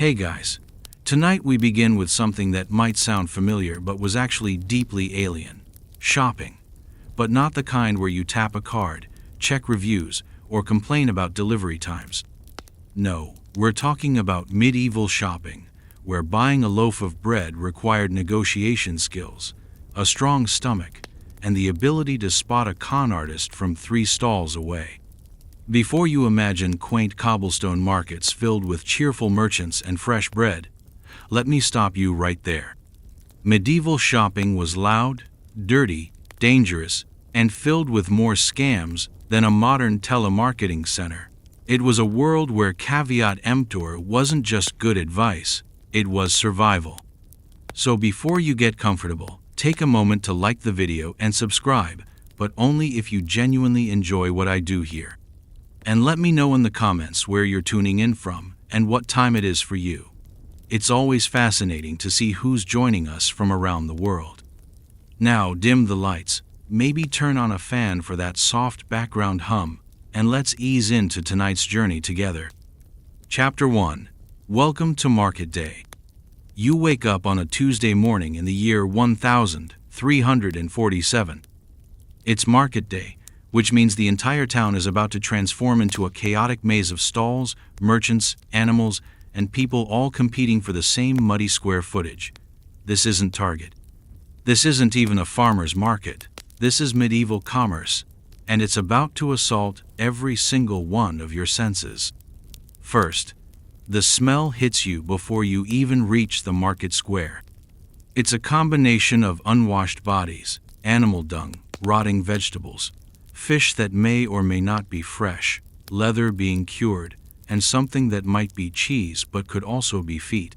Hey guys, tonight we begin with something that might sound familiar but was actually deeply alien. Shopping. But not the kind where you tap a card, check reviews, or complain about delivery times. No, we're talking about medieval shopping, where buying a loaf of bread required negotiation skills, a strong stomach, and the ability to spot a con artist from 3 stalls away. Before you imagine quaint cobblestone markets filled with cheerful merchants and fresh bread, let me stop you right there. Medieval shopping was loud, dirty, dangerous, and filled with more scams than a modern telemarketing center. It was a world where caveat emptor wasn't just good advice, it was survival. So before you get comfortable, take a moment to like the video and subscribe, but only if you genuinely enjoy what I do here. And let me know in the comments where you're tuning in from and what time it is for you. It's always fascinating to see who's joining us from around the world. Now dim the lights, maybe turn on a fan for that soft background hum, and let's ease into tonight's journey together. Chapter 1. Welcome to Market Day. You wake up on a Tuesday morning in the year 1347. It's Market Day, which means the entire town is about to transform into a chaotic maze of stalls, merchants, animals, and people all competing for the same muddy square footage. This isn't Target. This isn't even a farmer's market. This is medieval commerce, and it's about to assault every single one of your senses. First, the smell hits you before you even reach the market square. It's a combination of unwashed bodies, animal dung, rotting vegetables, fish that may or may not be fresh, leather being cured, and something that might be cheese but could also be feet.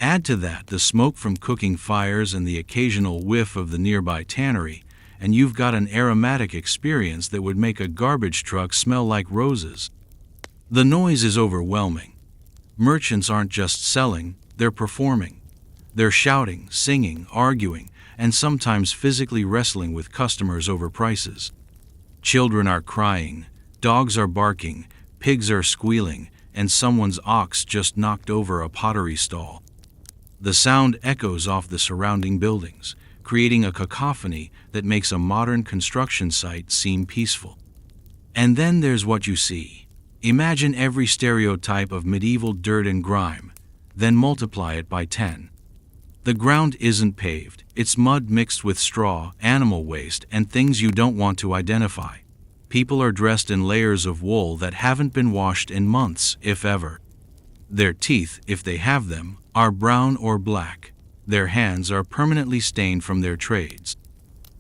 Add to that the smoke from cooking fires and the occasional whiff of the nearby tannery, and you've got an aromatic experience that would make a garbage truck smell like roses. The noise is overwhelming. Merchants aren't just selling, they're performing. They're shouting, singing, arguing, and sometimes physically wrestling with customers over prices. Children are crying, dogs are barking, pigs are squealing, and someone's ox just knocked over a pottery stall. The sound echoes off the surrounding buildings, creating a cacophony that makes a modern construction site seem peaceful. And then there's what you see. Imagine every stereotype of medieval dirt and grime, then multiply it by 10. The ground isn't paved, it's mud mixed with straw, animal waste, and things you don't want to identify. People are dressed in layers of wool that haven't been washed in months, if ever. Their teeth, if they have them, are brown or black. Their hands are permanently stained from their trades.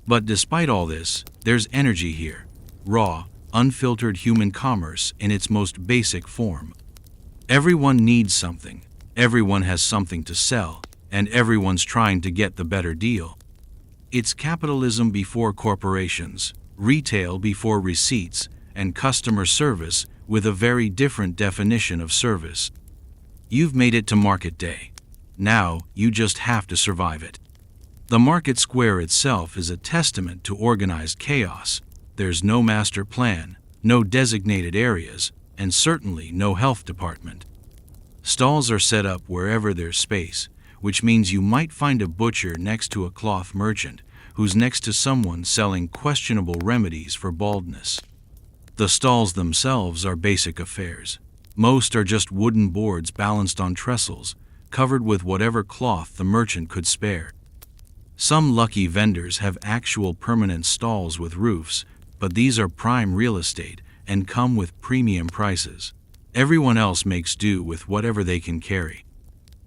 But despite all this, there's energy here. Raw, unfiltered human commerce in its most basic form. Everyone needs something, everyone has something to sell, and everyone's trying to get the better deal. It's capitalism before corporations, retail before receipts, and customer service with a very different definition of service. You've made it to Market Day. Now, you just have to survive it. The market square itself is a testament to organized chaos. There's no master plan, no designated areas, and certainly no health department. Stalls are set up wherever there's space, which means you might find a butcher next to a cloth merchant who's next to someone selling questionable remedies for baldness. The stalls themselves are basic affairs. Most are just wooden boards balanced on trestles, covered with whatever cloth the merchant could spare. Some lucky vendors have actual permanent stalls with roofs, but these are prime real estate and come with premium prices. Everyone else makes do with whatever they can carry.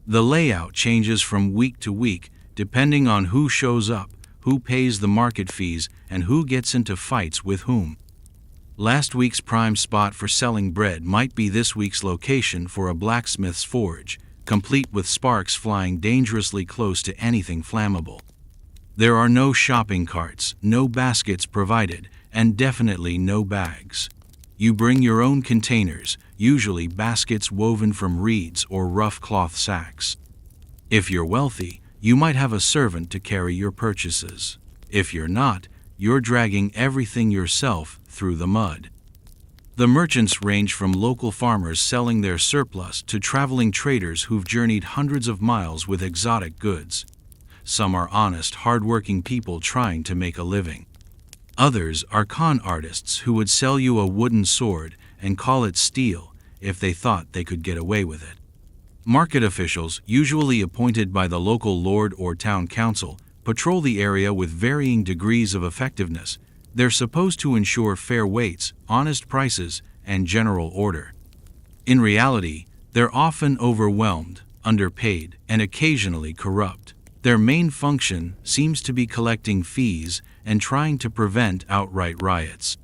The layout changes from week to week depending on who shows up, who pays the market fees, and who gets into fights with whom. Last week's prime spot for selling bread might be this week's location for a blacksmith's forge, complete with sparks flying dangerously close to anything flammable. There are no shopping carts, no baskets provided, and definitely no bags. You bring your own containers, usually baskets woven from reeds or rough cloth sacks. If you're wealthy, you might have a servant to carry your purchases. If you're not, you're dragging everything yourself through the mud. The merchants range from local farmers selling their surplus to traveling traders who've journeyed hundreds of miles with exotic goods. Some are honest, hard-working people trying to make a living. Others are con artists who would sell you a wooden sword and call it steel if they thought they could get away with it. Market officials, usually appointed by the local lord or town council, patrol the area with varying degrees of effectiveness. They're supposed to ensure fair weights, honest prices, and general order. In reality, they're often overwhelmed, underpaid, and occasionally corrupt. Their main function seems to be collecting fees and trying to prevent outright riots.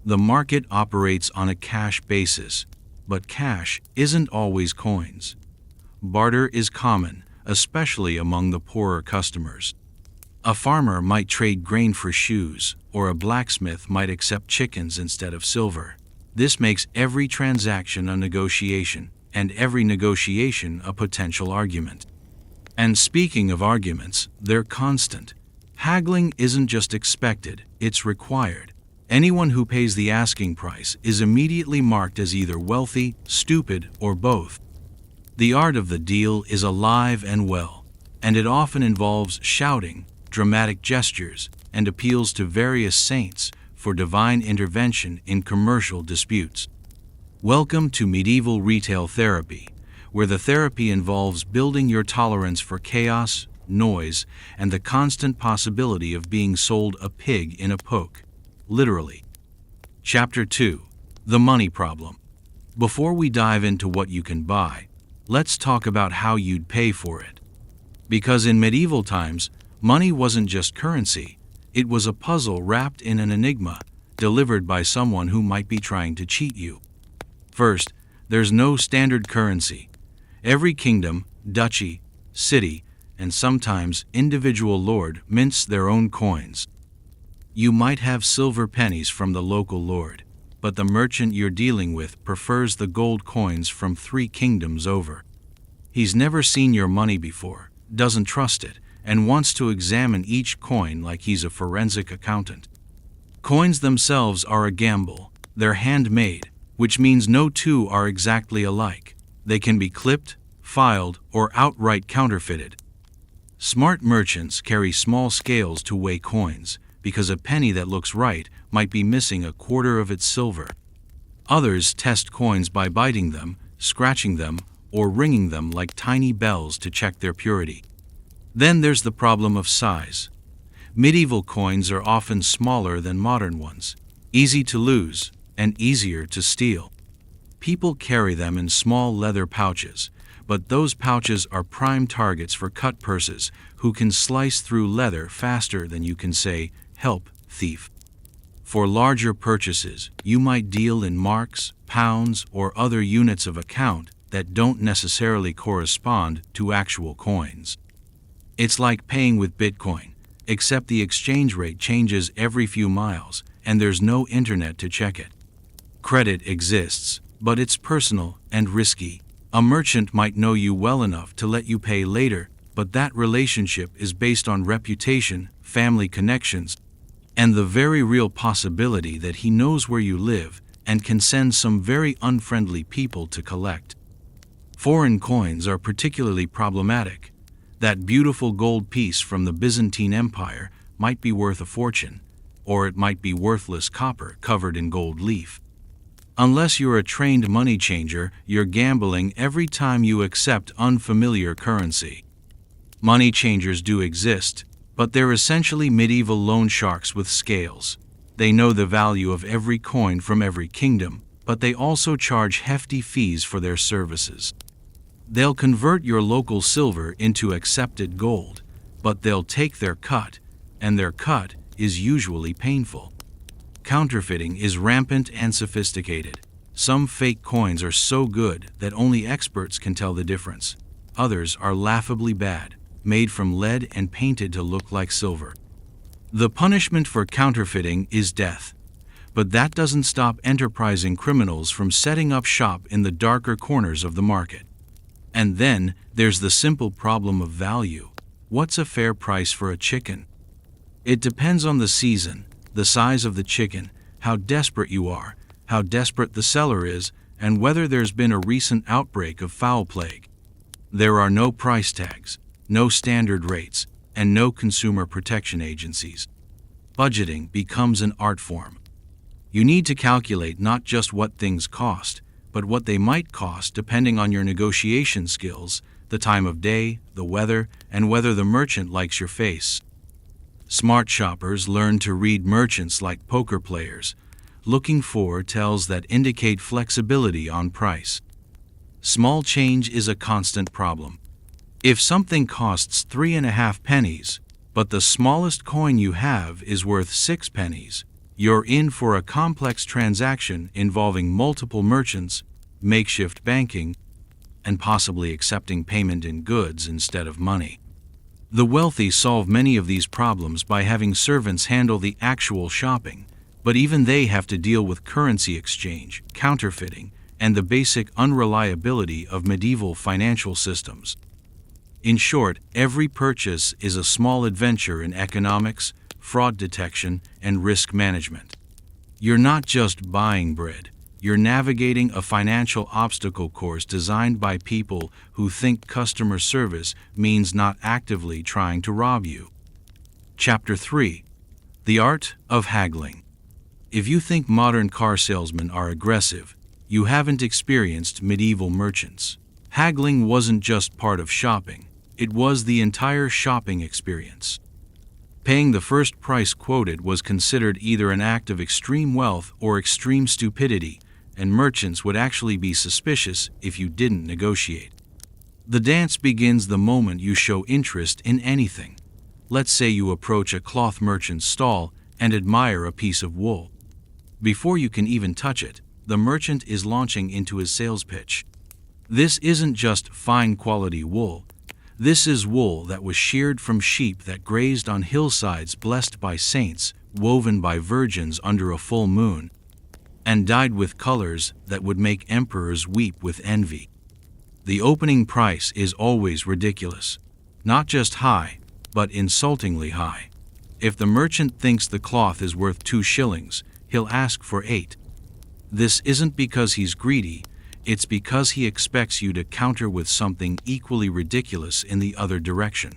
The market operates on a cash basis, but cash isn't always coins. Barter is common, especially among the poorer customers. A farmer might trade grain for shoes, or a blacksmith might accept chickens instead of silver. This makes every transaction a negotiation, and every negotiation a potential argument. And speaking of arguments, they're constant. Haggling isn't just expected, it's required. Anyone who pays the asking price is immediately marked as either wealthy, stupid, or both. The art of the deal is alive and well, and it often involves shouting, dramatic gestures, and appeals to various saints for divine intervention in commercial disputes. Welcome to medieval retail therapy, where the therapy involves building your tolerance for chaos, noise, and the constant possibility of being sold a pig in a poke. Literally. Chapter 2. The Money Problem. Before we dive into what you can buy, let's talk about how you'd pay for it. Because in medieval times, money wasn't just currency, it was a puzzle wrapped in an enigma, delivered by someone who might be trying to cheat you. First, there's no standard currency. Every kingdom, duchy, city, and sometimes individual lord mints their own coins. You might have silver pennies from the local lord, but the merchant you're dealing with prefers the gold coins from 3 kingdoms over. He's never seen your money before, doesn't trust it, and wants to examine each coin like he's a forensic accountant. Coins themselves are a gamble. They're handmade, which means no two are exactly alike. They can be clipped, filed, or outright counterfeited. Smart merchants carry small scales to weigh coins, because a penny that looks right might be missing a quarter of its silver. Others test coins by biting them, scratching them, or ringing them like tiny bells to check their purity. Then there's the problem of size. Medieval coins are often smaller than modern ones, easy to lose, and easier to steal. People carry them in small leather pouches, but those pouches are prime targets for cut purses who can slice through leather faster than you can say, "Help, thief." For larger purchases, you might deal in marks, pounds, or other units of account that don't necessarily correspond to actual coins. It's like paying with Bitcoin, except the exchange rate changes every few miles, and there's no internet to check it. Credit exists, but it's personal and risky. A merchant might know you well enough to let you pay later, but that relationship is based on reputation, family connections, and the very real possibility that he knows where you live and can send some very unfriendly people to collect. Foreign coins are particularly problematic. That beautiful gold piece from the Byzantine Empire might be worth a fortune, or it might be worthless copper covered in gold leaf. Unless you're a trained money changer, you're gambling every time you accept unfamiliar currency. Money changers do exist, but they're essentially medieval loan sharks with scales. They know the value of every coin from every kingdom, but they also charge hefty fees for their services. They'll convert your local silver into accepted gold, but they'll take their cut, and their cut is usually painful. Counterfeiting is rampant and sophisticated. Some fake coins are so good that only experts can tell the difference. Others are laughably bad, made from lead and painted to look like silver. The punishment for counterfeiting is death. But that doesn't stop enterprising criminals from setting up shop in the darker corners of the market. And then, there's the simple problem of value. What's a fair price for a chicken? It depends on the season, the size of the chicken, how desperate you are, how desperate the seller is, and whether there's been a recent outbreak of foul plague. There are no price tags, no standard rates, and no consumer protection agencies. Budgeting becomes an art form. You need to calculate not just what things cost, but what they might cost depending on your negotiation skills, the time of day, the weather, and whether the merchant likes your face. Smart shoppers learn to read merchants like poker players, looking for tells that indicate flexibility on price. Small change is a constant problem. If something costs 3.5 pennies, but the smallest coin you have is worth 6 pennies, you're in for a complex transaction involving multiple merchants, makeshift banking, and possibly accepting payment in goods instead of money. The wealthy solve many of these problems by having servants handle the actual shopping, but even they have to deal with currency exchange, counterfeiting, and the basic unreliability of medieval financial systems. In short, every purchase is a small adventure in economics, fraud detection, and risk management. You're not just buying bread, you're navigating a financial obstacle course designed by people who think customer service means not actively trying to rob you. Chapter 3. The Art of Haggling. If you think modern car salesmen are aggressive, you haven't experienced medieval merchants. Haggling wasn't just part of shopping, it was the entire shopping experience. Paying the first price quoted was considered either an act of extreme wealth or extreme stupidity, and merchants would actually be suspicious if you didn't negotiate. The dance begins the moment you show interest in anything. Let's say you approach a cloth merchant's stall and admire a piece of wool. Before you can even touch it, the merchant is launching into his sales pitch. This isn't just fine quality wool. This is wool that was sheared from sheep that grazed on hillsides blessed by saints, woven by virgins under a full moon, and dyed with colors that would make emperors weep with envy. The opening price is always ridiculous. Not just high, but insultingly high. If the merchant thinks the cloth is worth 2 shillings, he'll ask for 8. This isn't because he's greedy, it's because he expects you to counter with something equally ridiculous in the other direction.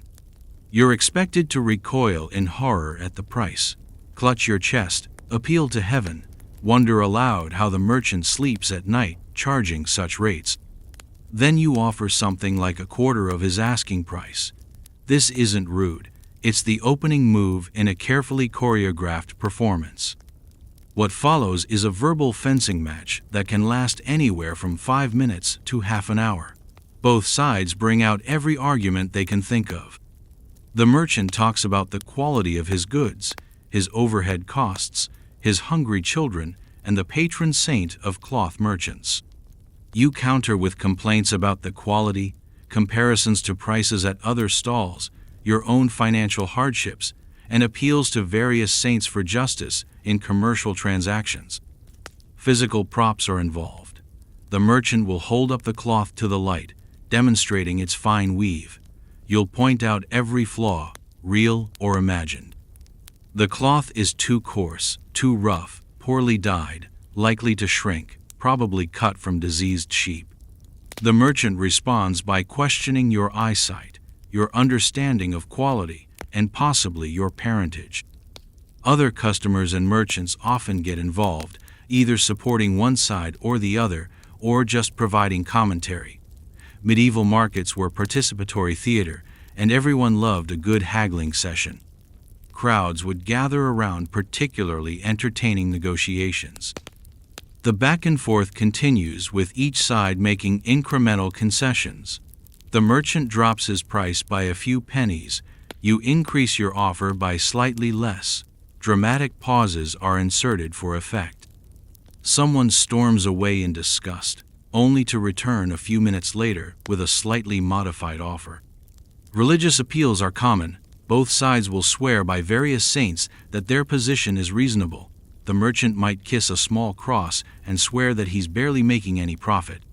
You're expected to recoil in horror at the price, clutch your chest, appeal to heaven, wonder aloud how the merchant sleeps at night charging such rates. Then you offer something like a quarter of his asking price. This isn't rude, it's the opening move in a carefully choreographed performance. What follows is a verbal fencing match that can last anywhere from 5 minutes to half an hour. Both sides bring out every argument they can think of. The merchant talks about the quality of his goods, his overhead costs, his hungry children, and the patron saint of cloth merchants. You counter with complaints about the quality, comparisons to prices at other stalls, your own financial hardships, and appeals to various saints for justice in commercial transactions. Physical props are involved. The merchant will hold up the cloth to the light, demonstrating its fine weave. You'll point out every flaw, real or imagined. The cloth is too coarse, too rough, poorly dyed, likely to shrink, probably cut from diseased sheep. The merchant responds by questioning your eyesight, your understanding of quality, and possibly your parentage. Other customers and merchants often get involved, either supporting one side or the other, or just providing commentary. Medieval markets were participatory theater, and everyone loved a good haggling session. Crowds would gather around particularly entertaining negotiations. The back and forth continues with each side making incremental concessions. The merchant drops his price by a few pennies, you increase your offer by slightly less. Dramatic pauses are inserted for effect. Someone storms away in disgust, only to return a few minutes later with a slightly modified offer. Religious appeals are common. Both sides will swear by various saints that their position is reasonable. The merchant might kiss a small cross and swear that he's barely making any profit.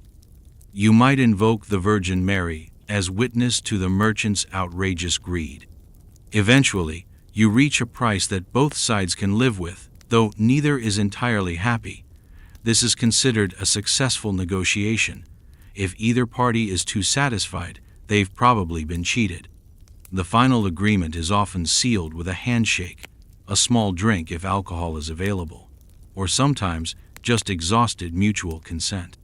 You might invoke the Virgin Mary as witness to the merchant's outrageous greed. Eventually, you reach a price that both sides can live with, though neither is entirely happy. This is considered a successful negotiation. If either party is too satisfied, they've probably been cheated. The final agreement is often sealed with a handshake, a small drink if alcohol is available, or sometimes just exhausted mutual consent.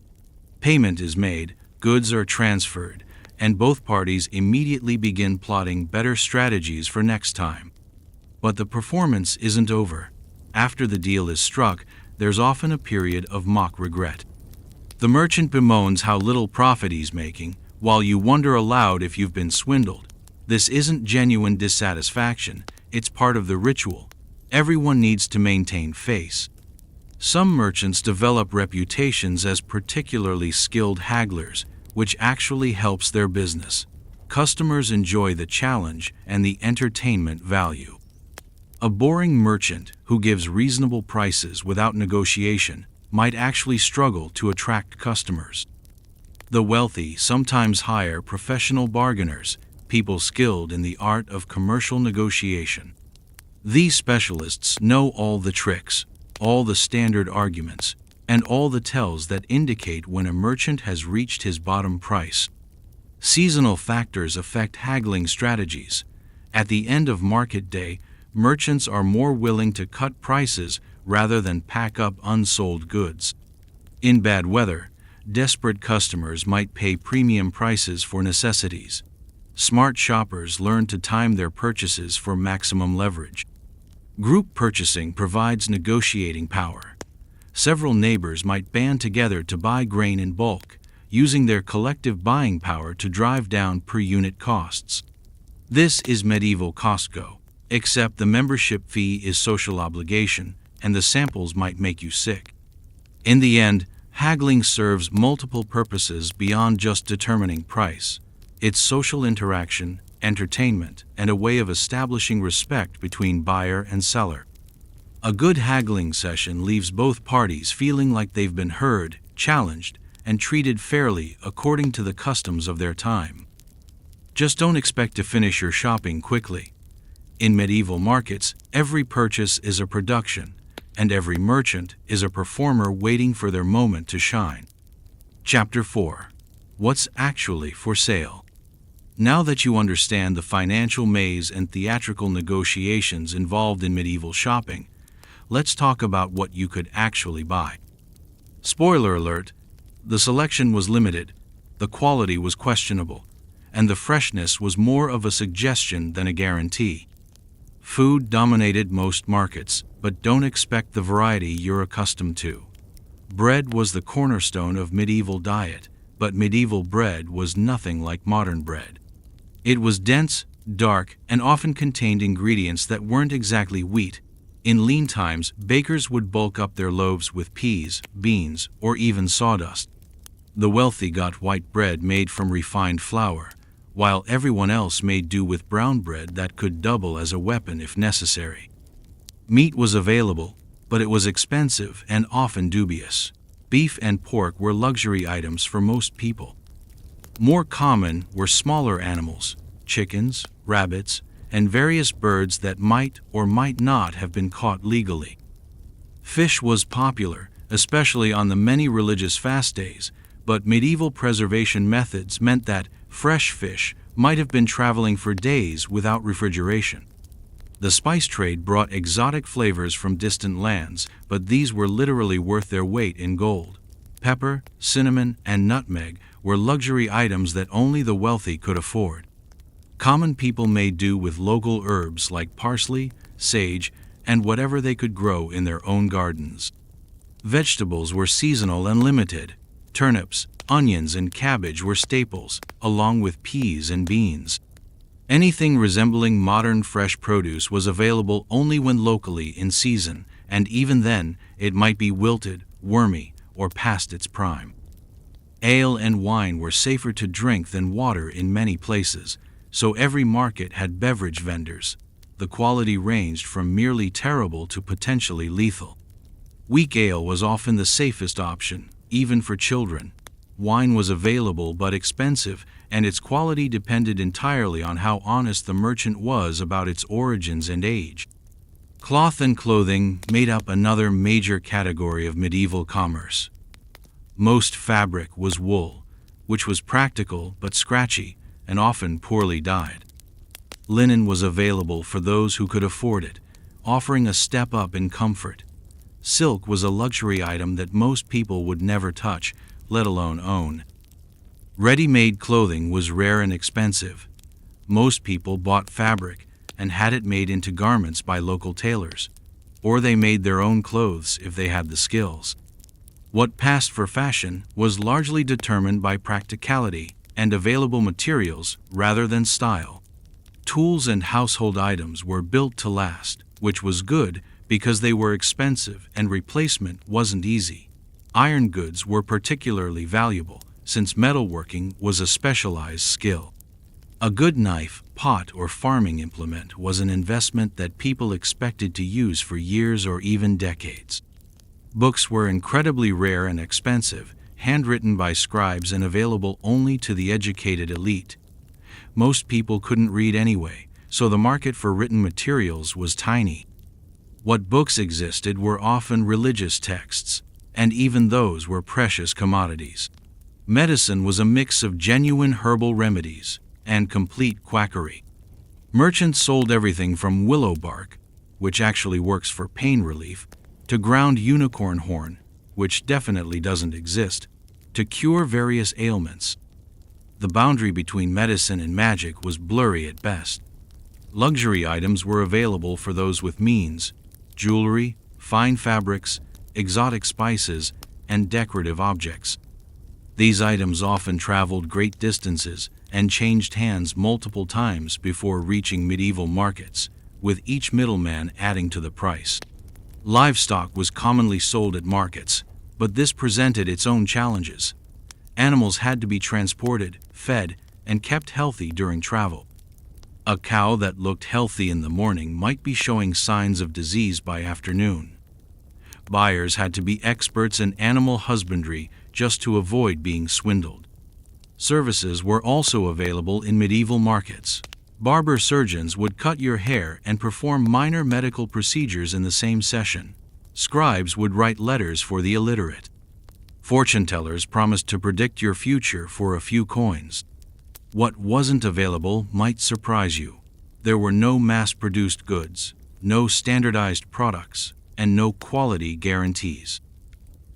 Payment is made, goods are transferred, and both parties immediately begin plotting better strategies for next time. But the performance isn't over. After the deal is struck, there's often a period of mock regret. The merchant bemoans how little profit he's making, while you wonder aloud if you've been swindled. This isn't genuine dissatisfaction, it's part of the ritual. Everyone needs to maintain face. Some merchants develop reputations as particularly skilled hagglers, which actually helps their business. Customers enjoy the challenge and the entertainment value. A boring merchant who gives reasonable prices without negotiation might actually struggle to attract customers. The wealthy sometimes hire professional bargainers, people skilled in the art of commercial negotiation. These specialists know all the tricks, all the standard arguments, and all the tells that indicate when a merchant has reached his bottom price. Seasonal factors affect haggling strategies. At the end of market day, merchants are more willing to cut prices rather than pack up unsold goods. In bad weather, desperate customers might pay premium prices for necessities. Smart shoppers learn to time their purchases for maximum leverage. Group purchasing provides negotiating power. Several neighbors might band together to buy grain in bulk, using their collective buying power to drive down per-unit costs. This is medieval Costco, except the membership fee is social obligation, and the samples might make you sick. In the end, haggling serves multiple purposes beyond just determining price. It's social interaction, entertainment, and a way of establishing respect between buyer and seller. A good haggling session leaves both parties feeling like they've been heard, challenged, and treated fairly according to the customs of their time. Just don't expect to finish your shopping quickly. In medieval markets, every purchase is a production, and every merchant is a performer waiting for their moment to shine. Chapter 4. What's actually for sale? Now that you understand the financial maze and theatrical negotiations involved in medieval shopping, let's talk about what you could actually buy. Spoiler alert, the selection was limited, the quality was questionable, and the freshness was more of a suggestion than a guarantee. Food dominated most markets, but don't expect the variety you're accustomed to. Bread was the cornerstone of medieval diet, but medieval bread was nothing like modern bread. It was dense, dark, and often contained ingredients that weren't exactly wheat. In lean times, bakers would bulk up their loaves with peas, beans, or even sawdust. The wealthy got white bread made from refined flour, while everyone else made do with brown bread that could double as a weapon if necessary. Meat was available, but it was expensive and often dubious. Beef and pork were luxury items for most people. More common were smaller animals, chickens, rabbits, and various birds that might or might not have been caught legally. Fish was popular, especially on the many religious fast days, but medieval preservation methods meant that fresh fish might have been traveling for days without refrigeration. The spice trade brought exotic flavors from distant lands, but these were literally worth their weight in gold. Pepper, cinnamon, and nutmeg were luxury items that only the wealthy could afford. Common people made do with local herbs like parsley, sage, and whatever they could grow in their own gardens. Vegetables were seasonal and limited. Turnips, onions, and cabbage were staples, along with peas and beans. Anything resembling modern fresh produce was available only when locally in season, and even then, it might be wilted, wormy, or past its prime. Ale and wine were safer to drink than water in many places, so every market had beverage vendors. The quality ranged from merely terrible to potentially lethal. Weak ale was often the safest option, even for children. Wine was available but expensive, and its quality depended entirely on how honest the merchant was about its origins and age. Cloth and clothing made up another major category of medieval commerce. Most fabric was wool, which was practical but scratchy and often poorly dyed. Linen was available for those who could afford it, offering a step up in comfort. Silk was a luxury item that most people would never touch, let alone own. Ready-made clothing was rare and expensive. Most people bought fabric and had it made into garments by local tailors, or they made their own clothes if they had the skills. What passed for fashion was largely determined by practicality and available materials rather than style. Tools and household items were built to last, which was good because they were expensive and replacement wasn't easy. Iron goods were particularly valuable, since metalworking was a specialized skill. A good knife, pot, or farming implement was an investment that people expected to use for years or even decades. Books were incredibly rare and expensive, handwritten by scribes and available only to the educated elite. Most people couldn't read anyway, so the market for written materials was tiny. What books existed were often religious texts, and even those were precious commodities. Medicine was a mix of genuine herbal remedies and complete quackery. Merchants sold everything from willow bark, which actually works for pain relief, to ground unicorn horn, which definitely doesn't exist, to cure various ailments. The boundary between medicine and magic was blurry at best. Luxury items were available for those with means: jewelry, fine fabrics, exotic spices, and decorative objects. These items often traveled great distances and changed hands multiple times before reaching medieval markets, with each middleman adding to the price. Livestock was commonly sold at markets, but this presented its own challenges. Animals had to be transported, fed, and kept healthy during travel. A cow that looked healthy in the morning might be showing signs of disease by afternoon. Buyers had to be experts in animal husbandry just to avoid being swindled. Services were also available in medieval markets. Barber surgeons would cut your hair and perform minor medical procedures in the same session. Scribes would write letters for the illiterate. Fortune tellers promised to predict your future for a few coins. What wasn't available might surprise you. There were no mass-produced goods, no standardized products, and no quality guarantees.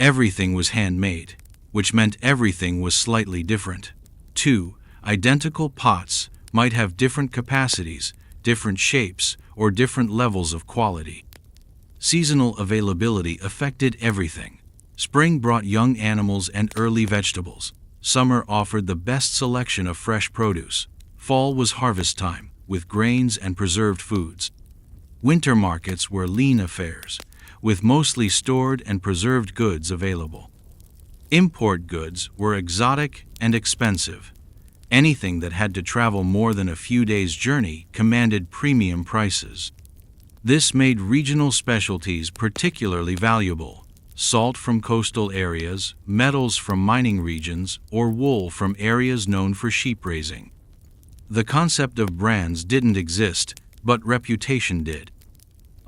Everything was handmade, which meant everything was slightly different. 2 identical pots might have different capacities, different shapes, or different levels of quality. Seasonal availability affected everything. Spring brought young animals and early vegetables. Summer offered the best selection of fresh produce. Fall was harvest time, with grains and preserved foods. Winter markets were lean affairs, with mostly stored and preserved goods available. Import goods were exotic and expensive. Anything that had to travel more than a few days' journey commanded premium prices. This made regional specialties particularly valuable: salt from coastal areas, metals from mining regions, or wool from areas known for sheep raising. The concept of brands didn't exist, but reputation did.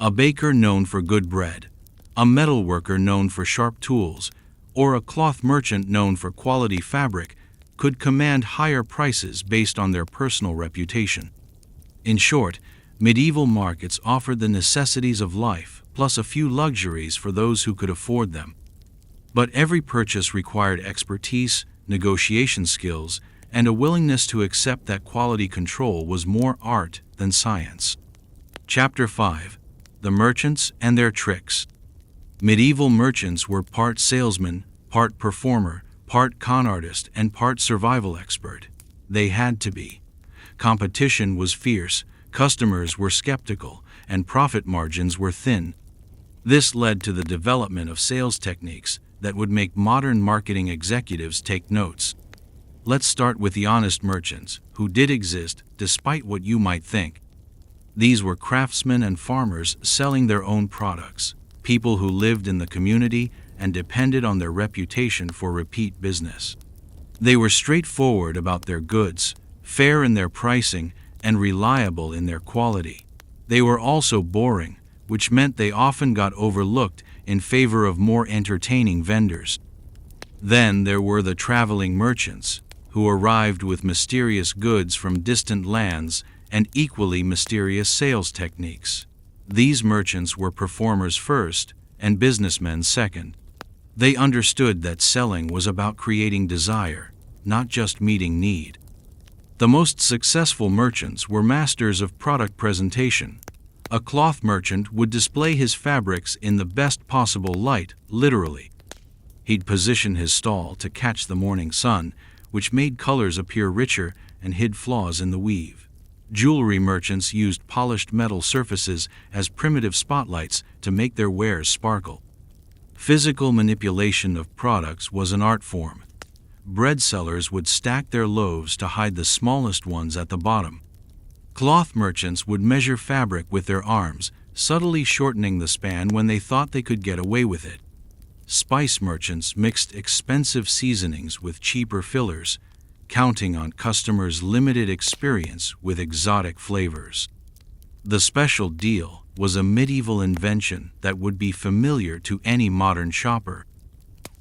A baker known for good bread, a metalworker known for sharp tools, or a cloth merchant known for quality fabric could command higher prices based on their personal reputation. In short, medieval markets offered the necessities of life, plus a few luxuries for those who could afford them. But every purchase required expertise, negotiation skills, and a willingness to accept that quality control was more art than science. Chapter 5: The Merchants and Their Tricks. Medieval merchants were part salesman, part performer, part con artist, and part survival expert. They had to be. Competition was fierce, customers were skeptical, and profit margins were thin. This led to the development of sales techniques that would make modern marketing executives take notes. Let's start with the honest merchants, who did exist, despite what you might think. These were craftsmen and farmers selling their own products, people who lived in the community and depended on their reputation for repeat business. They were straightforward about their goods, fair in their pricing, and reliable in their quality. They were also boring, which meant they often got overlooked in favor of more entertaining vendors. Then there were the traveling merchants, who arrived with mysterious goods from distant lands and equally mysterious sales techniques. These merchants were performers first and businessmen second. They understood that selling was about creating desire, not just meeting need. The most successful merchants were masters of product presentation. A cloth merchant would display his fabrics in the best possible light, literally. He'd position his stall to catch the morning sun, which made colors appear richer and hid flaws in the weave. Jewelry merchants used polished metal surfaces as primitive spotlights to make their wares sparkle. Physical manipulation of products was an art form. Bread sellers would stack their loaves to hide the smallest ones at the bottom. Cloth merchants would measure fabric with their arms, subtly shortening the span when they thought they could get away with it. Spice merchants mixed expensive seasonings with cheaper fillers, counting on customers' limited experience with exotic flavors. The special deal was a medieval invention that would be familiar to any modern shopper.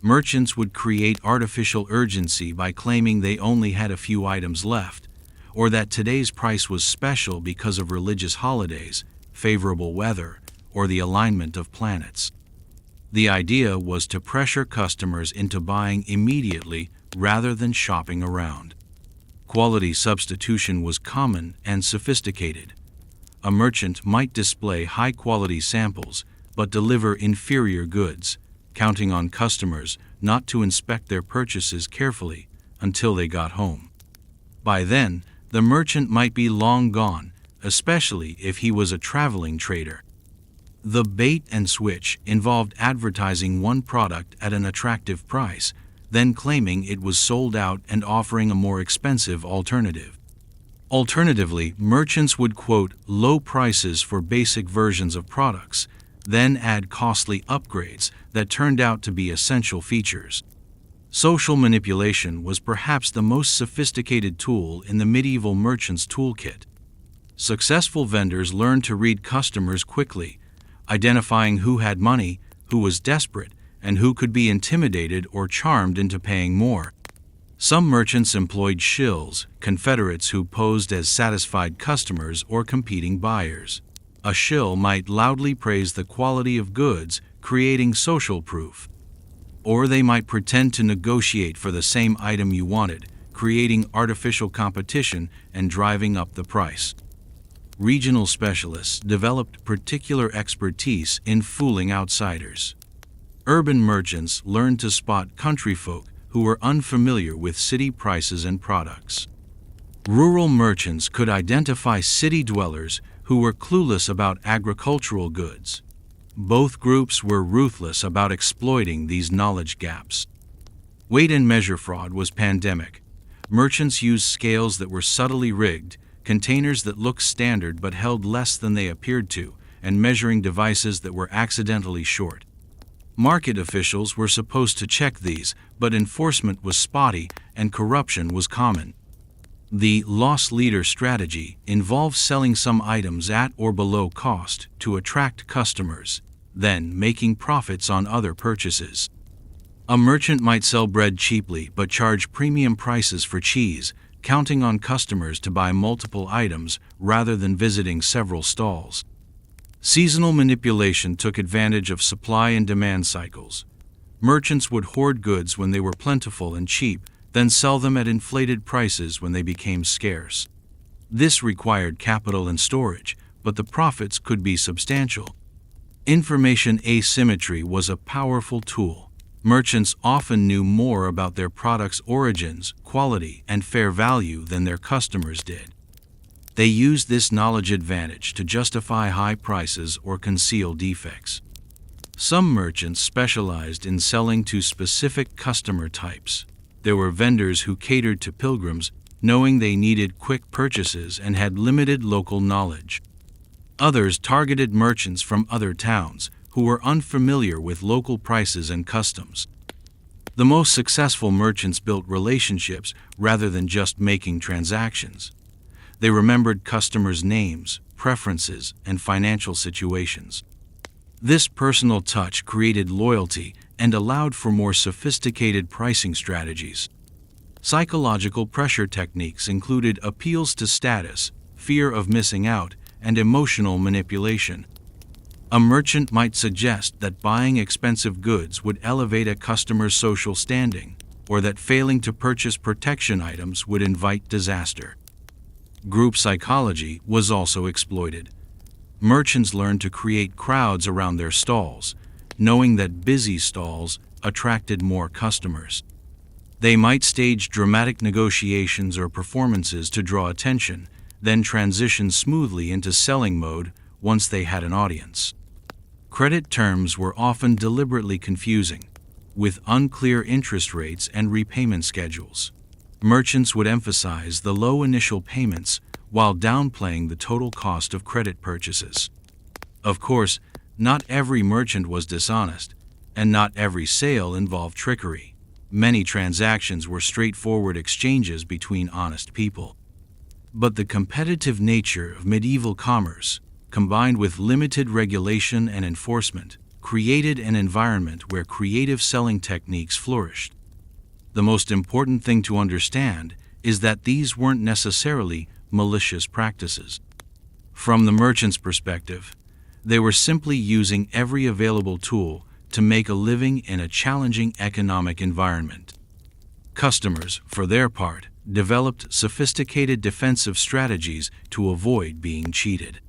Merchants would create artificial urgency by claiming they only had a few items left, or that today's price was special because of religious holidays, favorable weather, or the alignment of planets. The idea was to pressure customers into buying immediately rather than shopping around. Quality substitution was common and sophisticated. A merchant might display high-quality samples but deliver inferior goods, counting on customers not to inspect their purchases carefully until they got home. By then, the merchant might be long gone, especially if he was a traveling trader. The bait and switch involved advertising one product at an attractive price, then claiming it was sold out and offering a more expensive alternative. Alternatively, merchants would quote low prices for basic versions of products, then add costly upgrades that turned out to be essential features. Social manipulation was perhaps the most sophisticated tool in the medieval merchant's toolkit. Successful vendors learned to read customers quickly, identifying who had money, who was desperate, and who could be intimidated or charmed into paying more. Some merchants employed shills, confederates who posed as satisfied customers or competing buyers. A shill might loudly praise the quality of goods, creating social proof. Or they might pretend to negotiate for the same item you wanted, creating artificial competition and driving up the price. Regional specialists developed particular expertise in fooling outsiders. Urban merchants learned to spot country folk who were unfamiliar with city prices and products. Rural merchants could identify city dwellers who were clueless about agricultural goods. Both groups were ruthless about exploiting these knowledge gaps. Weight and measure fraud was pandemic. Merchants used scales that were subtly rigged, containers that looked standard but held less than they appeared to, and measuring devices that were accidentally short. Market officials were supposed to check these, but enforcement was spotty and corruption was common. The loss leader strategy involved selling some items at or below cost to attract customers, then making profits on other purchases. A merchant might sell bread cheaply but charge premium prices for cheese, counting on customers to buy multiple items rather than visiting several stalls. Seasonal manipulation took advantage of supply and demand cycles. Merchants would hoard goods when they were plentiful and cheap, then sell them at inflated prices when they became scarce. This required capital and storage, but the profits could be substantial. Information asymmetry was a powerful tool. Merchants often knew more about their products' origins, quality, and fair value than their customers did. They used this knowledge advantage to justify high prices or conceal defects. Some merchants specialized in selling to specific customer types. There were vendors who catered to pilgrims, knowing they needed quick purchases and had limited local knowledge. Others targeted merchants from other towns who were unfamiliar with local prices and customs. The most successful merchants built relationships rather than just making transactions. They remembered customers' names, preferences, and financial situations. This personal touch created loyalty and allowed for more sophisticated pricing strategies. Psychological pressure techniques included appeals to status, fear of missing out, and emotional manipulation. A merchant might suggest that buying expensive goods would elevate a customer's social standing, or that failing to purchase protection items would invite disaster. Group psychology was also exploited. Merchants learned to create crowds around their stalls, knowing that busy stalls attracted more customers. They might stage dramatic negotiations or performances to draw attention, then transition smoothly into selling mode once they had an audience. Credit terms were often deliberately confusing, with unclear interest rates and repayment schedules. Merchants would emphasize the low initial payments while downplaying the total cost of credit purchases. Of course, not every merchant was dishonest, and not every sale involved trickery. Many transactions were straightforward exchanges between honest people. But the competitive nature of medieval commerce, combined with limited regulation and enforcement, created an environment where creative selling techniques flourished. The most important thing to understand is that these weren't necessarily malicious practices. From the merchant's perspective, they were simply using every available tool to make a living in a challenging economic environment. Customers, for their part, developed sophisticated defensive strategies to avoid being cheated.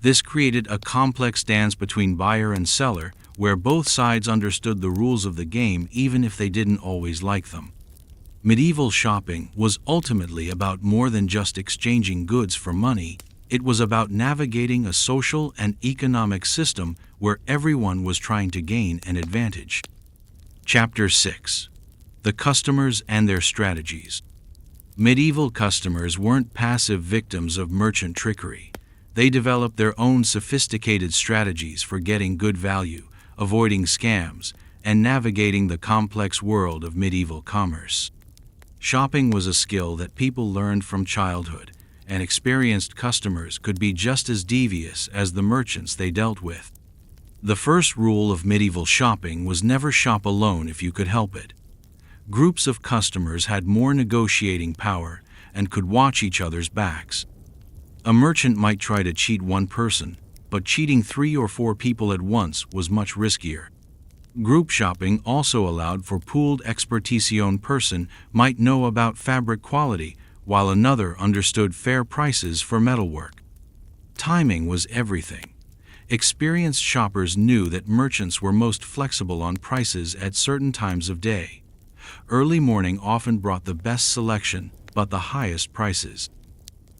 This created a complex dance between buyer and seller, where both sides understood the rules of the game even if they didn't always like them. Medieval shopping was ultimately about more than just exchanging goods for money. It was about navigating a social and economic system where everyone was trying to gain an advantage. Chapter 6. The customers and their strategies. Medieval customers weren't passive victims of merchant trickery. They developed their own sophisticated strategies for getting good value, avoiding scams, and navigating the complex world of medieval commerce. Shopping was a skill that people learned from childhood, and experienced customers could be just as devious as the merchants they dealt with. The first rule of medieval shopping was never shop alone if you could help it. Groups of customers had more negotiating power and could watch each other's backs. A merchant might try to cheat one person, but cheating 3 or 4 people at once was much riskier. Group shopping also allowed for pooled expertise. One person might know about fabric quality, while another understood fair prices for metalwork. Timing was everything. Experienced shoppers knew that merchants were most flexible on prices at certain times of day. Early morning often brought the best selection, but the highest prices.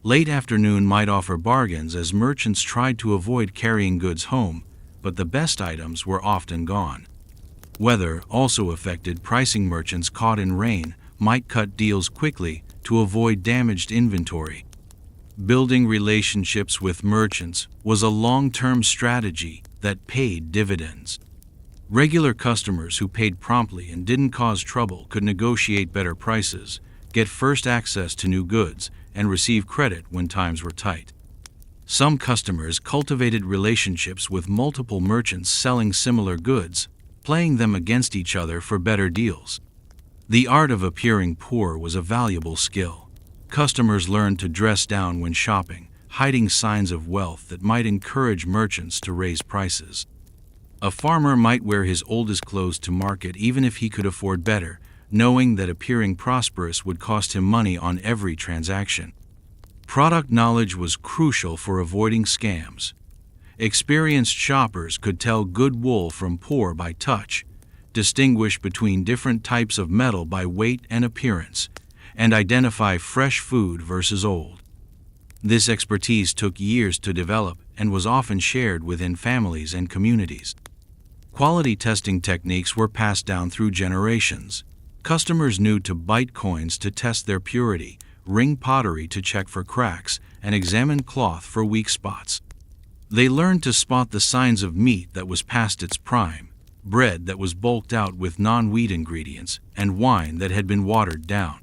Late afternoon might offer bargains as merchants tried to avoid carrying goods home, but the best items were often gone. Weather also affected pricing. Merchants caught in rain might cut deals quickly to avoid damaged inventory. Building relationships with merchants was a long-term strategy that paid dividends. Regular customers who paid promptly and didn't cause trouble could negotiate better prices, get first access to new goods, and receive credit when times were tight. Some customers cultivated relationships with multiple merchants selling similar goods, playing them against each other for better deals. The art of appearing poor was a valuable skill. Customers learned to dress down when shopping, hiding signs of wealth that might encourage merchants to raise prices. A farmer might wear his oldest clothes to market even if he could afford better, knowing that appearing prosperous would cost him money on every transaction. Product knowledge was crucial for avoiding scams. Experienced shoppers could tell good wool from poor by touch, distinguish between different types of metal by weight and appearance, and identify fresh food versus old. This expertise took years to develop and was often shared within families and communities. Quality testing techniques were passed down through generations. Customers knew to bite coins to test their purity, ring pottery to check for cracks, and examine cloth for weak spots. They learned to spot the signs of meat that was past its prime, bread that was bulked out with non-wheat ingredients, and wine that had been watered down.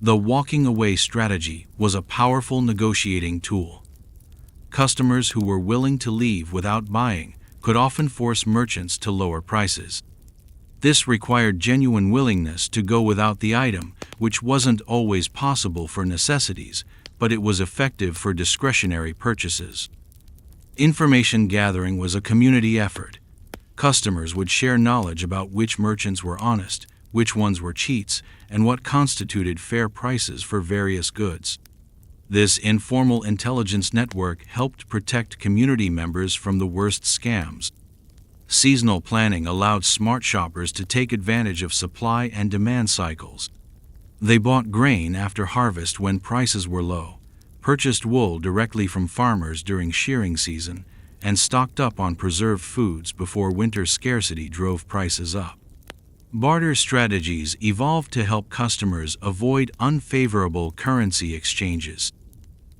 The walking away strategy was a powerful negotiating tool. Customers who were willing to leave without buying could often force merchants to lower prices. This required genuine willingness to go without the item, which wasn't always possible for necessities, but it was effective for discretionary purchases. Information gathering was a community effort. Customers would share knowledge about which merchants were honest, which ones were cheats, and what constituted fair prices for various goods. This informal intelligence network helped protect community members from the worst scams. Seasonal planning allowed smart shoppers to take advantage of supply and demand cycles. They bought grain after harvest when prices were low, purchased wool directly from farmers during shearing season, and stocked up on preserved foods before winter scarcity drove prices up. Barter strategies evolved to help customers avoid unfavorable currency exchanges.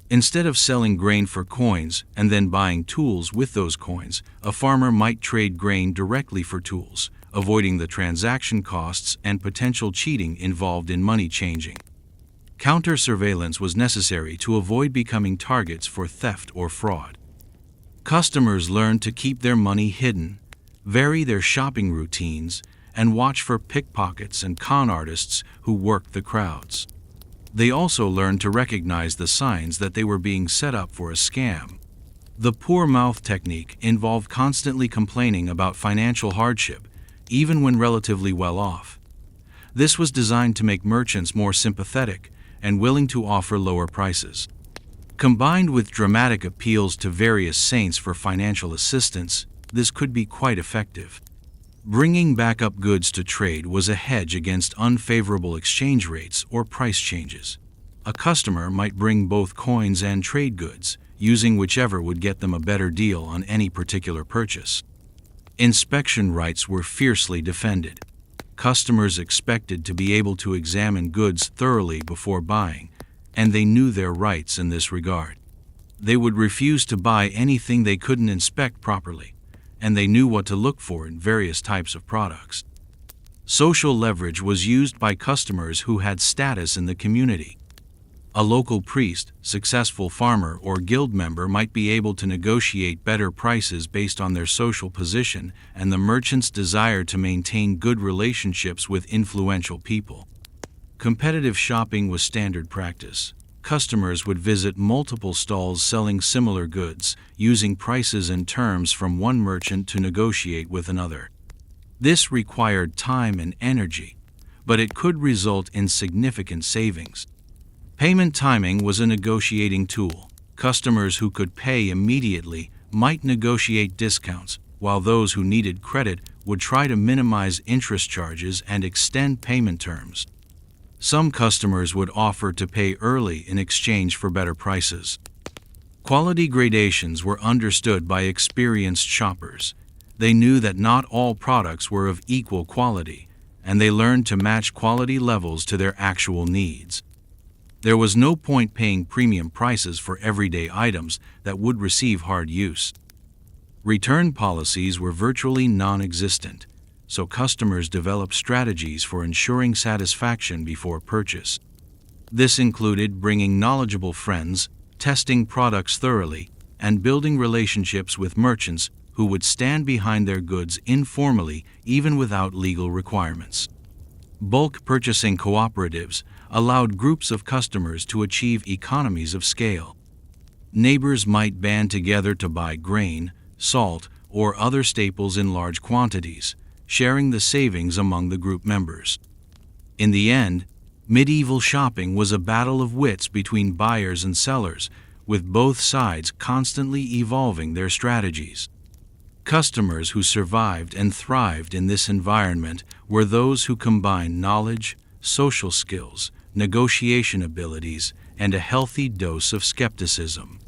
Instead of selling grain for coins and then buying tools with those coins, a farmer might trade grain directly for tools, avoiding the transaction costs and potential cheating involved in money changing. Counter-surveillance was necessary to avoid becoming targets for theft or fraud. Customers learned to keep their money hidden, vary their shopping routines, and watch for pickpockets and con artists who worked the crowds. They also learned to recognize the signs that they were being set up for a scam. The poor mouth technique involved constantly complaining about financial hardship, even when relatively well off. This was designed to make merchants more sympathetic and willing to offer lower prices. Combined with dramatic appeals to various saints for financial assistance, this could be quite effective. Bringing backup goods to trade was a hedge against unfavorable exchange rates or price changes. A customer might bring both coins and trade goods, using whichever would get them a better deal on any particular purchase. Inspection rights were fiercely defended. Customers expected to be able to examine goods thoroughly before buying, and they knew their rights in this regard. They would refuse to buy anything they couldn't inspect properly, and they knew what to look for in various types of products. Social leverage was used by customers who had status in the community. A local priest, successful farmer, or guild member might be able to negotiate better prices based on their social position and the merchant's desire to maintain good relationships with influential people. Competitive shopping was standard practice. Customers would visit multiple stalls selling similar goods, using prices and terms from one merchant to negotiate with another. This required time and energy, but it could result in significant savings. Payment timing was a negotiating tool. Customers who could pay immediately might negotiate discounts, while those who needed credit would try to minimize interest charges and extend payment terms. Some customers would offer to pay early in exchange for better prices. Quality gradations were understood by experienced shoppers. They knew that not all products were of equal quality, and they learned to match quality levels to their actual needs. There was no point paying premium prices for everyday items that would receive hard use. Return policies were virtually non-existent, so customers developed strategies for ensuring satisfaction before purchase. This included bringing knowledgeable friends, testing products thoroughly, and building relationships with merchants who would stand behind their goods informally even without legal requirements. Bulk purchasing cooperatives allowed groups of customers to achieve economies of scale. Neighbors might band together to buy grain, salt, or other staples in large quantities, sharing the savings among the group members. In the end, medieval shopping was a battle of wits between buyers and sellers, with both sides constantly evolving their strategies. Customers who survived and thrived in this environment were those who combined knowledge, social skills, negotiation abilities, and a healthy dose of skepticism.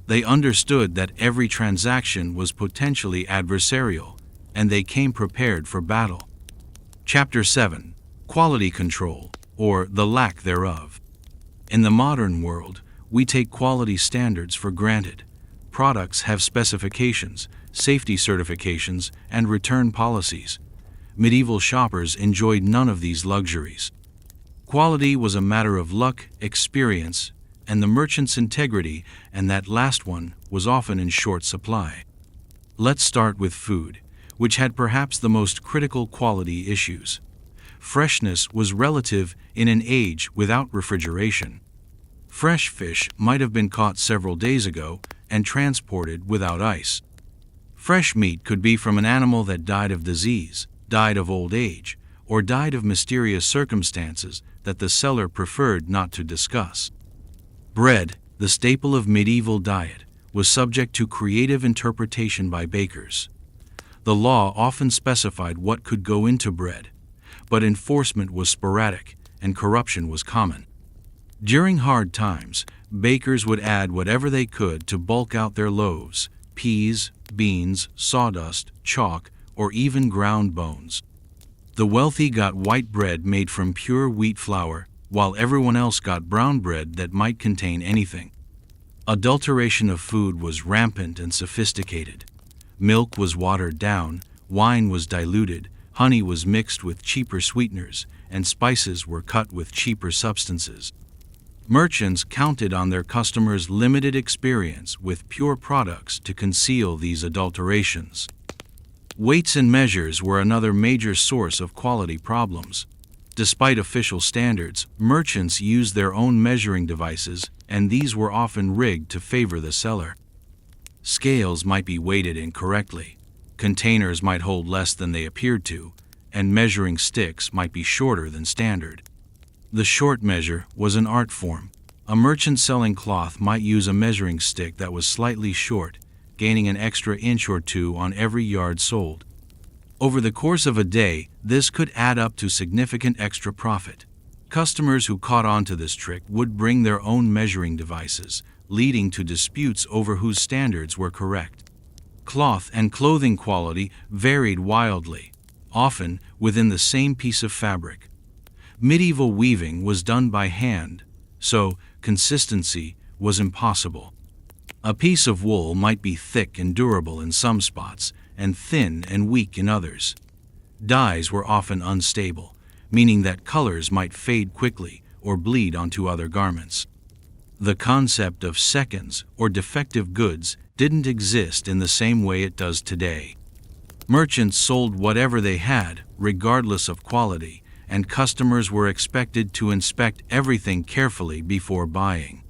They understood that every transaction was potentially adversarial, and they came prepared for battle. Chapter 7: Quality Control, or the Lack thereof. In the modern world, we take quality standards for granted. Products have specifications, safety certifications, and return policies. Medieval shoppers enjoyed none of these luxuries. Quality was a matter of luck, experience, and the merchant's integrity, and that last one was often in short supply. Let's start with food, which had perhaps the most critical quality issues. Freshness was relative in an age without refrigeration. Fresh fish might have been caught several days ago and transported without ice. Fresh meat could be from an animal that died of disease, died of old age, or died of mysterious circumstances that the seller preferred not to discuss. Bread, the staple of medieval diet, was subject to creative interpretation by bakers. The law often specified what could go into bread, but enforcement was sporadic and corruption was common. During hard times, bakers would add whatever they could to bulk out their loaves: peas, beans, sawdust, chalk, or even ground bones. The wealthy got white bread made from pure wheat flour, while everyone else got brown bread that might contain anything. Adulteration of food was rampant and sophisticated. Milk was watered down, wine was diluted, honey was mixed with cheaper sweeteners, and spices were cut with cheaper substances. Merchants counted on their customers' limited experience with pure products to conceal these adulterations. Weights and measures were another major source of quality problems. Despite official standards, merchants used their own measuring devices, and these were often rigged to favor the seller. Scales might be weighted incorrectly, containers might hold less than they appeared to, and measuring sticks might be shorter than standard. The short measure was an art form. A merchant selling cloth might use a measuring stick that was slightly short, gaining an extra inch or two on every yard sold. Over the course of a day, this could add up to significant extra profit. Customers who caught on to this trick would bring their own measuring devices, leading to disputes over whose standards were correct. Cloth and clothing quality varied wildly, often within the same piece of fabric. Medieval weaving was done by hand, so consistency was impossible. A piece of wool might be thick and durable in some spots, and thin and weak in others. Dyes were often unstable, meaning that colors might fade quickly or bleed onto other garments. The concept of seconds or defective goods didn't exist in the same way it does today. Merchants sold whatever they had, regardless of quality, and customers were expected to inspect everything carefully before buying.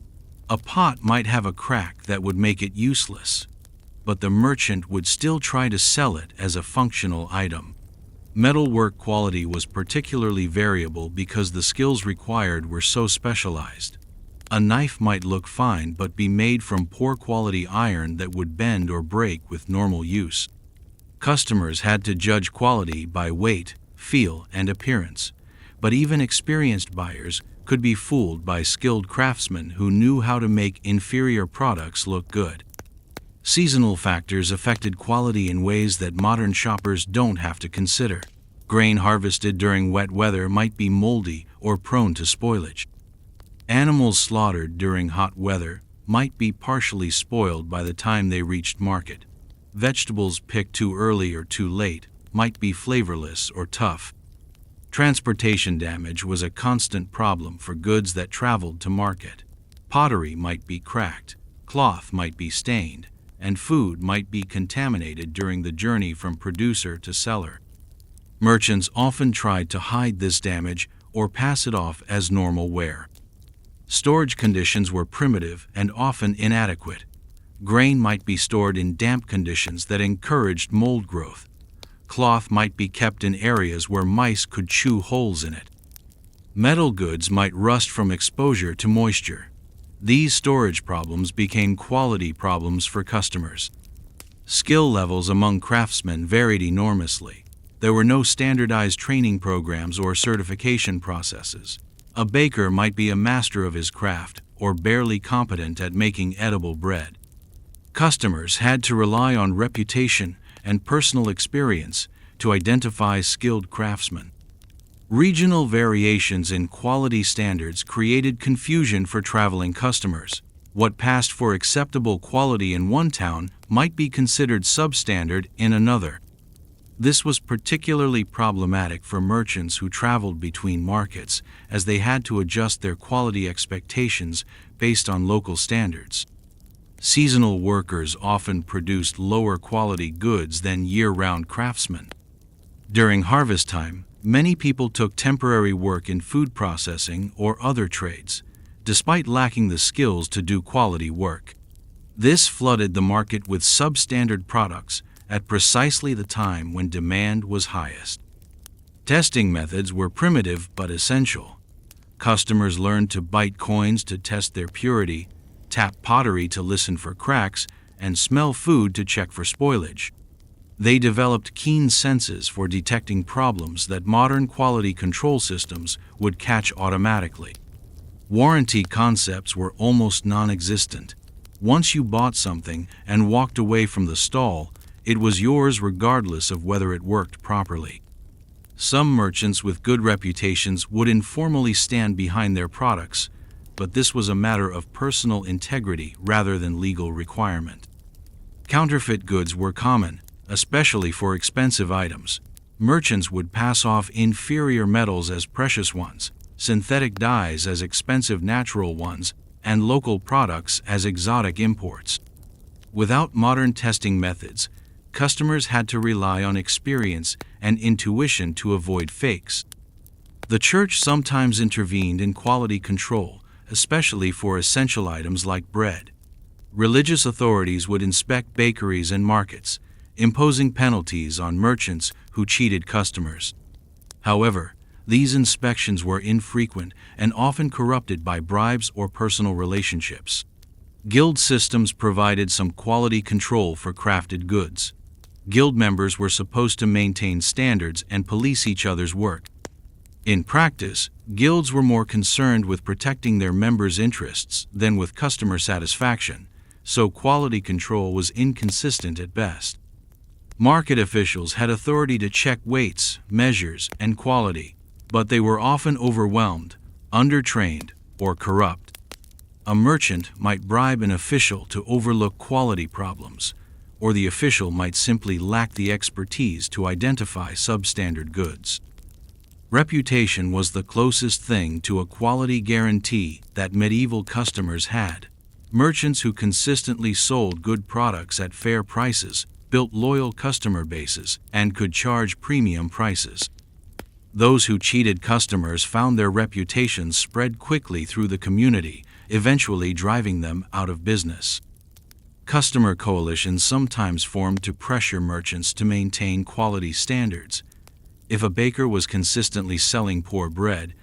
A pot might have a crack that would make it useless, but the merchant would still try to sell it as a functional item. Metalwork quality was particularly variable because the skills required were so specialized. A knife might look fine but be made from poor quality iron that would bend or break with normal use. Customers had to judge quality by weight, feel, and appearance, but even experienced buyers could be fooled by skilled craftsmen who knew how to make inferior products look good. Seasonal factors affected quality in ways that modern shoppers don't have to consider. Grain harvested during wet weather might be moldy or prone to spoilage. Animals slaughtered during hot weather might be partially spoiled by the time they reached market. Vegetables picked too early or too late might be flavorless or tough. Transportation damage was a constant problem for goods that traveled to market. Pottery might be cracked, cloth might be stained, and food might be contaminated during the journey from producer to seller. Merchants often tried to hide this damage or pass it off as normal wear. Storage conditions were primitive and often inadequate. Grain might be stored in damp conditions that encouraged mold growth. Cloth might be kept in areas where mice could chew holes in it. Metal goods might rust from exposure to moisture. These storage problems became quality problems for customers. Skill levels among craftsmen varied enormously. There were no standardized training programs or certification processes. A baker might be a master of his craft or barely competent at making edible bread. Customers had to rely on reputation and personal experience to identify skilled craftsmen. Regional variations in quality standards created confusion for traveling customers. What passed for acceptable quality in one town might be considered substandard in another. This was particularly problematic for merchants who traveled between markets, as they had to adjust their quality expectations based on local standards. Seasonal workers often produced lower quality goods than year-round craftsmen. During harvest time, many people took temporary work in food processing or other trades, despite lacking the skills to do quality work. This flooded the market with substandard products at precisely the time when demand was highest. Testing methods were primitive but essential. Customers learned to bite coins to test their purity, tap pottery to listen for cracks, and smell food to check for spoilage. They developed keen senses for detecting problems that modern quality control systems would catch automatically. Warranty concepts were almost non-existent. Once you bought something and walked away from the stall, it was yours regardless of whether it worked properly. Some merchants with good reputations would informally stand behind their products, but this was a matter of personal integrity rather than legal requirement. Counterfeit goods were common, especially for expensive items. Merchants would pass off inferior metals as precious ones, synthetic dyes as expensive natural ones, and local products as exotic imports. Without modern testing methods, customers had to rely on experience and intuition to avoid fakes. The church sometimes intervened in quality control, especially for essential items like bread. Religious authorities would inspect bakeries and markets, imposing penalties on merchants who cheated customers. However, these inspections were infrequent and often corrupted by bribes or personal relationships. Guild systems provided some quality control for crafted goods. Guild members were supposed to maintain standards and police each other's work. In practice, guilds were more concerned with protecting their members' interests than with customer satisfaction, so quality control was inconsistent at best. Market officials had authority to check weights, measures, and quality, but they were often overwhelmed, undertrained, or corrupt. A merchant might bribe an official to overlook quality problems, or the official might simply lack the expertise to identify substandard goods. Reputation was the closest thing to a quality guarantee that medieval customers had. Merchants who consistently sold good products at fair prices built loyal customer bases and could charge premium prices. Those who cheated customers found their reputations spread quickly through the community, eventually driving them out of business. Customer coalitions sometimes formed to pressure merchants to maintain quality standards. If a baker was consistently selling poor bread,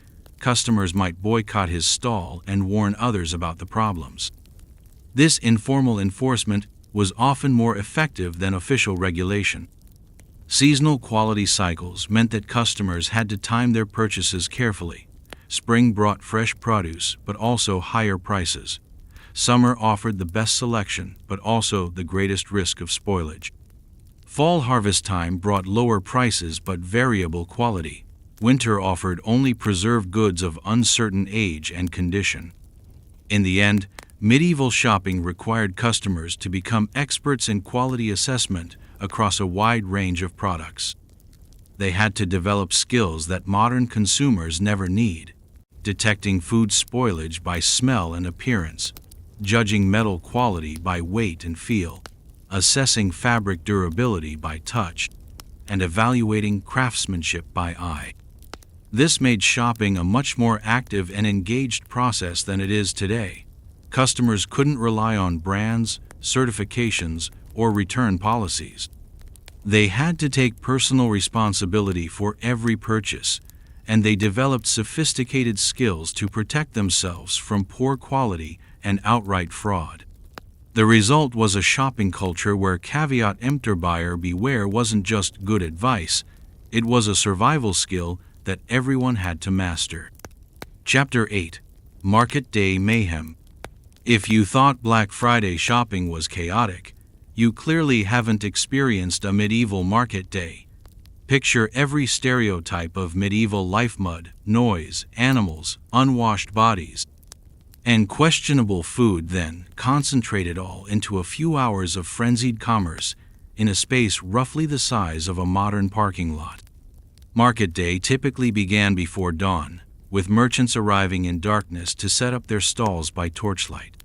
customers might boycott his stall and warn others about the problems. This informal enforcement was often more effective than official regulation. Seasonal quality cycles meant that customers had to time their purchases carefully. Spring brought fresh produce, but also higher prices. Summer offered the best selection, but also the greatest risk of spoilage. Fall harvest time brought lower prices but variable quality. Winter offered only preserved goods of uncertain age and condition. In the end, medieval shopping required customers to become experts in quality assessment across a wide range of products. They had to develop skills that modern consumers never need: detecting food spoilage by smell and appearance, judging metal quality by weight and feel, assessing fabric durability by touch, and evaluating craftsmanship by eye. This made shopping a much more active and engaged process than it is today. Customers couldn't rely on brands, certifications, or return policies. They had to take personal responsibility for every purchase, and they developed sophisticated skills to protect themselves from poor quality and outright fraud. The result was a shopping culture where caveat emptor buyer beware wasn't just good advice, it was a survival skill that everyone had to master. Chapter 8: Market Day Mayhem. If you thought Black Friday shopping was chaotic, you clearly haven't experienced a medieval market day. Picture every stereotype of medieval life: mud, noise, animals, unwashed bodies, and questionable food, then concentrate it all into a few hours of frenzied commerce in a space roughly the size of a modern parking lot. Market day typically began before dawn, with merchants arriving in darkness to set up their stalls by torchlight.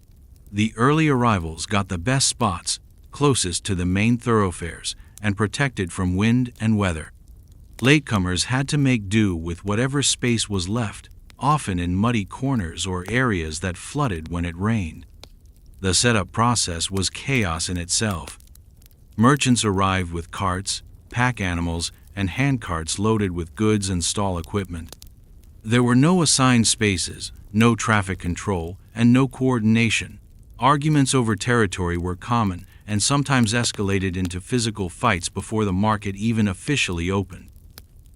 The early arrivals got the best spots, closest to the main thoroughfares, and protected from wind and weather. Latecomers had to make do with whatever space was left, often in muddy corners or areas that flooded when it rained. The setup process was chaos in itself. Merchants arrived with carts, pack animals, and handcarts loaded with goods and stall equipment. There were no assigned spaces, no traffic control, and no coordination. Arguments over territory were common and sometimes escalated into physical fights before the market even officially opened.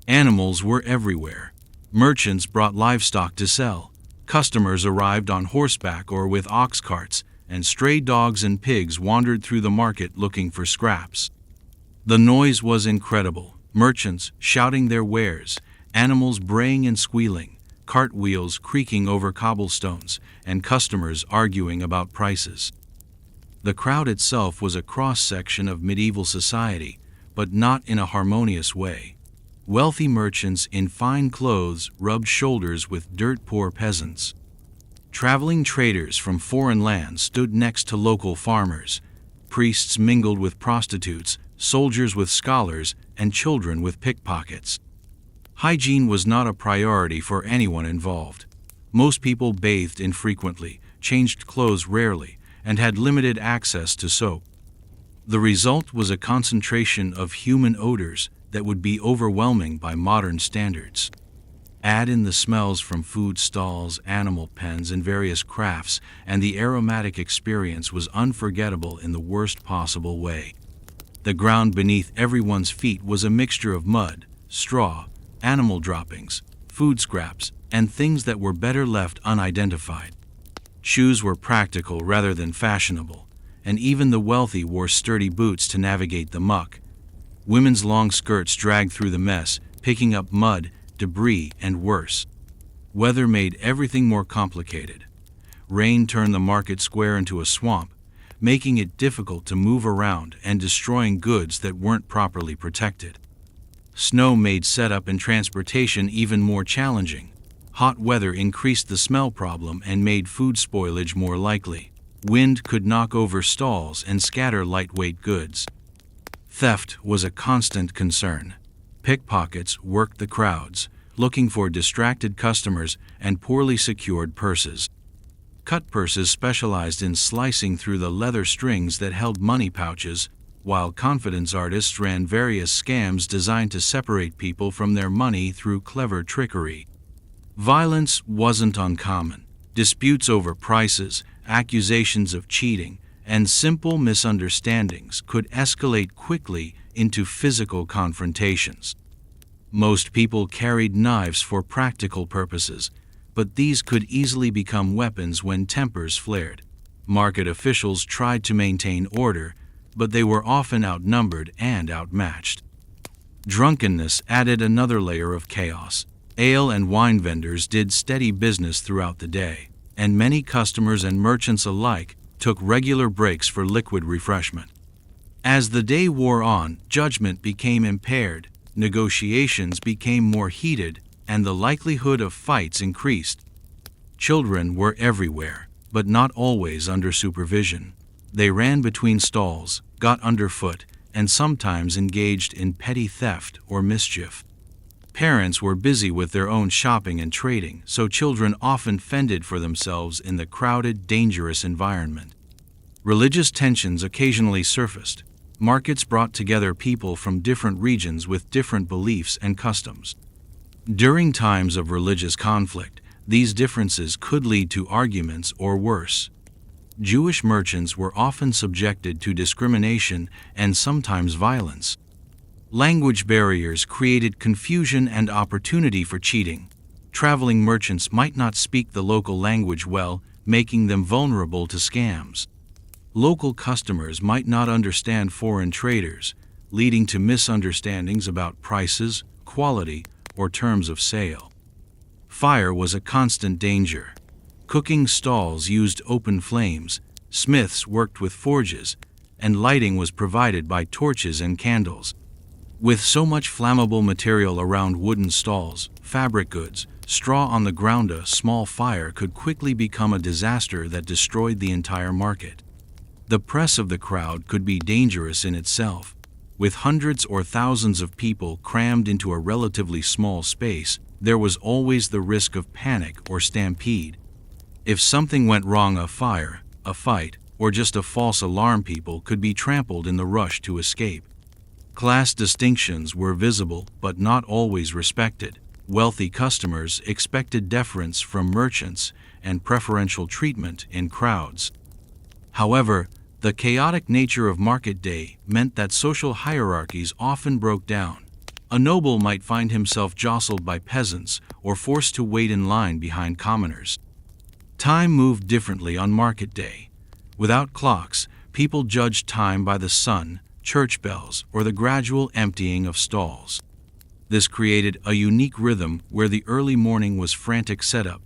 Animals were everywhere. Merchants brought livestock to sell. Customers arrived on horseback or with ox carts, and stray dogs and pigs wandered through the market looking for scraps. The noise was incredible. Merchants shouting their wares, animals braying and squealing, cartwheels creaking over cobblestones, and customers arguing about prices. The crowd itself was a cross-section of medieval society, but not in a harmonious way. Wealthy merchants in fine clothes rubbed shoulders with dirt-poor peasants. Traveling traders from foreign lands stood next to local farmers. Priests mingled with prostitutes, soldiers with scholars, and children with pickpockets. Hygiene was not a priority for anyone involved. Most people bathed infrequently, changed clothes rarely, and had limited access to soap. The result was a concentration of human odors that would be overwhelming by modern standards. Add in the smells from food stalls, animal pens, and various crafts, and the aromatic experience was unforgettable in the worst possible way. The ground beneath everyone's feet was a mixture of mud, straw, animal droppings, food scraps, and things that were better left unidentified. Shoes were practical rather than fashionable, and even the wealthy wore sturdy boots to navigate the muck. Women's long skirts dragged through the mess, picking up mud, debris, and worse. Weather made everything more complicated. Rain turned the market square into a swamp, making it difficult to move around and destroying goods that weren't properly protected. Snow made setup and transportation even more challenging. Hot weather increased the smell problem and made food spoilage more likely. Wind could knock over stalls and scatter lightweight goods. Theft was a constant concern. Pickpockets worked the crowds, looking for distracted customers and poorly secured purses. Cut purses specialized in slicing through the leather strings that held money pouches, while confidence artists ran various scams designed to separate people from their money through clever trickery. Violence wasn't uncommon. Disputes over prices, accusations of cheating, and simple misunderstandings could escalate quickly into physical confrontations. Most people carried knives for practical purposes, but these could easily become weapons when tempers flared. Market officials tried to maintain order, but they were often outnumbered and outmatched. Drunkenness added another layer of chaos. Ale and wine vendors did steady business throughout the day, and many customers and merchants alike took regular breaks for liquid refreshment. As the day wore on, judgment became impaired, negotiations became more heated, and the likelihood of fights increased. Children were everywhere, but not always under supervision. They ran between stalls, got underfoot, and sometimes engaged in petty theft or mischief. Parents were busy with their own shopping and trading, so children often fended for themselves in the crowded, dangerous environment. Religious tensions occasionally surfaced. Markets brought together people from different regions with different beliefs and customs. During times of religious conflict, these differences could lead to arguments or worse. Jewish merchants were often subjected to discrimination and sometimes violence. Language barriers created confusion and opportunity for cheating. Traveling merchants might not speak the local language well, making them vulnerable to scams. Local customers might not understand foreign traders, leading to misunderstandings about prices, quality, or terms of sale. Fire was a constant danger. Cooking stalls used open flames, smiths worked with forges, and lighting was provided by torches and candles. With so much flammable material around wooden stalls, fabric goods, straw on the ground. A small fire could quickly become a disaster that destroyed the entire market. The press of the crowd could be dangerous in itself. With hundreds or thousands of people crammed into a relatively small space, there was always the risk of panic or stampede. If something went wrong, a fire, a fight, or just a false alarm, people could be trampled in the rush to escape. Class distinctions were visible but not always respected. Wealthy customers expected deference from merchants and preferential treatment in crowds. However, the chaotic nature of market day meant that social hierarchies often broke down. A noble might find himself jostled by peasants or forced to wait in line behind commoners. Time moved differently on market day. Without clocks, people judged time by the sun, church bells, or the gradual emptying of stalls. This created a unique rhythm where the early morning was frantic setup,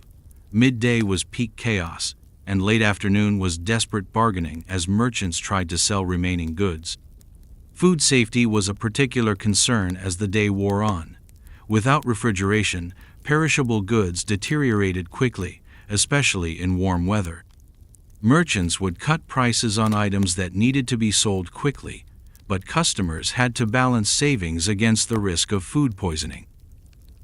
midday was peak chaos, and late afternoon was desperate bargaining as merchants tried to sell remaining goods. Food safety was a particular concern as the day wore on. Without refrigeration, perishable goods deteriorated quickly, especially in warm weather. Merchants would cut prices on items that needed to be sold quickly, but customers had to balance savings against the risk of food poisoning.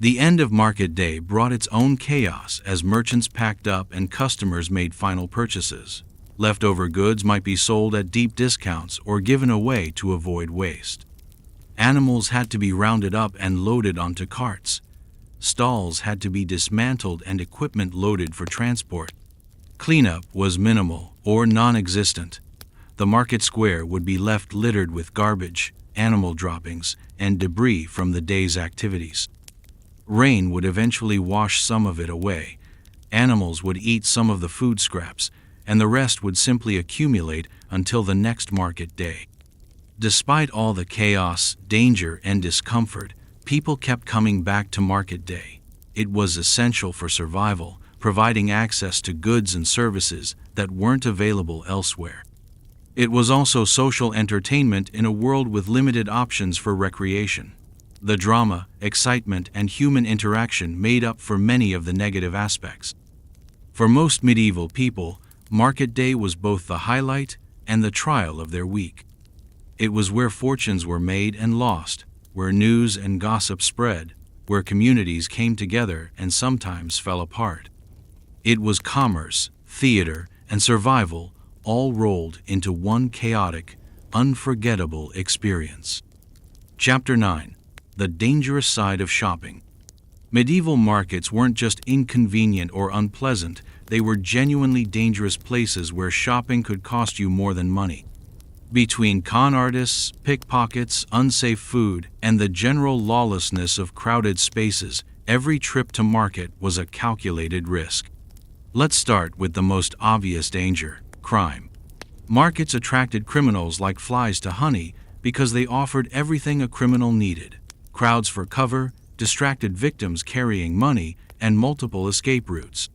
The end of market day brought its own chaos as merchants packed up and customers made final purchases. Leftover goods might be sold at deep discounts or given away to avoid waste. Animals had to be rounded up and loaded onto carts. Stalls had to be dismantled and equipment loaded for transport. Cleanup was minimal or non-existent. The market square would be left littered with garbage, animal droppings, and debris from the day's activities. Rain would eventually wash some of it away. Animals would eat some of the food scraps, and the rest would simply accumulate until the next market day. Despite all the chaos, danger, and discomfort, people kept coming back to market day. It was essential for survival, providing access to goods and services that weren't available elsewhere. It was also social entertainment in a world with limited options for recreation. The drama, excitement, and human interaction made up for many of the negative aspects. For most medieval people, market day was both the highlight and the trial of their week. It was where fortunes were made and lost, where news and gossip spread, where communities came together and sometimes fell apart. It was commerce, theater, and survival all rolled into one chaotic, unforgettable experience. Chapter 9. The dangerous side of shopping. Medieval markets weren't just inconvenient or unpleasant, they were genuinely dangerous places where shopping could cost you more than money. Between con artists, pickpockets, unsafe food, and the general lawlessness of crowded spaces, every trip to market was a calculated risk. Let's start with the most obvious danger: crime. Markets attracted criminals like flies to honey because they offered everything a criminal needed: crowds for cover, distracted victims carrying money, and multiple escape routes.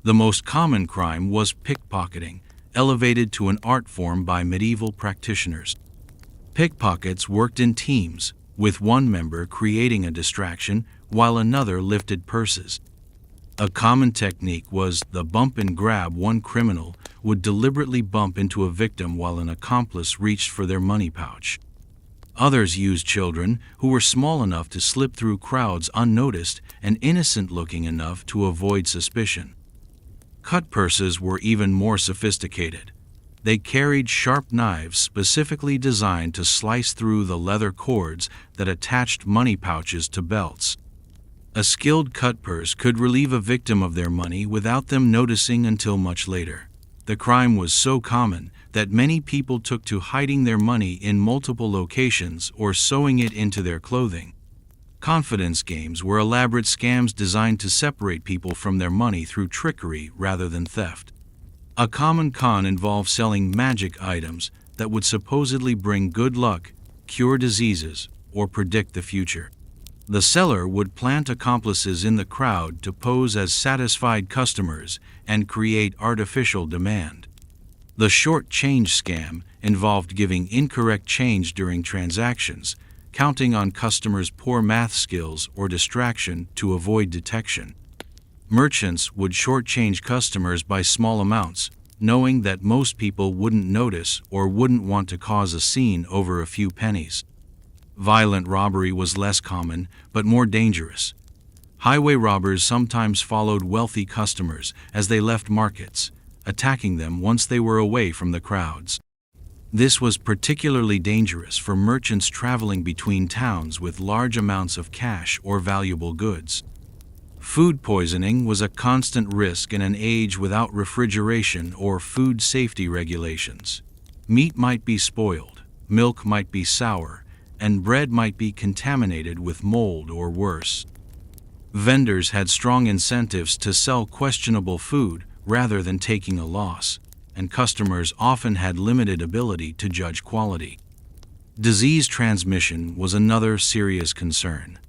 The most common crime was pickpocketing, elevated to an art form by medieval practitioners. Pickpockets worked in teams, with one member creating a distraction while another lifted purses. A common technique was the bump and grab. One criminal would deliberately bump into a victim while an accomplice reached for their money pouch. Others used children who were small enough to slip through crowds unnoticed and innocent-looking enough to avoid suspicion. Cut purses were even more sophisticated. They carried sharp knives specifically designed to slice through the leather cords that attached money pouches to belts. A skilled cut purse could relieve a victim of their money without them noticing until much later. The crime was so common that many people took to hiding their money in multiple locations or sewing it into their clothing. Confidence games were elaborate scams designed to separate people from their money through trickery rather than theft. A common con involved selling magic items that would supposedly bring good luck, cure diseases, or predict the future. The seller would plant accomplices in the crowd to pose as satisfied customers and create artificial demand. The short change scam involved giving incorrect change during transactions, counting on customers' poor math skills or distraction to avoid detection. Merchants would shortchange customers by small amounts, knowing that most people wouldn't notice or wouldn't want to cause a scene over a few pennies. Violent robbery was less common, but more dangerous. Highway robbers sometimes followed wealthy customers as they left markets, attacking them once they were away from the crowds. This was particularly dangerous for merchants traveling between towns with large amounts of cash or valuable goods. Food poisoning was a constant risk in an age without refrigeration or food safety regulations. Meat might be spoiled, milk might be sour, and bread might be contaminated with mold or worse. Vendors had strong incentives to sell questionable food rather than taking a loss, and customers often had limited ability to judge quality. Disease transmission was another serious concern.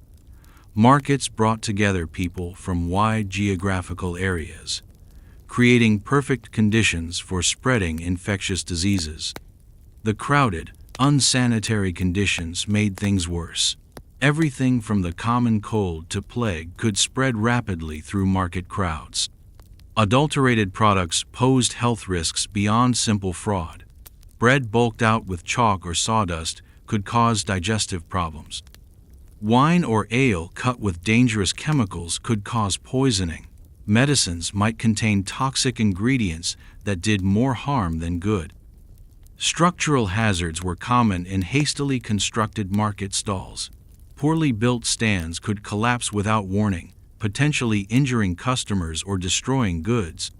Markets brought together people from wide geographical areas, creating perfect conditions for spreading infectious diseases. The crowded, unsanitary conditions made things worse. Everything from the common cold to plague could spread rapidly through market crowds. Adulterated products posed health risks beyond simple fraud. Bread bulked out with chalk or sawdust could cause digestive problems. Wine or ale cut with dangerous chemicals could cause poisoning. Medicines might contain toxic ingredients that did more harm than good. Structural hazards were common in hastily constructed market stalls. Poorly built stands could collapse without warning, potentially injuring customers or destroying goods.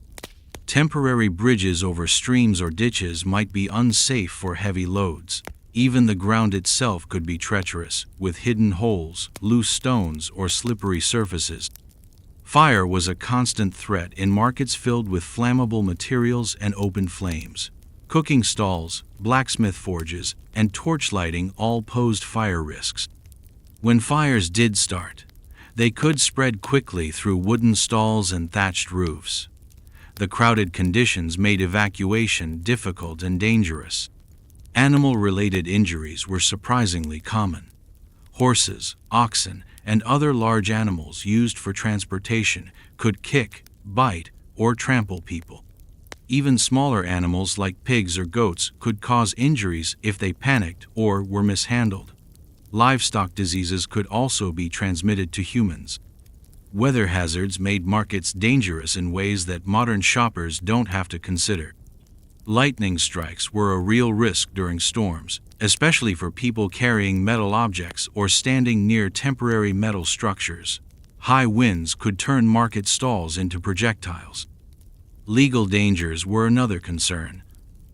Temporary bridges over streams or ditches might be unsafe for heavy loads. Even the ground itself could be treacherous, with hidden holes, loose stones, or slippery surfaces. Fire was a constant threat in markets filled with flammable materials and open flames. Cooking stalls, blacksmith forges, and torch lighting all posed fire risks. When fires did start, they could spread quickly through wooden stalls and thatched roofs. The crowded conditions made evacuation difficult and dangerous. Animal-related injuries were surprisingly common. Horses, oxen, and other large animals used for transportation could kick, bite, or trample people. Even smaller animals like pigs or goats could cause injuries if they panicked or were mishandled. Livestock diseases could also be transmitted to humans. Weather hazards made markets dangerous in ways that modern shoppers don't have to consider. Lightning strikes were a real risk during storms, especially for people carrying metal objects or standing near temporary metal structures. High winds could turn market stalls into projectiles. Legal dangers were another concern.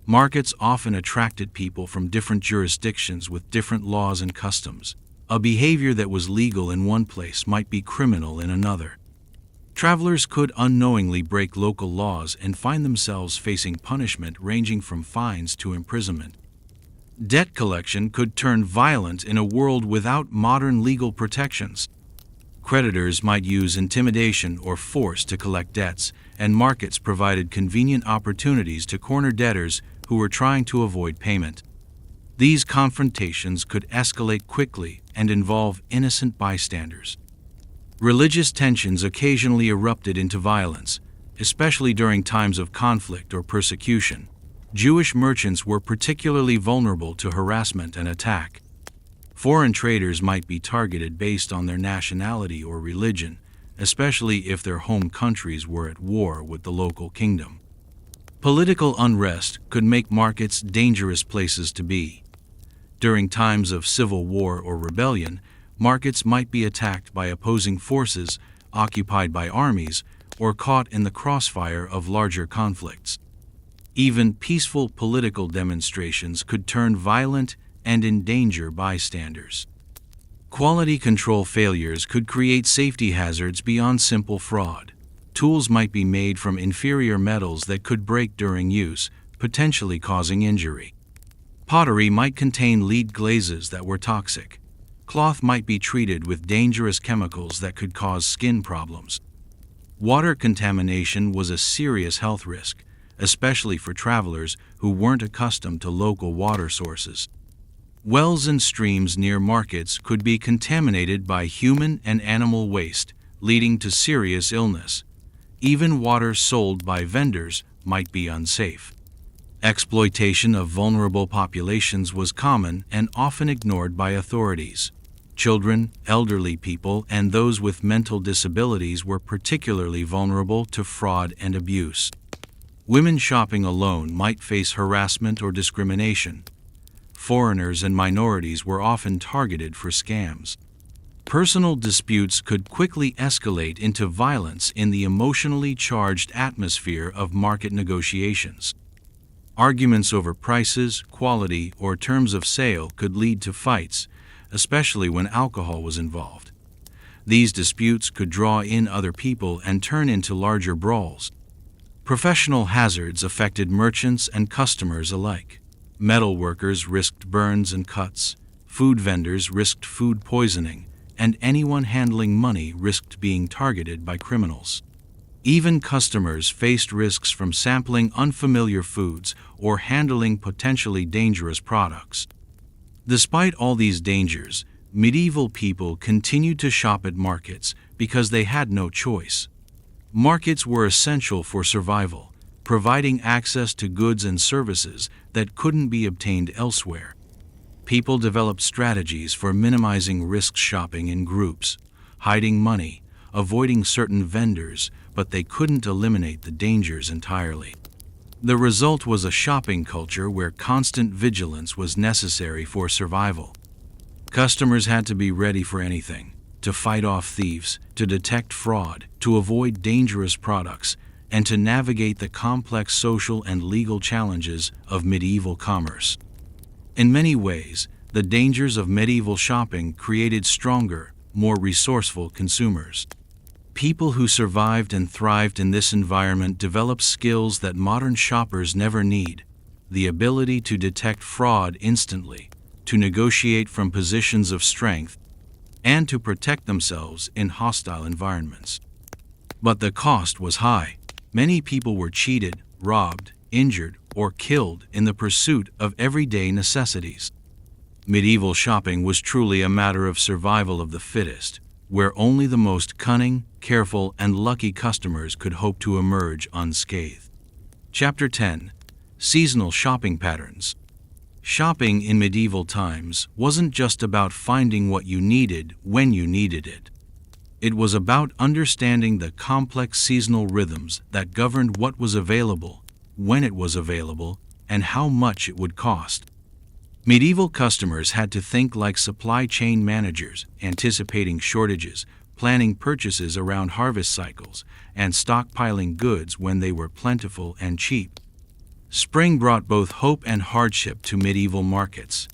Markets often attracted people from different jurisdictions with different laws and customs. A behavior that was legal in one place might be criminal in another. Travelers could unknowingly break local laws and find themselves facing punishment ranging from fines to imprisonment. Debt collection could turn violent in a world without modern legal protections. Creditors might use intimidation or force to collect debts, and markets provided convenient opportunities to corner debtors who were trying to avoid payment. These confrontations could escalate quickly and involve innocent bystanders. Religious tensions occasionally erupted into violence, especially during times of conflict or persecution. Jewish merchants were particularly vulnerable to harassment and attack. Foreign traders might be targeted based on their nationality or religion, especially if their home countries were at war with the local kingdom. Political unrest could make markets dangerous places to be. During times of civil war or rebellion, markets might be attacked by opposing forces, occupied by armies, or caught in the crossfire of larger conflicts. Even peaceful political demonstrations could turn violent and endanger bystanders. Quality control failures could create safety hazards beyond simple fraud. Tools might be made from inferior metals that could break during use, potentially causing injury. Pottery might contain lead glazes that were toxic. Cloth might be treated with dangerous chemicals that could cause skin problems. Water contamination was a serious health risk, especially for travelers who weren't accustomed to local water sources. Wells and streams near markets could be contaminated by human and animal waste, leading to serious illness. Even water sold by vendors might be unsafe. Exploitation of vulnerable populations was common and often ignored by authorities. Children, elderly people, and those with mental disabilities were particularly vulnerable to fraud and abuse. Women shopping alone might face harassment or discrimination. Foreigners and minorities were often targeted for scams. Personal disputes could quickly escalate into violence in the emotionally charged atmosphere of market negotiations. Arguments over prices, quality, or terms of sale could lead to fights, especially when alcohol was involved. These disputes could draw in other people and turn into larger brawls. Professional hazards affected merchants and customers alike. Metal workers risked burns and cuts, food vendors risked food poisoning, and anyone handling money risked being targeted by criminals. Even customers faced risks from sampling unfamiliar foods or handling potentially dangerous products. Despite all these dangers, medieval people continued to shop at markets because they had no choice. Markets were essential for survival, providing access to goods and services that couldn't be obtained elsewhere. People developed strategies for minimizing risk shopping in groups, hiding money, avoiding certain vendors, but they couldn't eliminate the dangers entirely. The result was a shopping culture where constant vigilance was necessary for survival. Customers had to be ready for anything, to fight off thieves, to detect fraud, to avoid dangerous products, and to navigate the complex social and legal challenges of medieval commerce. In many ways, the dangers of medieval shopping created stronger, more resourceful consumers. People who survived and thrived in this environment developed skills that modern shoppers never need: the ability to detect fraud instantly, to negotiate from positions of strength, and to protect themselves in hostile environments. But the cost was high. Many people were cheated, robbed, injured, or killed in the pursuit of everyday necessities. Medieval shopping was truly a matter of survival of the fittest, where only the most cunning, careful, and lucky customers could hope to emerge unscathed. Chapter 10. Seasonal Shopping Patterns. Shopping in medieval times wasn't just about finding what you needed when you needed it. It was about understanding the complex seasonal rhythms that governed what was available, when it was available, and how much it would cost. Medieval customers had to think like supply chain managers, anticipating shortages, planning purchases around harvest cycles, and stockpiling goods when they were plentiful and cheap. Spring brought both hope and hardship to medieval markets.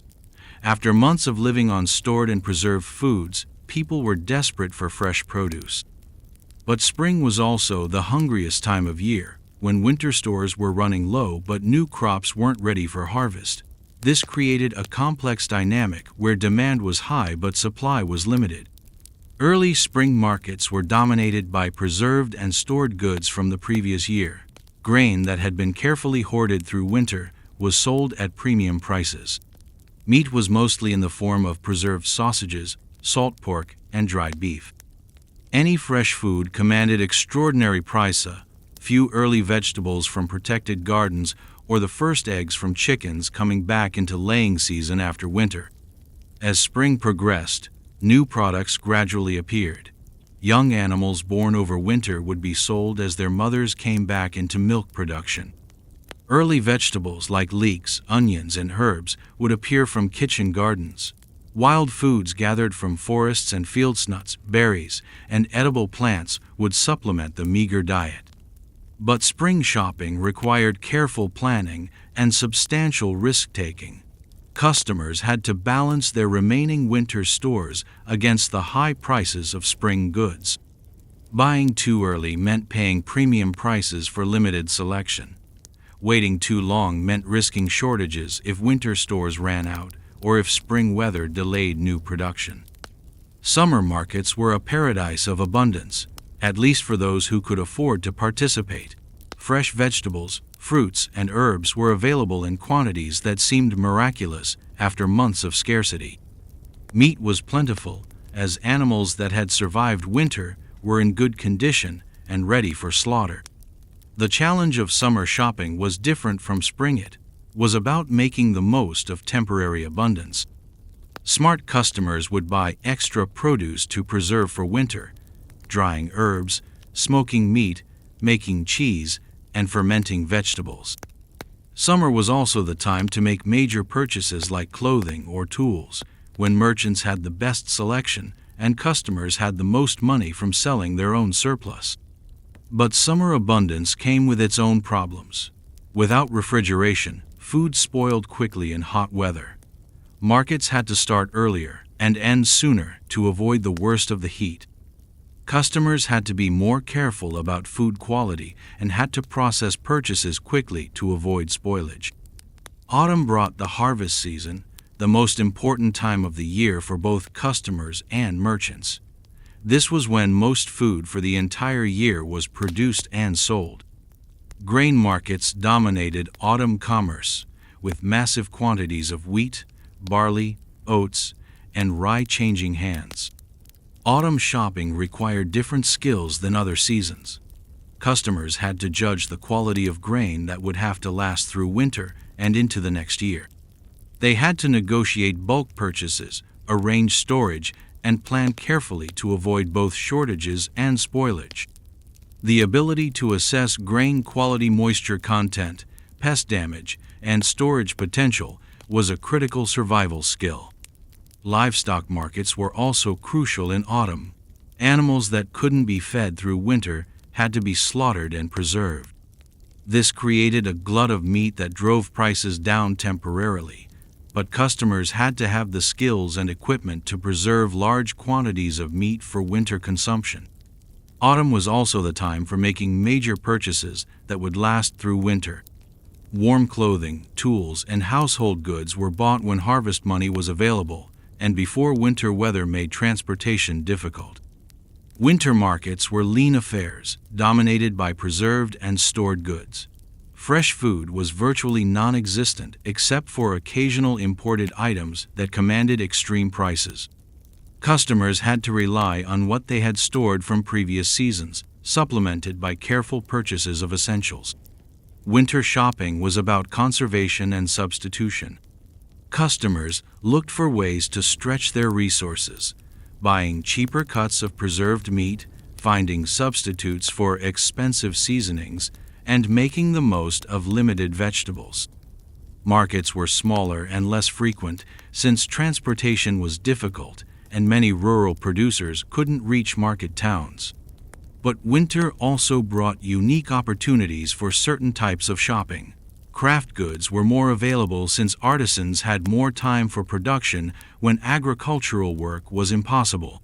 After months of living on stored and preserved foods, people were desperate for fresh produce. But spring was also the hungriest time of year, when winter stores were running low but new crops weren't ready for harvest. This created a complex dynamic where demand was high but supply was limited. Early spring markets were dominated by preserved and stored goods from the previous year. Grain that had been carefully hoarded through winter was sold at premium prices. Meat was mostly in the form of preserved sausages, salt pork, and dried beef. Any fresh food commanded extraordinary prices. Few early vegetables from protected gardens or the first eggs from chickens coming back into laying season after winter. As spring progressed, new products gradually appeared. Young animals born over winter would be sold as their mothers came back into milk production. Early vegetables like leeks, onions, and herbs would appear from kitchen gardens. Wild foods gathered from forests and fields, nuts, berries, and edible plants would supplement the meager diet. But spring shopping required careful planning and substantial risk-taking. Customers had to balance their remaining winter stores against the high prices of spring goods. Buying too early meant paying premium prices for limited selection. Waiting too long meant risking shortages if winter stores ran out or if spring weather delayed new production. Summer markets were a paradise of abundance, at least for those who could afford to participate. Fresh vegetables, fruits, and herbs were available in quantities that seemed miraculous after months of scarcity. Meat was plentiful, as animals that had survived winter were in good condition and ready for slaughter. The challenge of summer shopping was different from spring. It was about making the most of temporary abundance. Smart customers would buy extra produce to preserve for winter, drying herbs, smoking meat, making cheese, and fermenting vegetables. Summer was also the time to make major purchases like clothing or tools, when merchants had the best selection and customers had the most money from selling their own surplus. But summer abundance came with its own problems. Without refrigeration, food spoiled quickly in hot weather. Markets had to start earlier and end sooner to avoid the worst of the heat. Customers had to be more careful about food quality and had to process purchases quickly to avoid spoilage. Autumn brought the harvest season, the most important time of the year for both customers and merchants. This was when most food for the entire year was produced and sold. Grain markets dominated autumn commerce, with massive quantities of wheat, barley, oats, and rye changing hands. Autumn shopping required different skills than other seasons. Customers had to judge the quality of grain that would have to last through winter and into the next year. They had to negotiate bulk purchases, arrange storage, and plan carefully to avoid both shortages and spoilage. The ability to assess grain quality, moisture content, pest damage, and storage potential was a critical survival skill. Livestock markets were also crucial in autumn. Animals that couldn't be fed through winter had to be slaughtered and preserved. This created a glut of meat that drove prices down temporarily, but customers had to have the skills and equipment to preserve large quantities of meat for winter consumption. Autumn was also the time for making major purchases that would last through winter. Warm clothing, tools, and household goods were bought when harvest money was available, and before winter weather made transportation difficult. Winter markets were lean affairs, dominated by preserved and stored goods. Fresh food was virtually non-existent except for occasional imported items that commanded extreme prices. Customers had to rely on what they had stored from previous seasons, supplemented by careful purchases of essentials. Winter shopping was about conservation and substitution. Customers looked for ways to stretch their resources, buying cheaper cuts of preserved meat, finding substitutes for expensive seasonings, and making the most of limited vegetables. Markets were smaller and less frequent since transportation was difficult and many rural producers couldn't reach market towns. But winter also brought unique opportunities for certain types of shopping. Craft goods were more available since artisans had more time for production when agricultural work was impossible.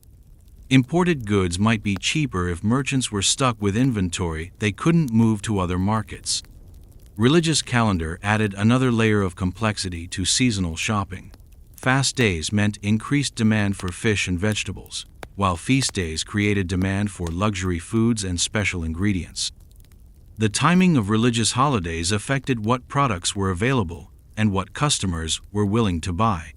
Imported goods might be cheaper if merchants were stuck with inventory they couldn't move to other markets. Religious calendar added another layer of complexity to seasonal shopping. Fast days meant increased demand for fish and vegetables, while feast days created demand for luxury foods and special ingredients. The timing of religious holidays affected what products were available and what customers were willing to buy.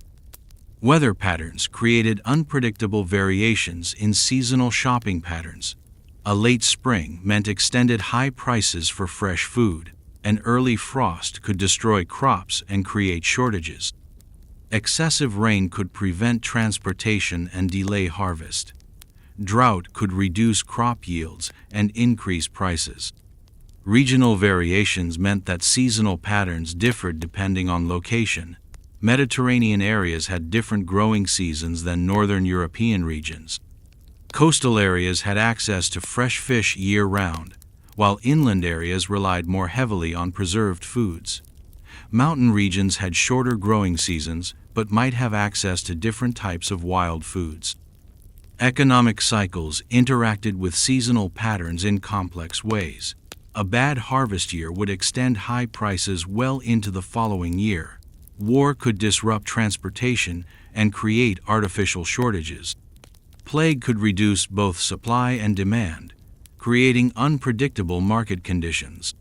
Weather patterns created unpredictable variations in seasonal shopping patterns. A late spring meant extended high prices for fresh food. An early frost could destroy crops and create shortages. Excessive rain could prevent transportation and delay harvest. Drought could reduce crop yields and increase prices. Regional variations meant that seasonal patterns differed depending on location. Mediterranean areas had different growing seasons than northern European regions. Coastal areas had access to fresh fish year-round, while inland areas relied more heavily on preserved foods. Mountain regions had shorter growing seasons, but might have access to different types of wild foods. Economic cycles interacted with seasonal patterns in complex ways. A bad harvest year would extend high prices well into the following year. War could disrupt transportation and create artificial shortages. Plague could reduce both supply and demand, creating unpredictable market conditions.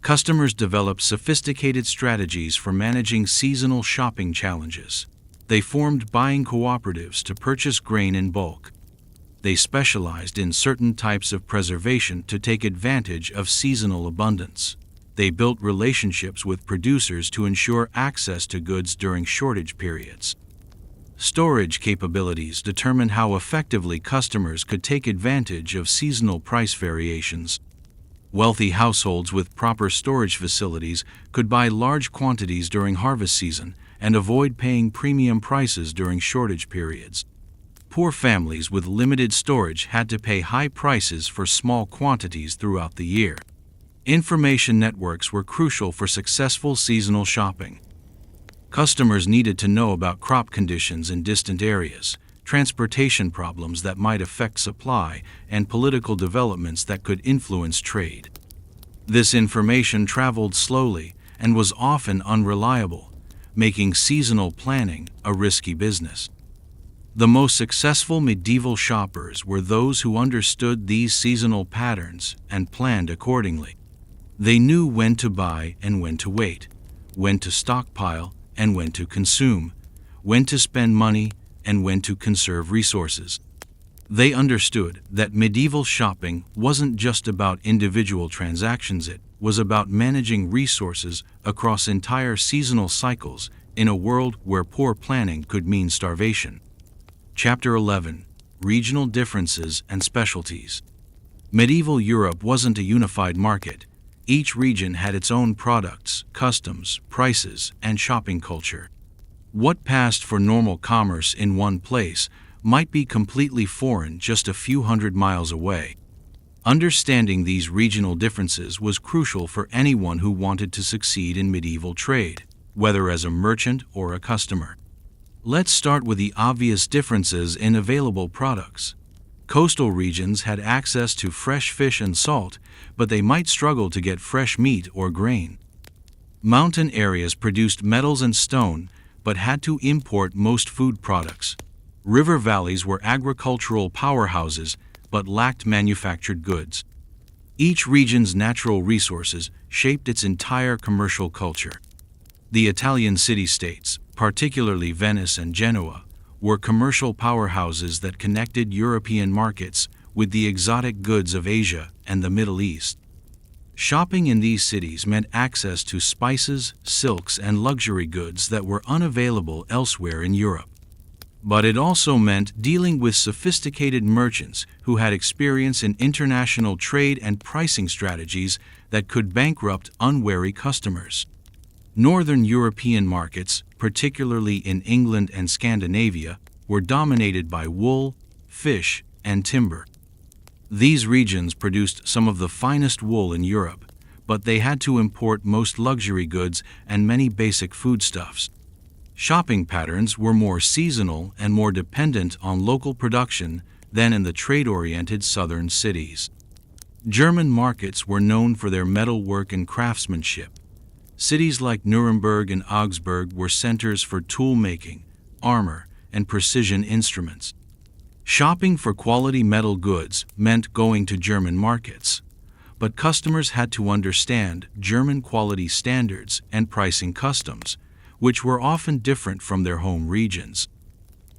Customers developed sophisticated strategies for managing seasonal shopping challenges. They formed buying cooperatives to purchase grain in bulk. They specialized in certain types of preservation to take advantage of seasonal abundance. They built relationships with producers to ensure access to goods during shortage periods. Storage capabilities determined how effectively customers could take advantage of seasonal price variations. Wealthy households with proper storage facilities could buy large quantities during harvest season and avoid paying premium prices during shortage periods. Poor families with limited storage had to pay high prices for small quantities throughout the year. Information networks were crucial for successful seasonal shopping. Customers needed to know about crop conditions in distant areas, transportation problems that might affect supply, and political developments that could influence trade. This information traveled slowly and was often unreliable, making seasonal planning a risky business. The most successful medieval shoppers were those who understood these seasonal patterns and planned accordingly. They knew when to buy and when to wait, when to stockpile and when to consume, when to spend money and when to conserve resources. They understood that medieval shopping wasn't just about individual transactions, it was about managing resources across entire seasonal cycles in a world where poor planning could mean starvation. Chapter 11. Regional Differences and Specialties. Medieval Europe wasn't a unified market. Each region had its own products, customs, prices, and shopping culture. What passed for normal commerce in one place might be completely foreign just a few hundred miles away. Understanding these regional differences was crucial for anyone who wanted to succeed in medieval trade, whether as a merchant or a customer. Let's start with the obvious differences in available products. Coastal regions had access to fresh fish and salt, but they might struggle to get fresh meat or grain. Mountain areas produced metals and stone, but had to import most food products. River valleys were agricultural powerhouses, but lacked manufactured goods. Each region's natural resources shaped its entire commercial culture. The Italian city-states, particularly Venice and Genoa, were commercial powerhouses that connected European markets with the exotic goods of Asia and the Middle East. Shopping in these cities meant access to spices, silks, and luxury goods that were unavailable elsewhere in Europe. But it also meant dealing with sophisticated merchants who had experience in international trade and pricing strategies that could bankrupt unwary customers. Northern European markets, particularly in England and Scandinavia, were dominated by wool, fish, and timber. These regions produced some of the finest wool in Europe, but they had to import most luxury goods and many basic foodstuffs. Shopping patterns were more seasonal and more dependent on local production than in the trade-oriented southern cities. German markets were known for their metalwork and craftsmanship. Cities like Nuremberg and Augsburg were centers for tool-making, armor, and precision instruments. Shopping for quality metal goods meant going to German markets, but customers had to understand German quality standards and pricing customs, which were often different from their home regions.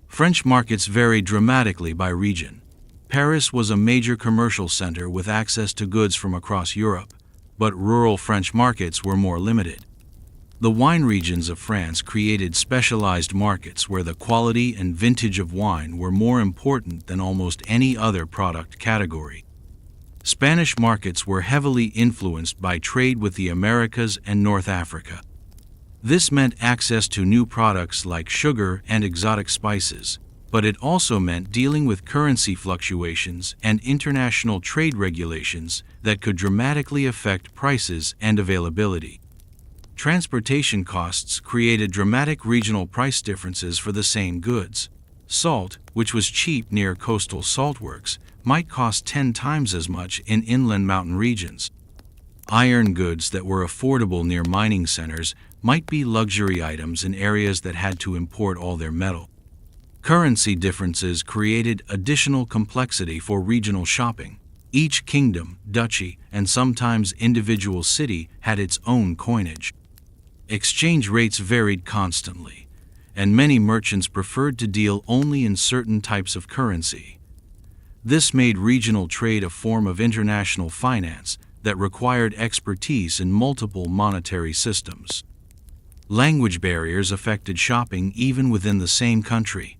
French markets varied dramatically by region. Paris was a major commercial center with access to goods from across Europe, but rural French markets were more limited. The wine regions of France created specialized markets where the quality and vintage of wine were more important than almost any other product category. Spanish markets were heavily influenced by trade with the Americas and North Africa. This meant access to new products like sugar and exotic spices, but it also meant dealing with currency fluctuations and international trade regulations that could dramatically affect prices and availability. Transportation costs created dramatic regional price differences for the same goods. Salt, which was cheap near coastal saltworks, might cost 10 times as much in inland mountain regions. Iron goods that were affordable near mining centers might be luxury items in areas that had to import all their metal. Currency differences created additional complexity for regional shopping. Each kingdom, duchy, and sometimes individual city had its own coinage. Exchange rates varied constantly, and many merchants preferred to deal only in certain types of currency. This made regional trade a form of international finance that required expertise in multiple monetary systems. Language barriers affected shopping even within the same country.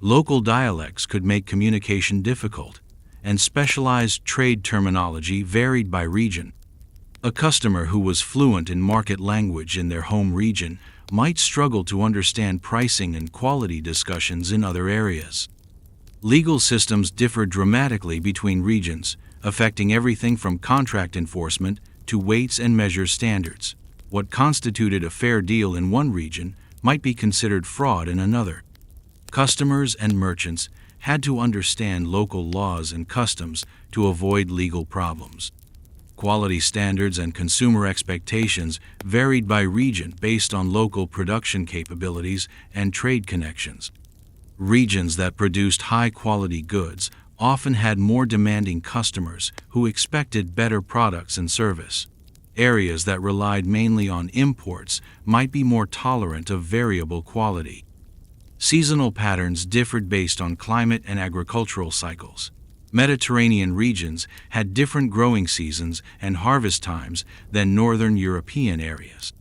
Local dialects could make communication difficult, and specialized trade terminology varied by region. A customer who was fluent in market language in their home region might struggle to understand pricing and quality discussions in other areas. Legal systems differ dramatically between regions, affecting everything from contract enforcement to weights and measures standards. What constituted a fair deal in one region might be considered fraud in another. Customers and merchants had to understand local laws and customs to avoid legal problems. Quality standards and consumer expectations varied by region based on local production capabilities and trade connections. Regions that produced high-quality goods often had more demanding customers who expected better products and service. Areas that relied mainly on imports might be more tolerant of variable quality. Seasonal patterns differed based on climate and agricultural cycles. Mediterranean regions had different growing seasons and harvest times than northern European areas.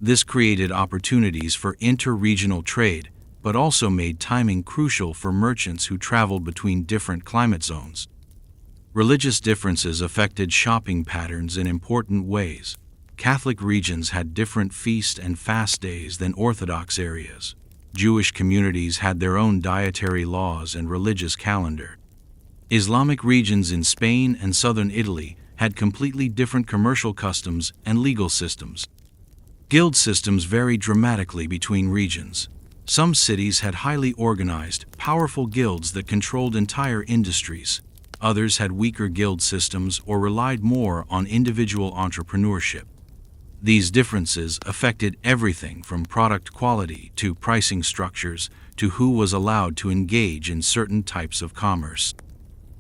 This created opportunities for inter-regional trade, but also made timing crucial for merchants who traveled between different climate zones. Religious differences affected shopping patterns in important ways. Catholic regions had different feast and fast days than Orthodox areas. Jewish communities had their own dietary laws and religious calendar. Islamic regions in Spain and southern Italy had completely different commercial customs and legal systems. Guild systems varied dramatically between regions. Some cities had highly organized, powerful guilds that controlled entire industries. Others had weaker guild systems or relied more on individual entrepreneurship. These differences affected everything from product quality to pricing structures to who was allowed to engage in certain types of commerce.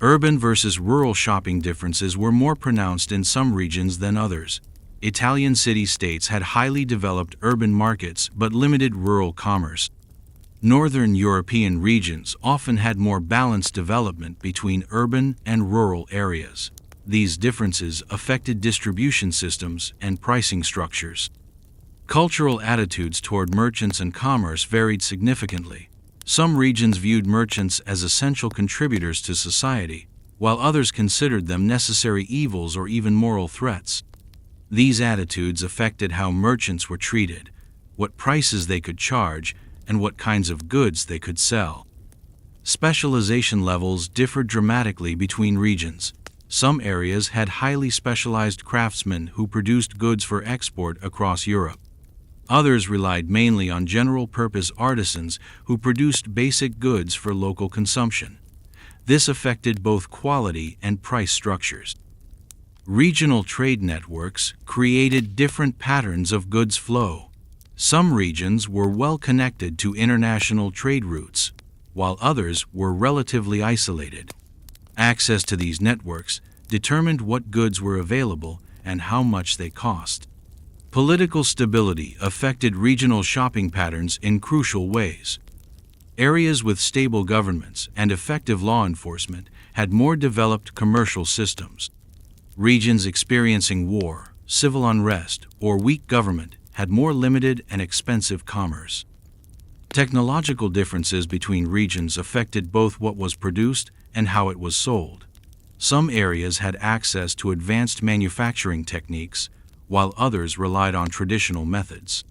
Urban versus rural shopping differences were more pronounced in some regions than others. Italian city-states had highly developed urban markets but limited rural commerce. Northern European regions often had more balanced development between urban and rural areas. These differences affected distribution systems and pricing structures. Cultural attitudes toward merchants and commerce varied significantly. Some regions viewed merchants as essential contributors to society, while others considered them necessary evils or even moral threats. These attitudes affected how merchants were treated, what prices they could charge, and what kinds of goods they could sell. Specialization levels differed dramatically between regions. Some areas had highly specialized craftsmen who produced goods for export across Europe. Others relied mainly on general-purpose artisans who produced basic goods for local consumption. This affected both quality and price structures. Regional trade networks created different patterns of goods flow. Some regions were well connected to international trade routes, while others were relatively isolated. Access to these networks determined what goods were available and how much they cost. Political stability affected regional shopping patterns in crucial ways. Areas with stable governments and effective law enforcement had more developed commercial systems. Regions experiencing war, civil unrest, or weak government had more limited and expensive commerce. Technological differences between regions affected both what was produced and how it was sold. Some areas had access to advanced manufacturing techniques, while others relied on traditional methods.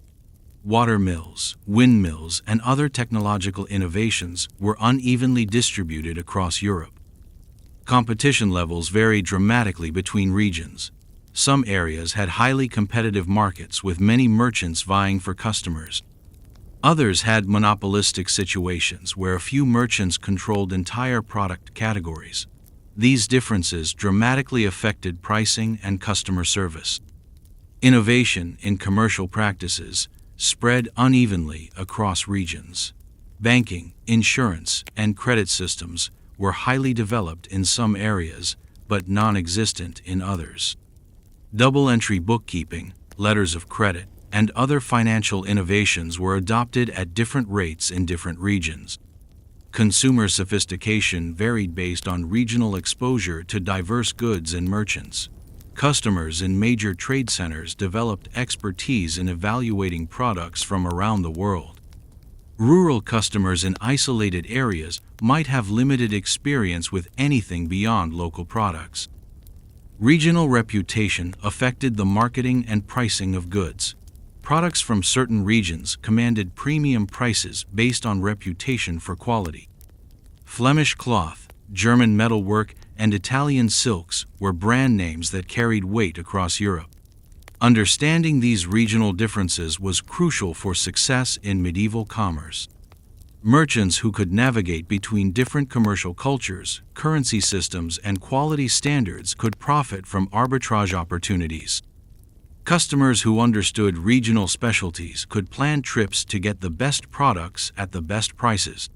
Water mills, windmills, and other technological innovations were unevenly distributed across Europe. Competition levels varied dramatically between regions. Some areas had highly competitive markets with many merchants vying for customers. Others had monopolistic situations where a few merchants controlled entire product categories. These differences dramatically affected pricing and customer service. Innovation in commercial practices spread unevenly across regions. Banking, insurance, and credit systems were highly developed in some areas, but non-existent in others. Double-entry bookkeeping, letters of credit, and other financial innovations were adopted at different rates in different regions. Consumer sophistication varied based on regional exposure to diverse goods and merchants. Customers in major trade centers developed expertise in evaluating products from around the world. Rural customers in isolated areas might have limited experience with anything beyond local products. Regional reputation affected the marketing and pricing of goods. Products from certain regions commanded premium prices based on reputation for quality. Flemish cloth, German metalwork, and Italian silks were brand names that carried weight across Europe. Understanding these regional differences was crucial for success in medieval commerce. Merchants who could navigate between different commercial cultures, currency systems, and quality standards could profit from arbitrage opportunities. Customers who understood regional specialties could plan trips to get the best products at the best prices.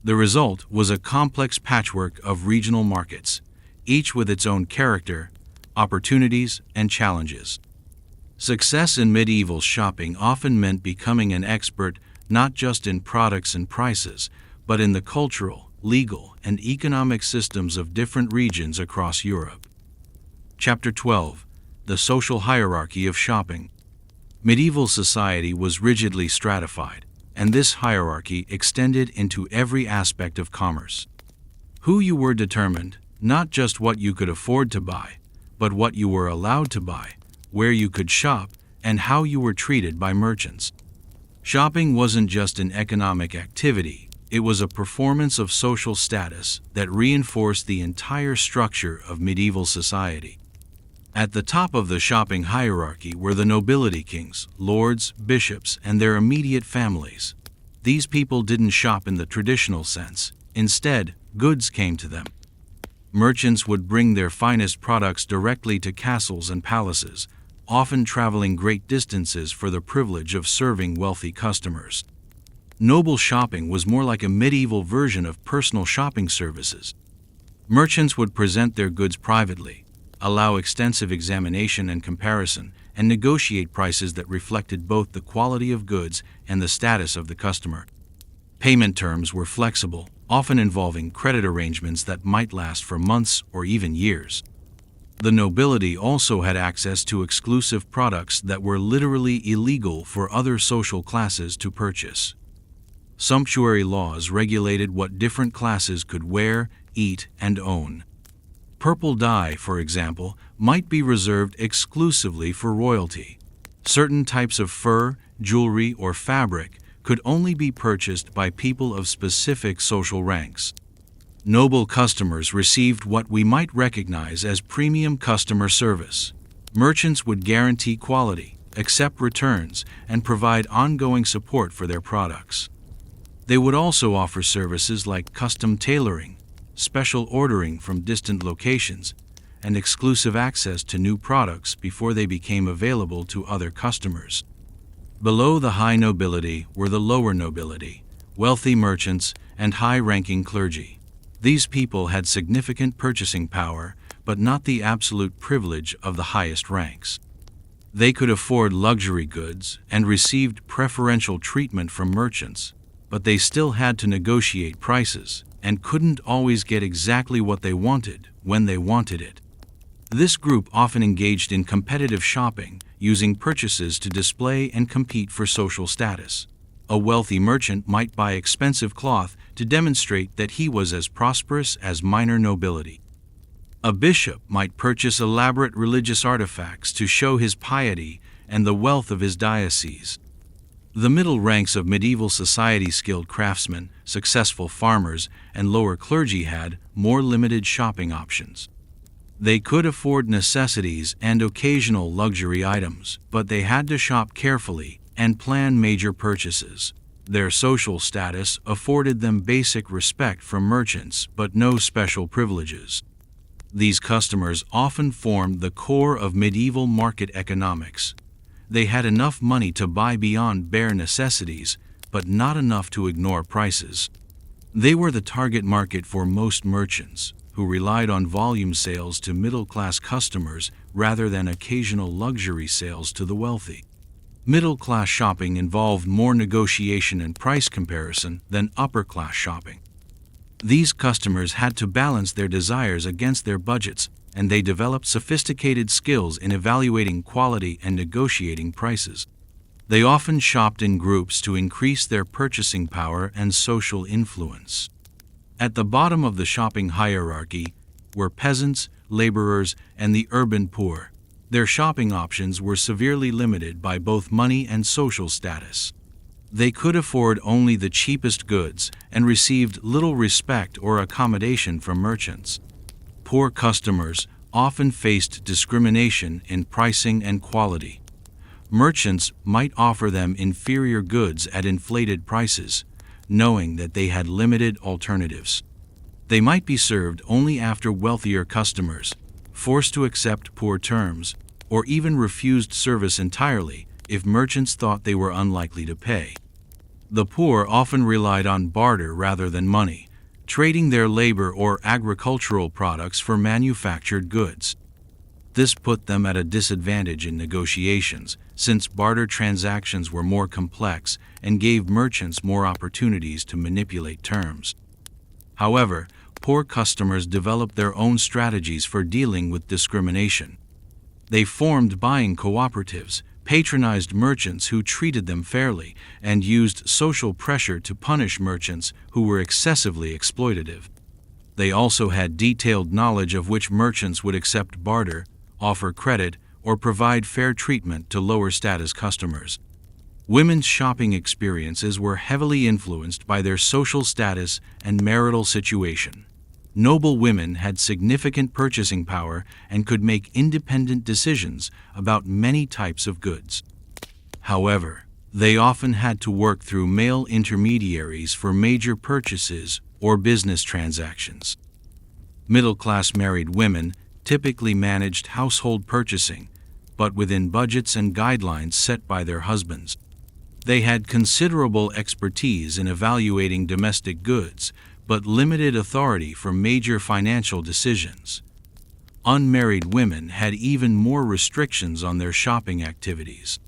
The result was a complex patchwork of regional markets, each with its own character, opportunities, and challenges. Success in medieval shopping often meant becoming an expert not just in products and prices, but in the cultural, legal, and economic systems of different regions across Europe. Chapter 12: The Social Hierarchy of Shopping. Medieval society was rigidly stratified, and this hierarchy extended into every aspect of commerce. Who you were determined, not just what you could afford to buy, but what you were allowed to buy, where you could shop, and how you were treated by merchants. Shopping wasn't just an economic activity, it was a performance of social status that reinforced the entire structure of medieval society. At the top of the shopping hierarchy were the nobility kings, lords, bishops, and their immediate families. These people didn't shop in the traditional sense. Instead, goods came to them. Merchants would bring their finest products directly to castles and palaces, often traveling great distances for the privilege of serving wealthy customers. Noble shopping was more like a medieval version of personal shopping services. Merchants would present their goods privately, allow extensive examination and comparison, and negotiate prices that reflected both the quality of goods and the status of the customer. Payment terms were flexible, often involving credit arrangements that might last for months or even years. The nobility also had access to exclusive products that were literally illegal for other social classes to purchase. Sumptuary laws regulated what different classes could wear, eat, and own. Purple dye, for example, might be reserved exclusively for royalty. Certain types of fur, jewelry, or fabric could only be purchased by people of specific social ranks. Noble customers received what we might recognize as premium customer service. Merchants would guarantee quality, accept returns, and provide ongoing support for their products. They would also offer services like custom tailoring, special ordering from distant locations, and exclusive access to new products before they became available to other customers. Below the high nobility were the lower nobility, wealthy merchants, and high-ranking clergy. These people had significant purchasing power, but not the absolute privilege of the highest ranks. They could afford luxury goods and received preferential treatment from merchants, but they still had to negotiate prices and couldn't always get exactly what they wanted when they wanted it. This group often engaged in competitive shopping, using purchases to display and compete for social status. A wealthy merchant might buy expensive cloth to demonstrate that he was as prosperous as minor nobility. A bishop might purchase elaborate religious artifacts to show his piety and the wealth of his diocese. The middle ranks of medieval society, skilled craftsmen, successful farmers, and lower clergy had more limited shopping options. They could afford necessities and occasional luxury items, but they had to shop carefully and plan major purchases. Their social status afforded them basic respect from merchants, but no special privileges. These customers often formed the core of medieval market economics. They had enough money to buy beyond bare necessities, but not enough to ignore prices. They were the target market for most merchants, who relied on volume sales to middle-class customers rather than occasional luxury sales to the wealthy. Middle-class shopping involved more negotiation and price comparison than upper-class shopping. These customers had to balance their desires against their budgets, and they developed sophisticated skills in evaluating quality and negotiating prices. They often shopped in groups to increase their purchasing power and social influence. At the bottom of the shopping hierarchy were peasants, laborers, and the urban poor. Their shopping options were severely limited by both money and social status. They could afford only the cheapest goods and received little respect or accommodation from merchants. Poor customers often faced discrimination in pricing and quality. Merchants might offer them inferior goods at inflated prices, knowing that they had limited alternatives. They might be served only after wealthier customers, forced to accept poor terms, or even refused service entirely if merchants thought they were unlikely to pay. The poor often relied on barter rather than money, trading their labor or agricultural products for manufactured goods. This put them at a disadvantage in negotiations, since barter transactions were more complex and gave merchants more opportunities to manipulate terms. However, poor customers developed their own strategies for dealing with discrimination. They formed buying cooperatives, patronized merchants who treated them fairly, and used social pressure to punish merchants who were excessively exploitative. They also had detailed knowledge of which merchants would accept barter, offer credit, or provide fair treatment to lower status customers. Women's shopping experiences were heavily influenced by their social status and marital situation. Noble women had significant purchasing power and could make independent decisions about many types of goods. However, they often had to work through male intermediaries for major purchases or business transactions. Middle-class married women typically managed household purchasing, but within budgets and guidelines set by their husbands. They had considerable expertise in evaluating domestic goods, but limited authority for major financial decisions. Unmarried women had even more restrictions on their shopping activities.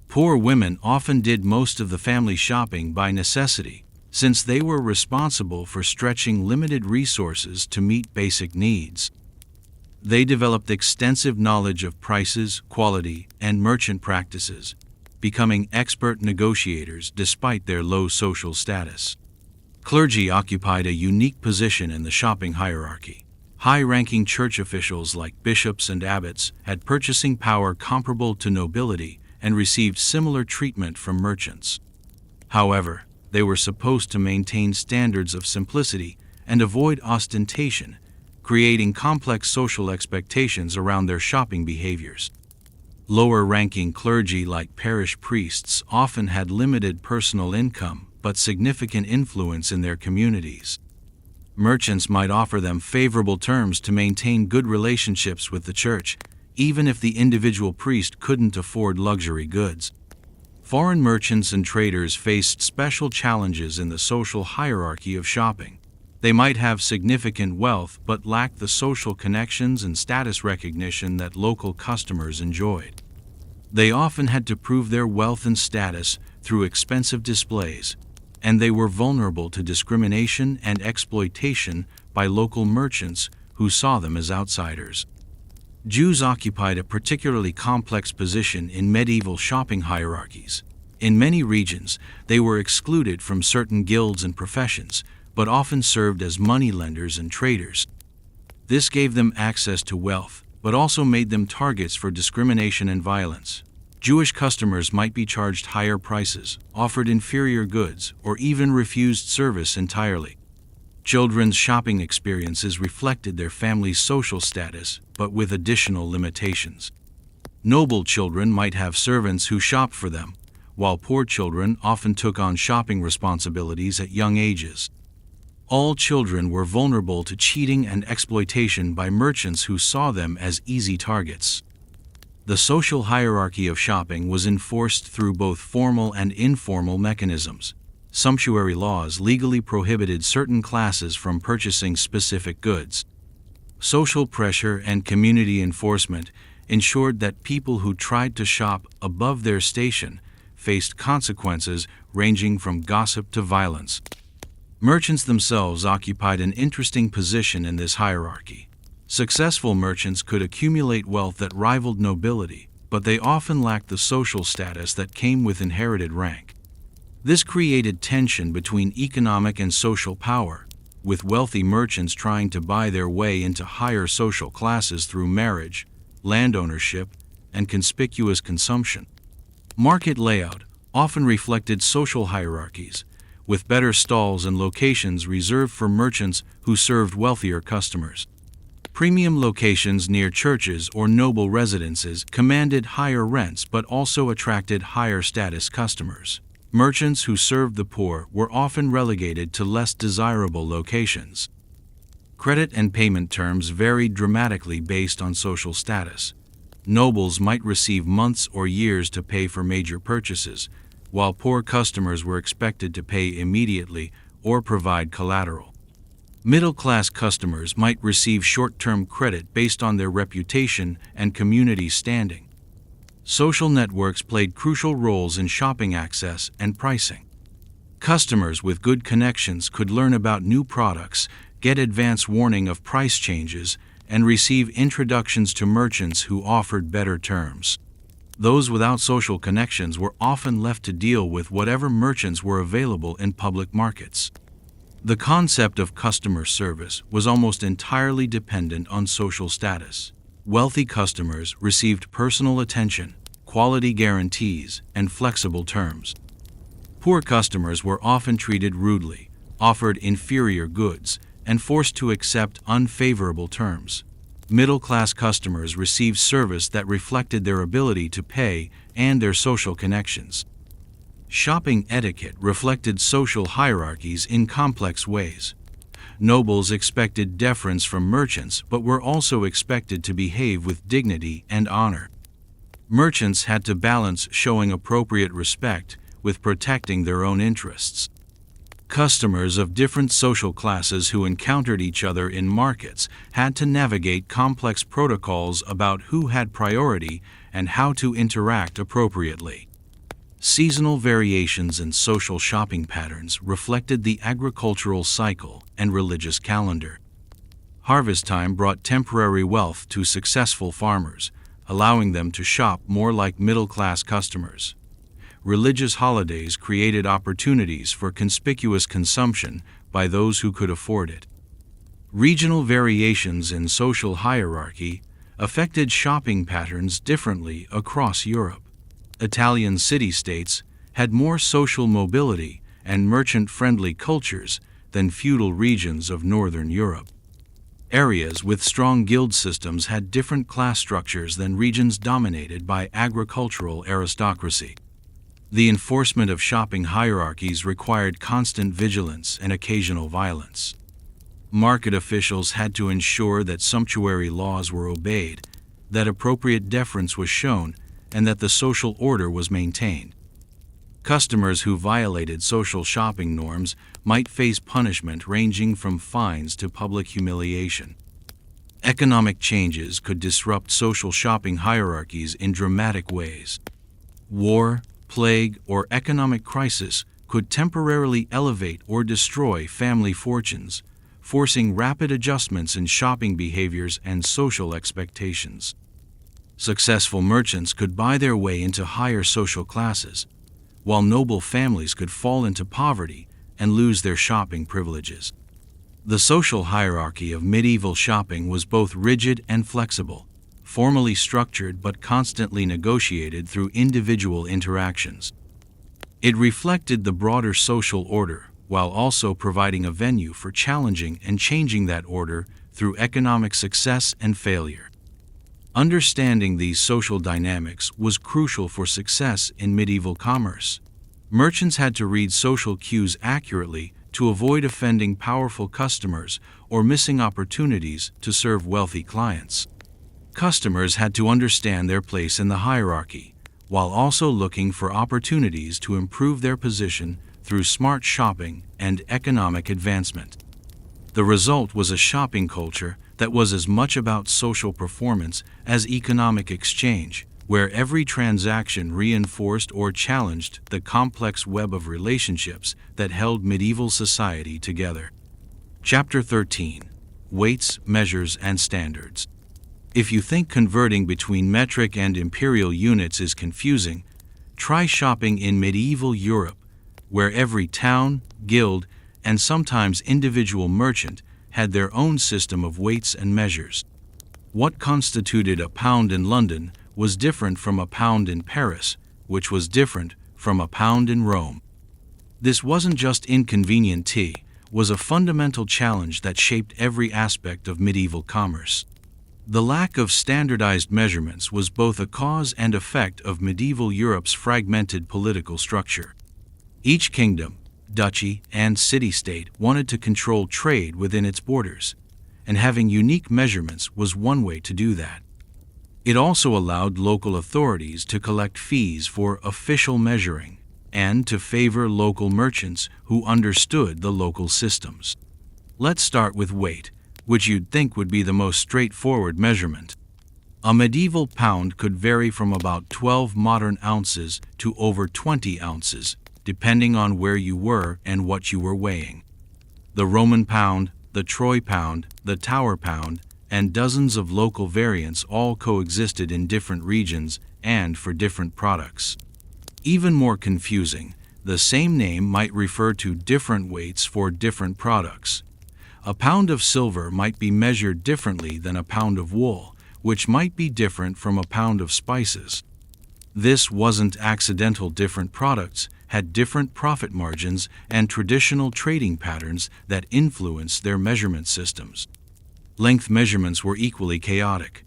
Poor women often did most of the family shopping by necessity, since they were responsible for stretching limited resources to meet basic needs. They developed extensive knowledge of prices, quality, and merchant practices, becoming expert negotiators despite their low social status. Clergy occupied a unique position in the shopping hierarchy. High-ranking church officials like bishops and abbots had purchasing power comparable to nobility and received similar treatment from merchants. However, they were supposed to maintain standards of simplicity and avoid ostentation, creating complex social expectations around their shopping behaviors. Lower-ranking clergy like parish priests often had limited personal income but significant influence in their communities. Merchants might offer them favorable terms to maintain good relationships with the church, even if the individual priest couldn't afford luxury goods. Foreign merchants and traders faced special challenges in the social hierarchy of shopping. They might have significant wealth but lack the social connections and status recognition that local customers enjoyed. They often had to prove their wealth and status through expensive displays, and they were vulnerable to discrimination and exploitation by local merchants who saw them as outsiders. Jews occupied a particularly complex position in medieval shopping hierarchies. In many regions, they were excluded from certain guilds and professions, but often served as moneylenders and traders. This gave them access to wealth, but also made them targets for discrimination and violence. Jewish customers might be charged higher prices, offered inferior goods, or even refused service entirely. Children's shopping experiences reflected their family's social status, but with additional limitations. Noble children might have servants who shopped for them, while poor children often took on shopping responsibilities at young ages. All children were vulnerable to cheating and exploitation by merchants who saw them as easy targets. The social hierarchy of shopping was enforced through both formal and informal mechanisms. Sumptuary laws legally prohibited certain classes from purchasing specific goods. Social pressure and community enforcement ensured that people who tried to shop above their station faced consequences ranging from gossip to violence. Merchants themselves occupied an interesting position in this hierarchy. Successful merchants could accumulate wealth that rivaled nobility, but they often lacked the social status that came with inherited rank. This created tension between economic and social power, with wealthy merchants trying to buy their way into higher social classes through marriage, land ownership, and conspicuous consumption. Market layout often reflected social hierarchies, with better stalls and locations reserved for merchants who served wealthier customers. Premium locations near churches or noble residences commanded higher rents but also attracted higher status customers. Merchants who served the poor were often relegated to less desirable locations. Credit and payment terms varied dramatically based on social status. Nobles might receive months or years to pay for major purchases, while poor customers were expected to pay immediately or provide collateral. Middle-class customers might receive short-term credit based on their reputation and community standing. Social networks played crucial roles in shopping access and pricing. Customers with good connections could learn about new products, get advance warning of price changes, and receive introductions to merchants who offered better terms. Those without social connections were often left to deal with whatever merchants were available in public markets. The concept of customer service was almost entirely dependent on social status. Wealthy customers received personal attention, quality guarantees, and flexible terms. Poor customers were often treated rudely, offered inferior goods, and forced to accept unfavorable terms. Middle-class customers received service that reflected their ability to pay and their social connections. Shopping etiquette reflected social hierarchies in complex ways. Nobles expected deference from merchants but were also expected to behave with dignity and honor. Merchants had to balance showing appropriate respect with protecting their own interests. Customers of different social classes who encountered each other in markets had to navigate complex protocols about who had priority and how to interact appropriately. Seasonal variations in social shopping patterns reflected the agricultural cycle and religious calendar. Harvest time brought temporary wealth to successful farmers, allowing them to shop more like middle-class customers. Religious holidays created opportunities for conspicuous consumption by those who could afford it. Regional variations in social hierarchy affected shopping patterns differently across Europe. Italian city-states had more social mobility and merchant-friendly cultures than feudal regions of Northern Europe. Areas with strong guild systems had different class structures than regions dominated by agricultural aristocracy. The enforcement of shopping hierarchies required constant vigilance and occasional violence. Market officials had to ensure that sumptuary laws were obeyed, that appropriate deference was shown, and that the social order was maintained. Customers who violated social shopping norms might face punishment ranging from fines to public humiliation. Economic changes could disrupt social shopping hierarchies in dramatic ways. War, plague, or economic crisis could temporarily elevate or destroy family fortunes, forcing rapid adjustments in shopping behaviors and social expectations. Successful merchants could buy their way into higher social classes, while noble families could fall into poverty and lose their shopping privileges. The social hierarchy of medieval shopping was both rigid and flexible, formally structured but constantly negotiated through individual interactions. It reflected the broader social order, while also providing a venue for challenging and changing that order through economic success and failure. Understanding these social dynamics was crucial for success in medieval commerce. Merchants had to read social cues accurately to avoid offending powerful customers or missing opportunities to serve wealthy clients. Customers had to understand their place in the hierarchy, while also looking for opportunities to improve their position through smart shopping and economic advancement. The result was a shopping culture that was as much about social performance as economic exchange, where every transaction reinforced or challenged the complex web of relationships that held medieval society together. Chapter 13. Weights, Measures, and Standards. If you think converting between metric and imperial units is confusing, try shopping in medieval Europe, where every town, guild, and sometimes individual merchant had their own system of weights and measures. What constituted a pound in London was different from a pound in Paris, which was different from a pound in Rome. This wasn't just inconvenient, it was a fundamental challenge that shaped every aspect of medieval commerce. The lack of standardized measurements was both a cause and effect of medieval Europe's fragmented political structure. Each kingdom, duchy, and city-state wanted to control trade within its borders, and having unique measurements was one way to do that. It also allowed local authorities to collect fees for official measuring and to favor local merchants who understood the local systems. Let's start with weight, which you'd think would be the most straightforward measurement. A medieval pound could vary from about 12 modern ounces to over 20 ounces, depending on where you were and what you were weighing. The Roman pound, the Troy pound, the Tower pound, and dozens of local variants all coexisted in different regions and for different products. Even more confusing, the same name might refer to different weights for different products. A pound of silver might be measured differently than a pound of wool, which might be different from a pound of spices. This wasn't accidental. Different products had different profit margins and traditional trading patterns that influenced their measurement systems. Length measurements were equally chaotic.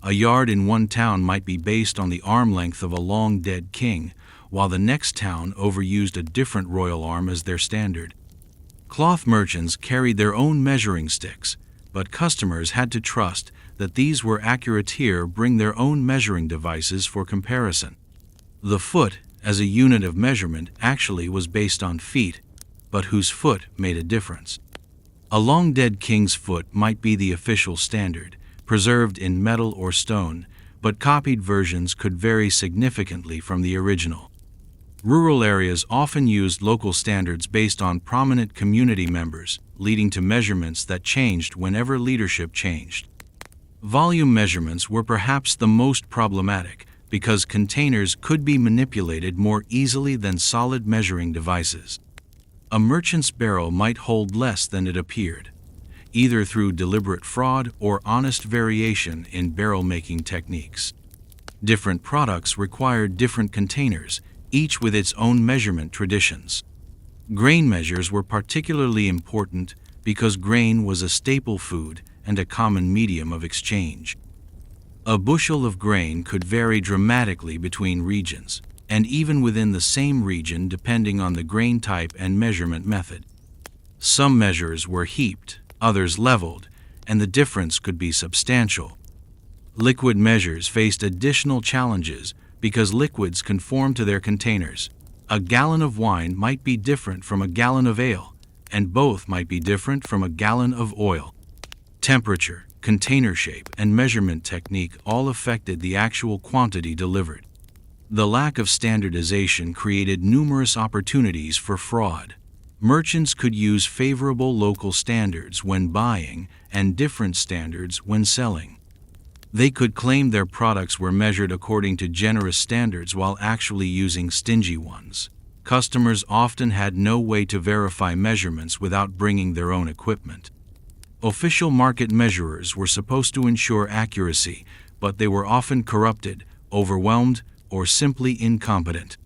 A yard in one town might be based on the arm length of a long-dead king, while the next town overused a different royal arm as their standard. Cloth merchants carried their own measuring sticks, but customers had to trust that these were accurate. Here, bring their own measuring devices for comparison. The foot, as a unit of measurement, actually was based on feet, but whose foot made a difference. A long-dead king's foot might be the official standard, preserved in metal or stone, but copied versions could vary significantly from the original. Rural areas often used local standards based on prominent community members, leading to measurements that changed whenever leadership changed. Volume measurements were perhaps the most problematic because containers could be manipulated more easily than solid measuring devices. A merchant's barrel might hold less than it appeared, either through deliberate fraud or honest variation in barrel-making techniques. Different products required different containers, each with its own measurement traditions. Grain measures were particularly important because grain was a staple food and a common medium of exchange. A bushel of grain could vary dramatically between regions, and even within the same region depending on the grain type and measurement method. Some measures were heaped, others leveled, and the difference could be substantial. Liquid measures faced additional challenges because liquids conform to their containers. A gallon of wine might be different from a gallon of ale, and both might be different from a gallon of oil. Temperature, container shape, and measurement technique all affected the actual quantity delivered. The lack of standardization created numerous opportunities for fraud. Merchants could use favorable local standards when buying and different standards when selling. They could claim their products were measured according to generous standards while actually using stingy ones. Customers often had no way to verify measurements without bringing their own equipment. Official market measurers were supposed to ensure accuracy, but they were often corrupted, overwhelmed, or simply incompetent.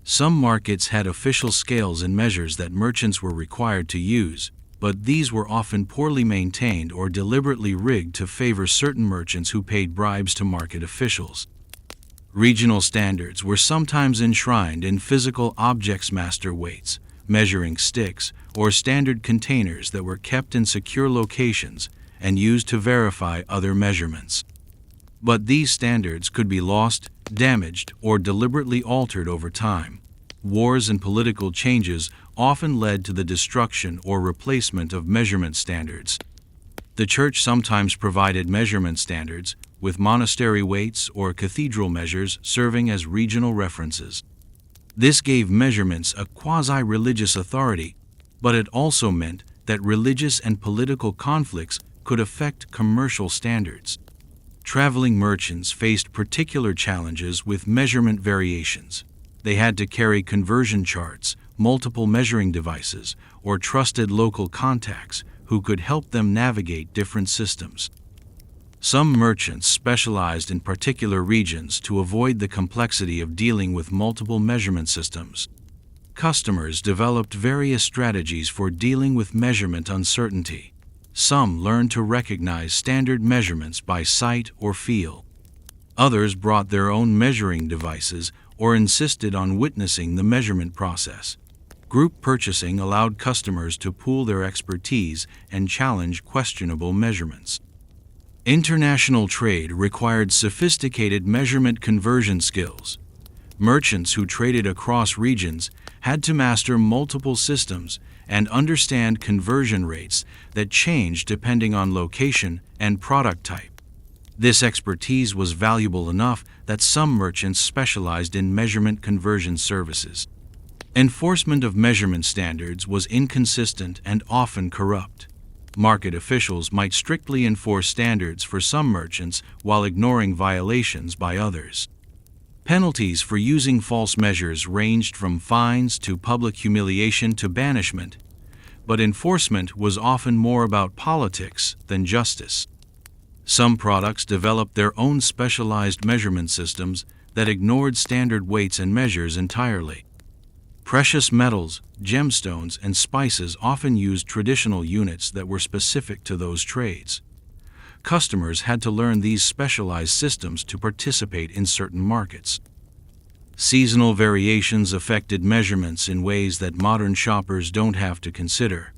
Some markets had official scales and measures that merchants were required to use, but these were often poorly maintained or deliberately rigged to favor certain merchants who paid bribes to market officials. Regional standards were sometimes enshrined in physical objects, master weights, measuring sticks, or standard containers that were kept in secure locations and used to verify other measurements. But these standards could be lost, damaged, or deliberately altered over time. Wars and political changes often led to the destruction or replacement of measurement standards. The church sometimes provided measurement standards, with monastery weights or cathedral measures serving as regional references. This gave measurements a quasi-religious authority, but it also meant that religious and political conflicts could affect commercial standards. Traveling merchants faced particular challenges with measurement variations. They had to carry conversion charts, multiple measuring devices, or trusted local contacts who could help them navigate different systems. Some merchants specialized in particular regions to avoid the complexity of dealing with multiple measurement systems. Customers developed various strategies for dealing with measurement uncertainty. Some learned to recognize standard measurements by sight or feel. Others brought their own measuring devices or insisted on witnessing the measurement process. Group purchasing allowed customers to pool their expertise and challenge questionable measurements. International trade required sophisticated measurement conversion skills. Merchants who traded across regions had to master multiple systems and understand conversion rates that changed depending on location and product type. This expertise was valuable enough that some merchants specialized in measurement conversion services. Enforcement of measurement standards was inconsistent and often corrupt. Market officials might strictly enforce standards for some merchants while ignoring violations by others. Penalties for using false measures ranged from fines to public humiliation to banishment, but enforcement was often more about politics than justice. Some products developed their own specialized measurement systems that ignored standard weights and measures entirely. Precious metals, gemstones, and spices often used traditional units that were specific to those trades. Customers had to learn these specialized systems to participate in certain markets. Seasonal variations affected measurements in ways that modern shoppers don't have to consider.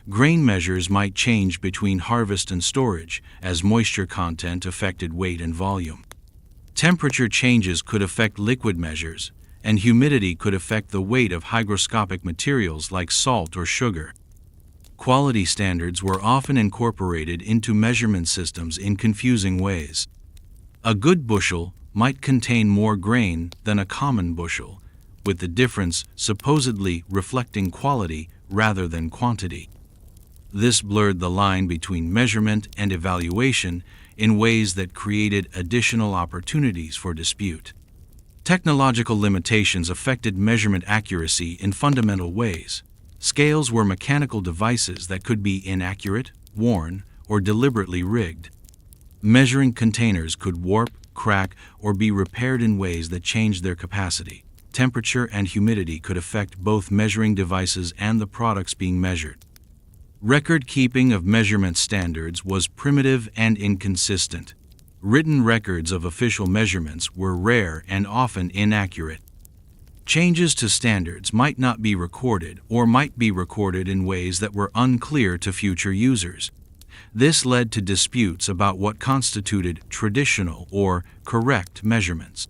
Grain measures might change between harvest and storage, as moisture content affected weight and volume. Temperature changes could affect liquid measures, and humidity could affect the weight of hygroscopic materials like salt or sugar. Quality standards were often incorporated into measurement systems in confusing ways. A good bushel might contain more grain than a common bushel, with the difference supposedly reflecting quality rather than quantity. This blurred the line between measurement and evaluation in ways that created additional opportunities for dispute. Technological limitations affected measurement accuracy in fundamental ways. Scales were mechanical devices that could be inaccurate, worn, or deliberately rigged. Measuring containers could warp, crack, or be repaired in ways that changed their capacity. Temperature and humidity could affect both measuring devices and the products being measured. Record-keeping of measurement standards was primitive and inconsistent. Written records of official measurements were rare and often inaccurate. Changes to standards might not be recorded or might be recorded in ways that were unclear to future users. This led to disputes about what constituted traditional or correct measurements.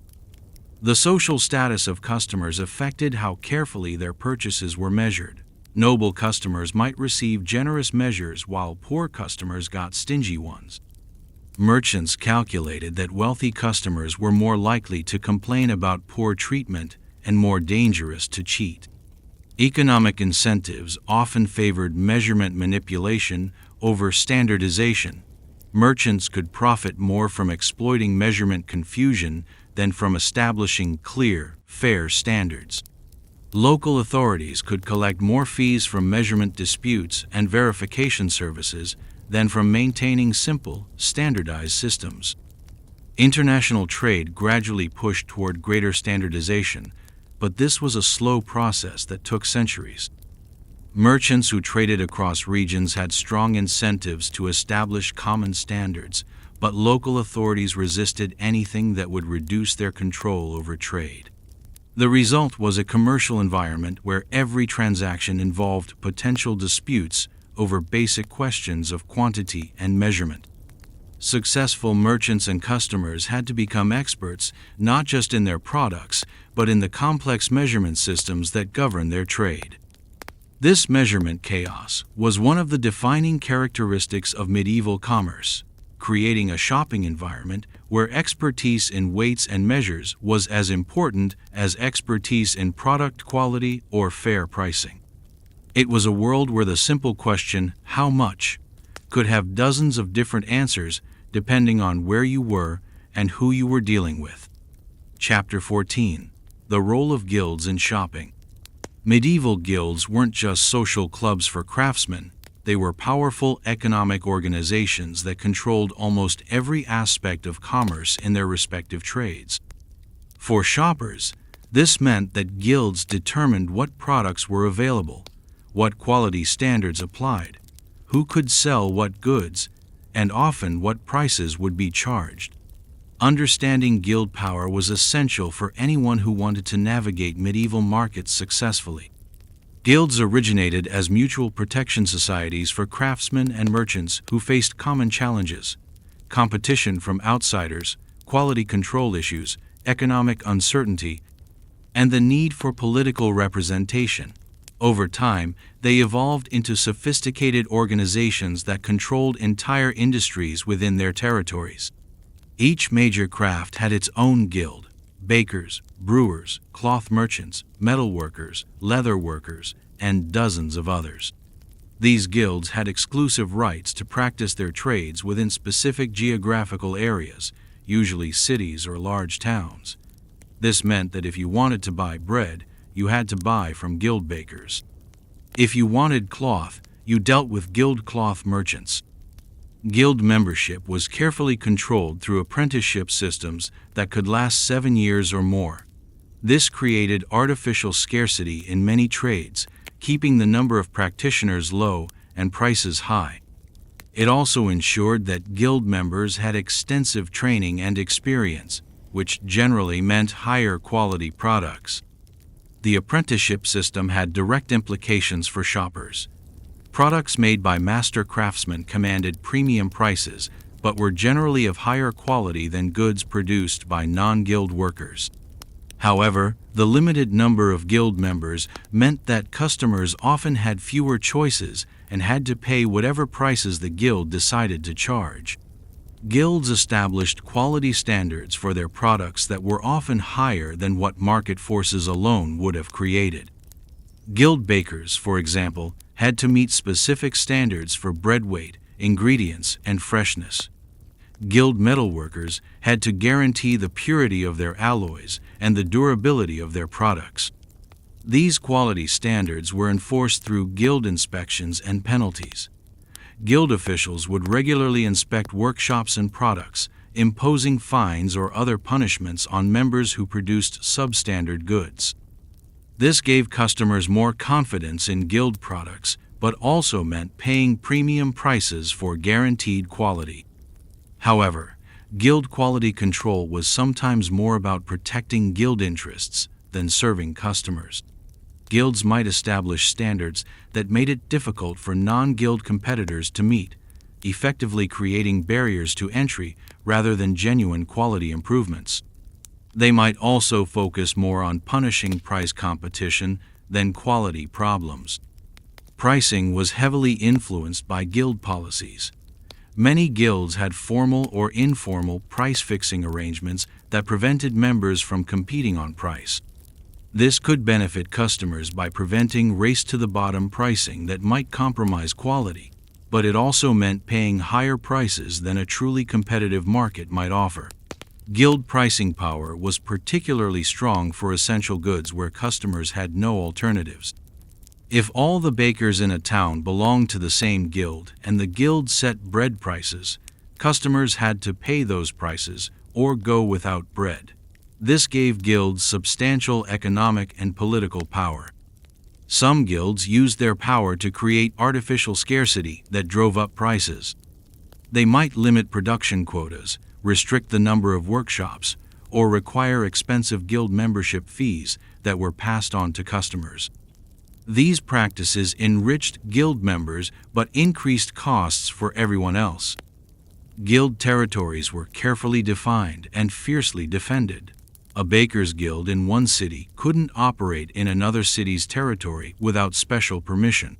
The social status of customers affected how carefully their purchases were measured. Noble customers might receive generous measures while poor customers got stingy ones. Merchants calculated that wealthy customers were more likely to complain about poor treatment and more dangerous to cheat. Economic incentives often favored measurement manipulation over standardization. Merchants could profit more from exploiting measurement confusion than from establishing clear, fair standards. Local authorities could collect more fees from measurement disputes and verification services than from maintaining simple, standardized systems. International trade gradually pushed toward greater standardization, but this was a slow process that took centuries. Merchants who traded across regions had strong incentives to establish common standards, but local authorities resisted anything that would reduce their control over trade. The result was a commercial environment where every transaction involved potential disputes over basic questions of quantity and measurement. Successful merchants and customers had to become experts not just in their products, but in the complex measurement systems that govern their trade. This measurement chaos was one of the defining characteristics of medieval commerce. creating a shopping environment where expertise in weights and measures was as important as expertise in product quality or fair pricing. It was a world where the simple question, "How much?" could have dozens of different answers depending on where you were and who you were dealing with. Chapter 14. The Role of Guilds in Shopping. Medieval guilds weren't just social clubs for craftsmen. They were powerful economic organizations that controlled almost every aspect of commerce in their respective trades. For shoppers, this meant that guilds determined what products were available, what quality standards applied, who could sell what goods, and often what prices would be charged. Understanding guild power was essential for anyone who wanted to navigate medieval markets successfully. Guilds originated as mutual protection societies for craftsmen and merchants who faced common challenges: competition from outsiders, quality control issues, economic uncertainty, and the need for political representation. Over time, they evolved into sophisticated organizations that controlled entire industries within their territories. Each major craft had its own guild: bakers, brewers, cloth merchants, metal workers, leather workers, and dozens of others. These guilds had exclusive rights to practice their trades within specific geographical areas, usually cities or large towns. This meant that if you wanted to buy bread, you had to buy from guild bakers. If you wanted cloth, you dealt with guild cloth merchants. Guild membership was carefully controlled through apprenticeship systems that could last 7 years or more. This created artificial scarcity in many trades, keeping the number of practitioners low and prices high. It also ensured that guild members had extensive training and experience, which generally meant higher quality products. The apprenticeship system had direct implications for shoppers. Products made by master craftsmen commanded premium prices, but were generally of higher quality than goods produced by non-guild workers. However, the limited number of guild members meant that customers often had fewer choices and had to pay whatever prices the guild decided to charge. Guilds established quality standards for their products that were often higher than what market forces alone would have created. Guild bakers, for example, had to meet specific standards for bread weight, ingredients, and freshness. Guild metalworkers had to guarantee the purity of their alloys and the durability of their products. These quality standards were enforced through guild inspections and penalties. Guild officials would regularly inspect workshops and products, imposing fines or other punishments on members who produced substandard goods. This gave customers more confidence in guild products, but also meant paying premium prices for guaranteed quality. However, guild quality control was sometimes more about protecting guild interests than serving customers. Guilds might establish standards that made it difficult for non-guild competitors to meet, effectively creating barriers to entry rather than genuine quality improvements. They might also focus more on punishing price competition than quality problems. Pricing was heavily influenced by guild policies. Many guilds had formal or informal price-fixing arrangements that prevented members from competing on price. This could benefit customers by preventing race-to-the-bottom pricing that might compromise quality, but it also meant paying higher prices than a truly competitive market might offer. Guild pricing power was particularly strong for essential goods where customers had no alternatives. If all the bakers in a town belonged to the same guild and the guild set bread prices, customers had to pay those prices or go without bread. This gave guilds substantial economic and political power. Some guilds used their power to create artificial scarcity that drove up prices. They might limit production quotas, restrict the number of workshops, or require expensive guild membership fees that were passed on to customers. These practices enriched guild members but increased costs for everyone else. Guild territories were carefully defined and fiercely defended. A baker's guild in one city couldn't operate in another city's territory without special permission.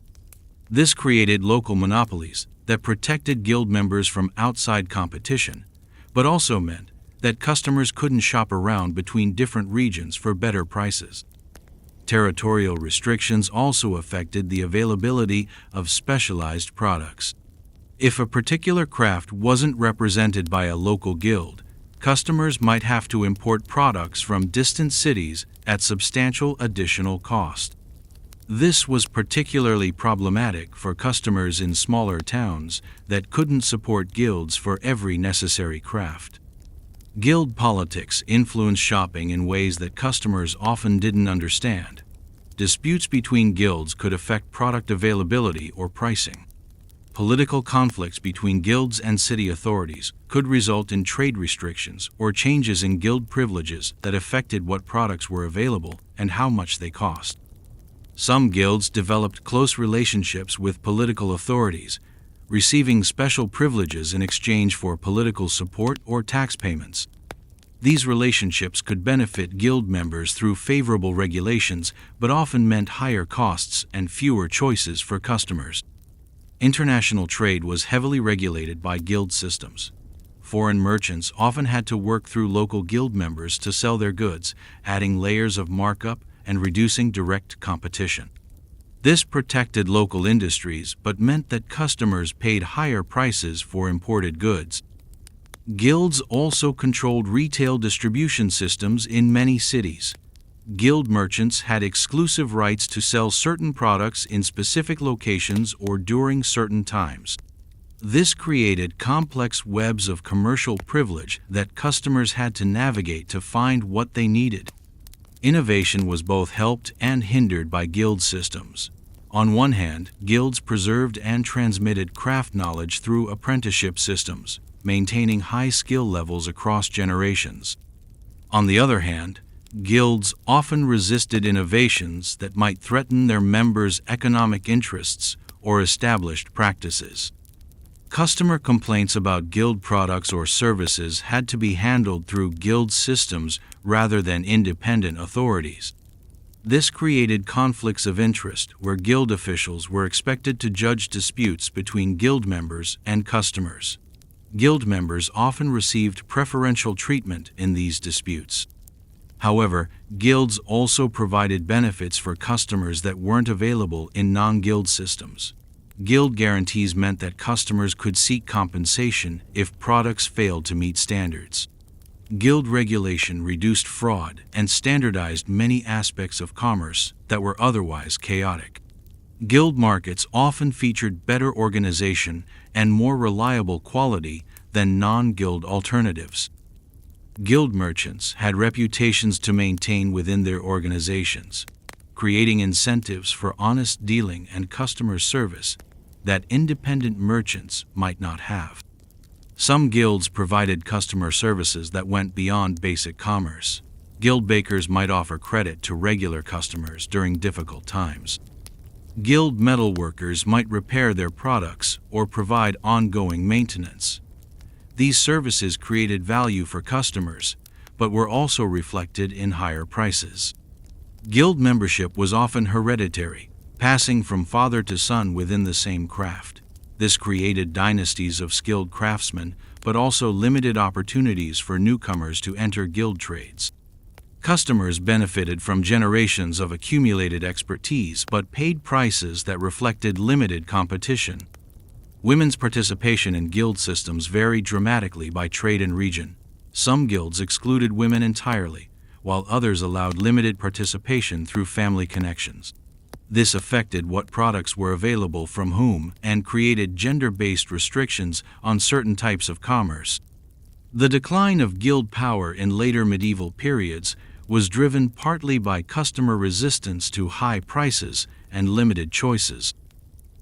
This created local monopolies that protected guild members from outside competition, but also meant that customers couldn't shop around between different regions for better prices. Territorial restrictions also affected the availability of specialized products. If a particular craft wasn't represented by a local guild, customers might have to import products from distant cities at substantial additional cost. This was particularly problematic for customers in smaller towns that couldn't support guilds for every necessary craft. Guild politics influenced shopping in ways that customers often didn't understand. Disputes between guilds could affect product availability or pricing. Political conflicts between guilds and city authorities could result in trade restrictions or changes in guild privileges that affected what products were available and how much they cost. Some guilds developed close relationships with political authorities, receiving special privileges in exchange for political support or tax payments. These relationships could benefit guild members through favorable regulations, but often meant higher costs and fewer choices for customers. International trade was heavily regulated by guild systems. Foreign merchants often had to work through local guild members to sell their goods, adding layers of markup and reducing direct competition. This protected local industries but meant that customers paid higher prices for imported goods. Guilds also controlled retail distribution systems in many cities. Guild merchants had exclusive rights to sell certain products in specific locations or during certain times. This created complex webs of commercial privilege that customers had to navigate to find what they needed. Innovation was both helped and hindered by guild systems. On one hand, guilds preserved and transmitted craft knowledge through apprenticeship systems, maintaining high skill levels across generations. On the other hand, guilds often resisted innovations that might threaten their members' economic interests or established practices. Customer complaints about guild products or services had to be handled through guild systems rather than independent authorities. This created conflicts of interest where guild officials were expected to judge disputes between guild members and customers. Guild members often received preferential treatment in these disputes. However, guilds also provided benefits for customers that weren't available in non-guild systems. Guild guarantees meant that customers could seek compensation if products failed to meet standards. Guild regulation reduced fraud and standardized many aspects of commerce that were otherwise chaotic. Guild markets often featured better organization and more reliable quality than non-guild alternatives. Guild merchants had reputations to maintain within their organizations, creating incentives for honest dealing and customer service that independent merchants might not have. Some guilds provided customer services that went beyond basic commerce. Guild bakers might offer credit to regular customers during difficult times. Guild metalworkers might repair their products or provide ongoing maintenance. These services created value for customers, but were also reflected in higher prices. Guild membership was often hereditary, passing from father to son within the same craft. This created dynasties of skilled craftsmen, but also limited opportunities for newcomers to enter guild trades. Customers benefited from generations of accumulated expertise but paid prices that reflected limited competition. Women's participation in guild systems varied dramatically by trade and region. Some guilds excluded women entirely, while others allowed limited participation through family connections. This affected what products were available from whom and created gender-based restrictions on certain types of commerce. The decline of guild power in later medieval periods was driven partly by customer resistance to high prices and limited choices.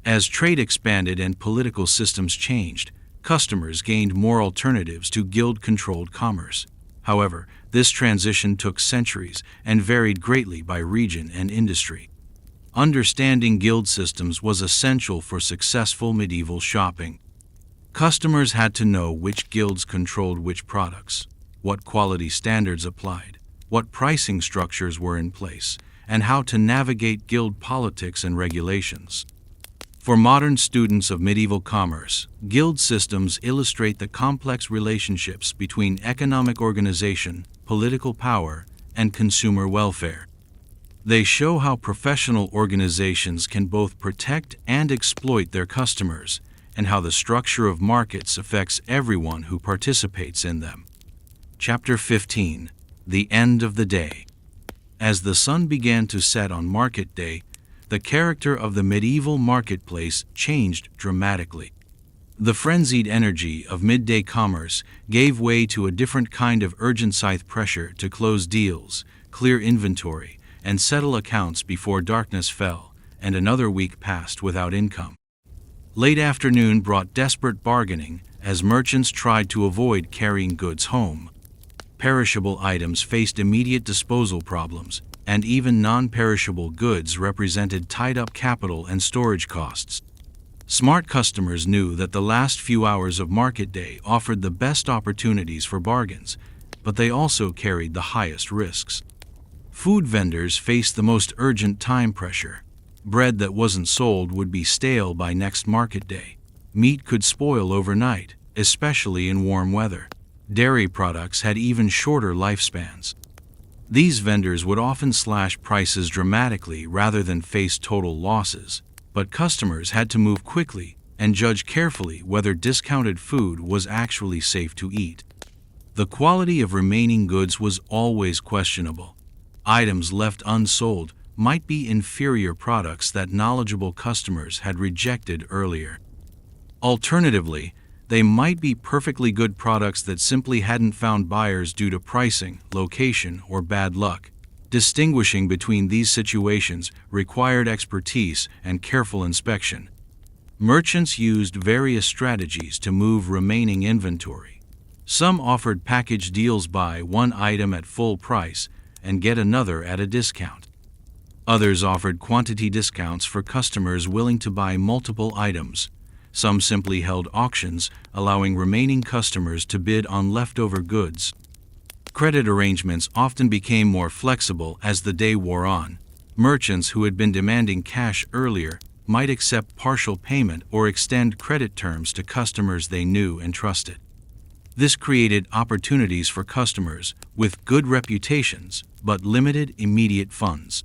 As trade expanded and political systems changed, customers gained more alternatives to guild-controlled commerce. However, this transition took centuries and varied greatly by region and industry. Understanding guild systems was essential for successful medieval shopping. Customers had to know which guilds controlled which products, what quality standards applied, what pricing structures were in place, and how to navigate guild politics and regulations. For modern students of medieval commerce, guild systems illustrate the complex relationships between economic organization, political power, and consumer welfare. They show how professional organizations can both protect and exploit their customers, and how the structure of markets affects everyone who participates in them. Chapter 15: The End of the Day. As the sun began to set on market day, the character of the medieval marketplace changed dramatically. The frenzied energy of midday commerce gave way to a different kind of urgent scythe pressure to close deals, clear inventory, and settle accounts before darkness fell, and another week passed without income. Late afternoon brought desperate bargaining as merchants tried to avoid carrying goods home. Perishable items faced immediate disposal problems, and even non-perishable goods represented tied-up capital and storage costs. Smart customers knew that the last few hours of market day offered the best opportunities for bargains, but they also carried the highest risks. Food vendors faced the most urgent time pressure. Bread that wasn't sold would be stale by next market day. Meat could spoil overnight, especially in warm weather. Dairy products had even shorter lifespans. These vendors would often slash prices dramatically rather than face total losses, but customers had to move quickly and judge carefully whether discounted food was actually safe to eat. The quality of remaining goods was always questionable. Items left unsold might be inferior products that knowledgeable customers had rejected earlier. Alternatively, they might be perfectly good products that simply hadn't found buyers due to pricing, location, or bad luck. Distinguishing between these situations required expertise and careful inspection. Merchants used various strategies to move remaining inventory. Some offered package deals: buy one item at full price and get another at a discount. Others offered quantity discounts for customers willing to buy multiple items. Some simply held auctions, allowing remaining customers to bid on leftover goods. Credit arrangements often became more flexible as the day wore on. Merchants who had been demanding cash earlier might accept partial payment or extend credit terms to customers they knew and trusted. This created opportunities for customers with good reputations but limited immediate funds.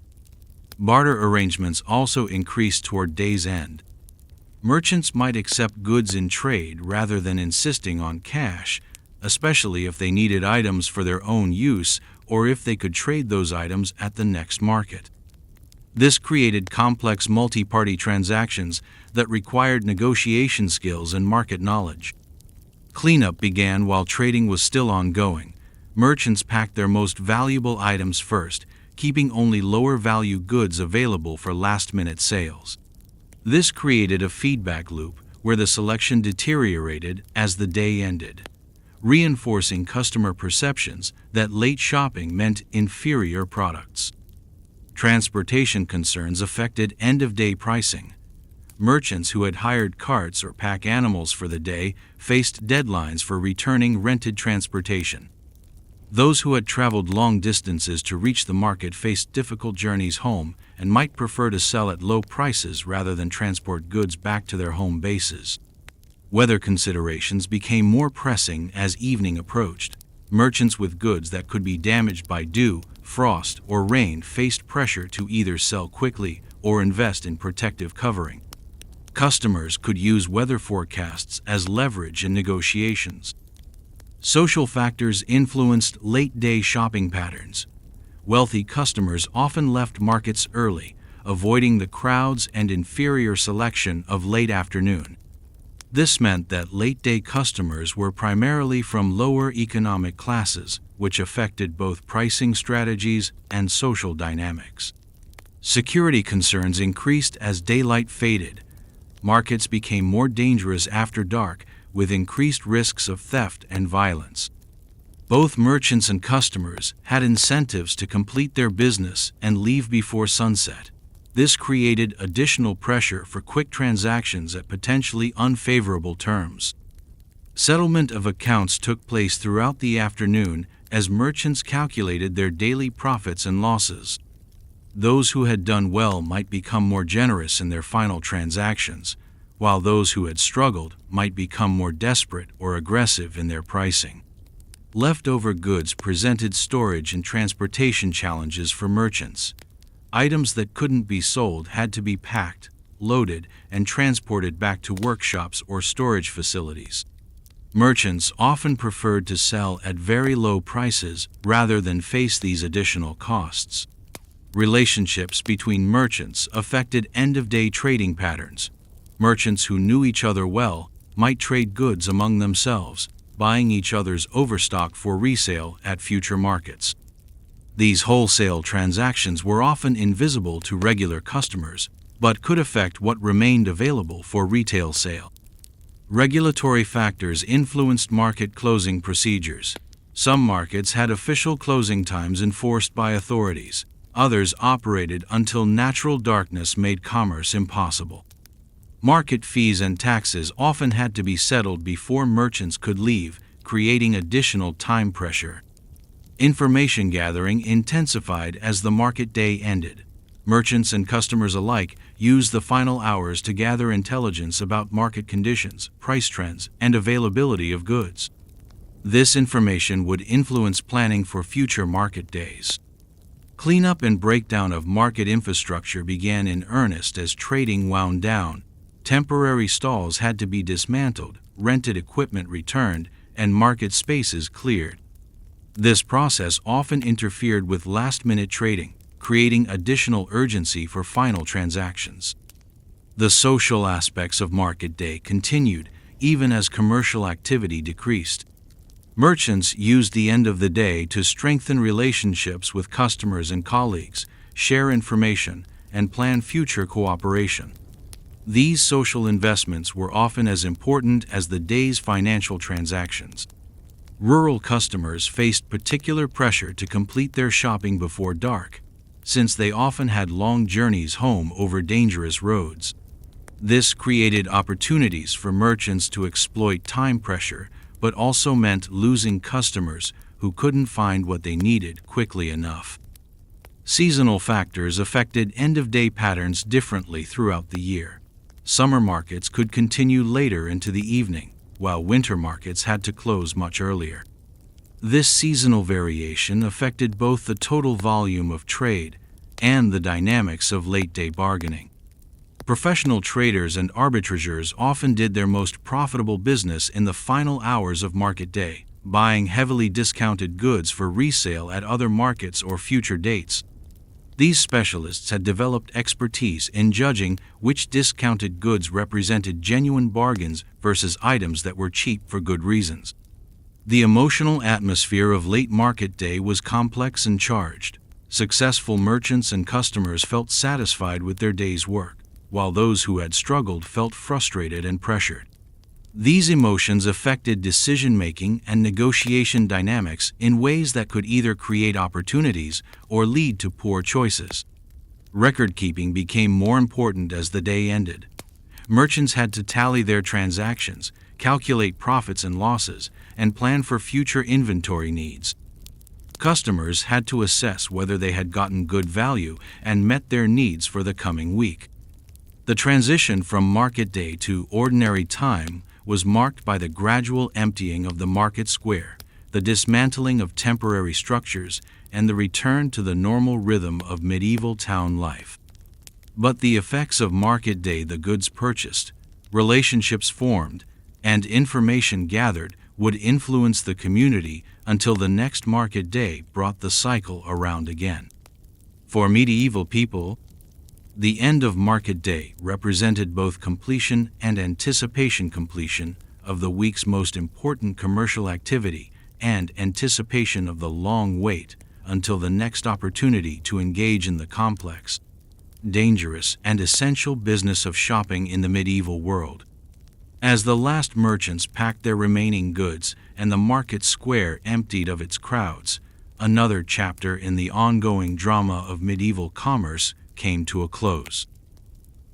Barter arrangements also increased toward day's end. Merchants might accept goods in trade rather than insisting on cash, especially if they needed items for their own use or if they could trade those items at the next market. This created complex multi-party transactions that required negotiation skills and market knowledge. Cleanup began while trading was still ongoing. Merchants packed their most valuable items first, keeping only lower-value goods available for last-minute sales. This created a feedback loop where the selection deteriorated as the day ended, reinforcing customer perceptions that late shopping meant inferior products. Transportation concerns affected end-of-day pricing. Merchants who had hired carts or pack animals for the day faced deadlines for returning rented transportation. Those who had traveled long distances to reach the market faced difficult journeys home and might prefer to sell at low prices rather than transport goods back to their home bases. Weather considerations became more pressing as evening approached. Merchants with goods that could be damaged by dew, frost, or rain faced pressure to either sell quickly or invest in protective covering. Customers could use weather forecasts as leverage in negotiations. Social factors influenced late-day shopping patterns. Wealthy customers often left markets early, avoiding the crowds and inferior selection of late afternoon. This meant that late-day customers were primarily from lower economic classes, which affected both pricing strategies and social dynamics. Security concerns increased as daylight faded. Markets became more dangerous after dark, with increased risks of theft and violence. Both merchants and customers had incentives to complete their business and leave before sunset. This created additional pressure for quick transactions at potentially unfavorable terms. Settlement of accounts took place throughout the afternoon as merchants calculated their daily profits and losses. Those who had done well might become more generous in their final transactions, while those who had struggled might become more desperate or aggressive in their pricing. Leftover goods presented storage and transportation challenges for merchants. Items that couldn't be sold had to be packed, loaded, and transported back to workshops or storage facilities. Merchants often preferred to sell at very low prices rather than face these additional costs. Relationships between merchants affected end-of-day trading patterns. Merchants who knew each other well might trade goods among themselves, buying each other's overstock for resale at future markets. These wholesale transactions were often invisible to regular customers, but could affect what remained available for retail sale. Regulatory factors influenced market closing procedures. Some markets had official closing times enforced by authorities. Others operated until natural darkness made commerce impossible. Market fees and taxes often had to be settled before merchants could leave, creating additional time pressure. Information gathering intensified as the market day ended. Merchants and customers alike used the final hours to gather intelligence about market conditions, price trends, and availability of goods. This information would influence planning for future market days. Cleanup and breakdown of market infrastructure began in earnest as trading wound down. Temporary stalls had to be dismantled, rented equipment returned, and market spaces cleared. This process often interfered with last-minute trading, creating additional urgency for final transactions. The social aspects of market day continued, even as commercial activity decreased. Merchants used the end of the day to strengthen relationships with customers and colleagues, share information, and plan future cooperation. These social investments were often as important as the day's financial transactions. Rural customers faced particular pressure to complete their shopping before dark, since they often had long journeys home over dangerous roads. This created opportunities for merchants to exploit time pressure, but also meant losing customers who couldn't find what they needed quickly enough. Seasonal factors affected end-of-day patterns differently throughout the year. Summer markets could continue later into the evening, while winter markets had to close much earlier. This seasonal variation affected both the total volume of trade and the dynamics of late-day bargaining. Professional traders and arbitrageurs often did their most profitable business in the final hours of market day, buying heavily discounted goods for resale at other markets or future dates. These specialists had developed expertise in judging which discounted goods represented genuine bargains versus items that were cheap for good reasons. The emotional atmosphere of late market day was complex and charged. Successful merchants and customers felt satisfied with their day's work, while those who had struggled felt frustrated and pressured. These emotions affected decision-making and negotiation dynamics in ways that could either create opportunities or lead to poor choices. Record-keeping became more important as the day ended. Merchants had to tally their transactions, calculate profits and losses, and plan for future inventory needs. Customers had to assess whether they had gotten good value and met their needs for the coming week. The transition from market day to ordinary time was marked by the gradual emptying of the market square, the dismantling of temporary structures, and the return to the normal rhythm of medieval town life. But the effects of market day, the goods purchased, relationships formed, and information gathered would influence the community until the next market day brought the cycle around again. For medieval people, the end of market day represented both completion and anticipation completion of the week's most important commercial activity and anticipation of the long wait until the next opportunity to engage in the complex, dangerous, and essential business of shopping in the medieval world. As the last merchants packed their remaining goods and the market square emptied of its crowds, another chapter in the ongoing drama of medieval commerce came to a close.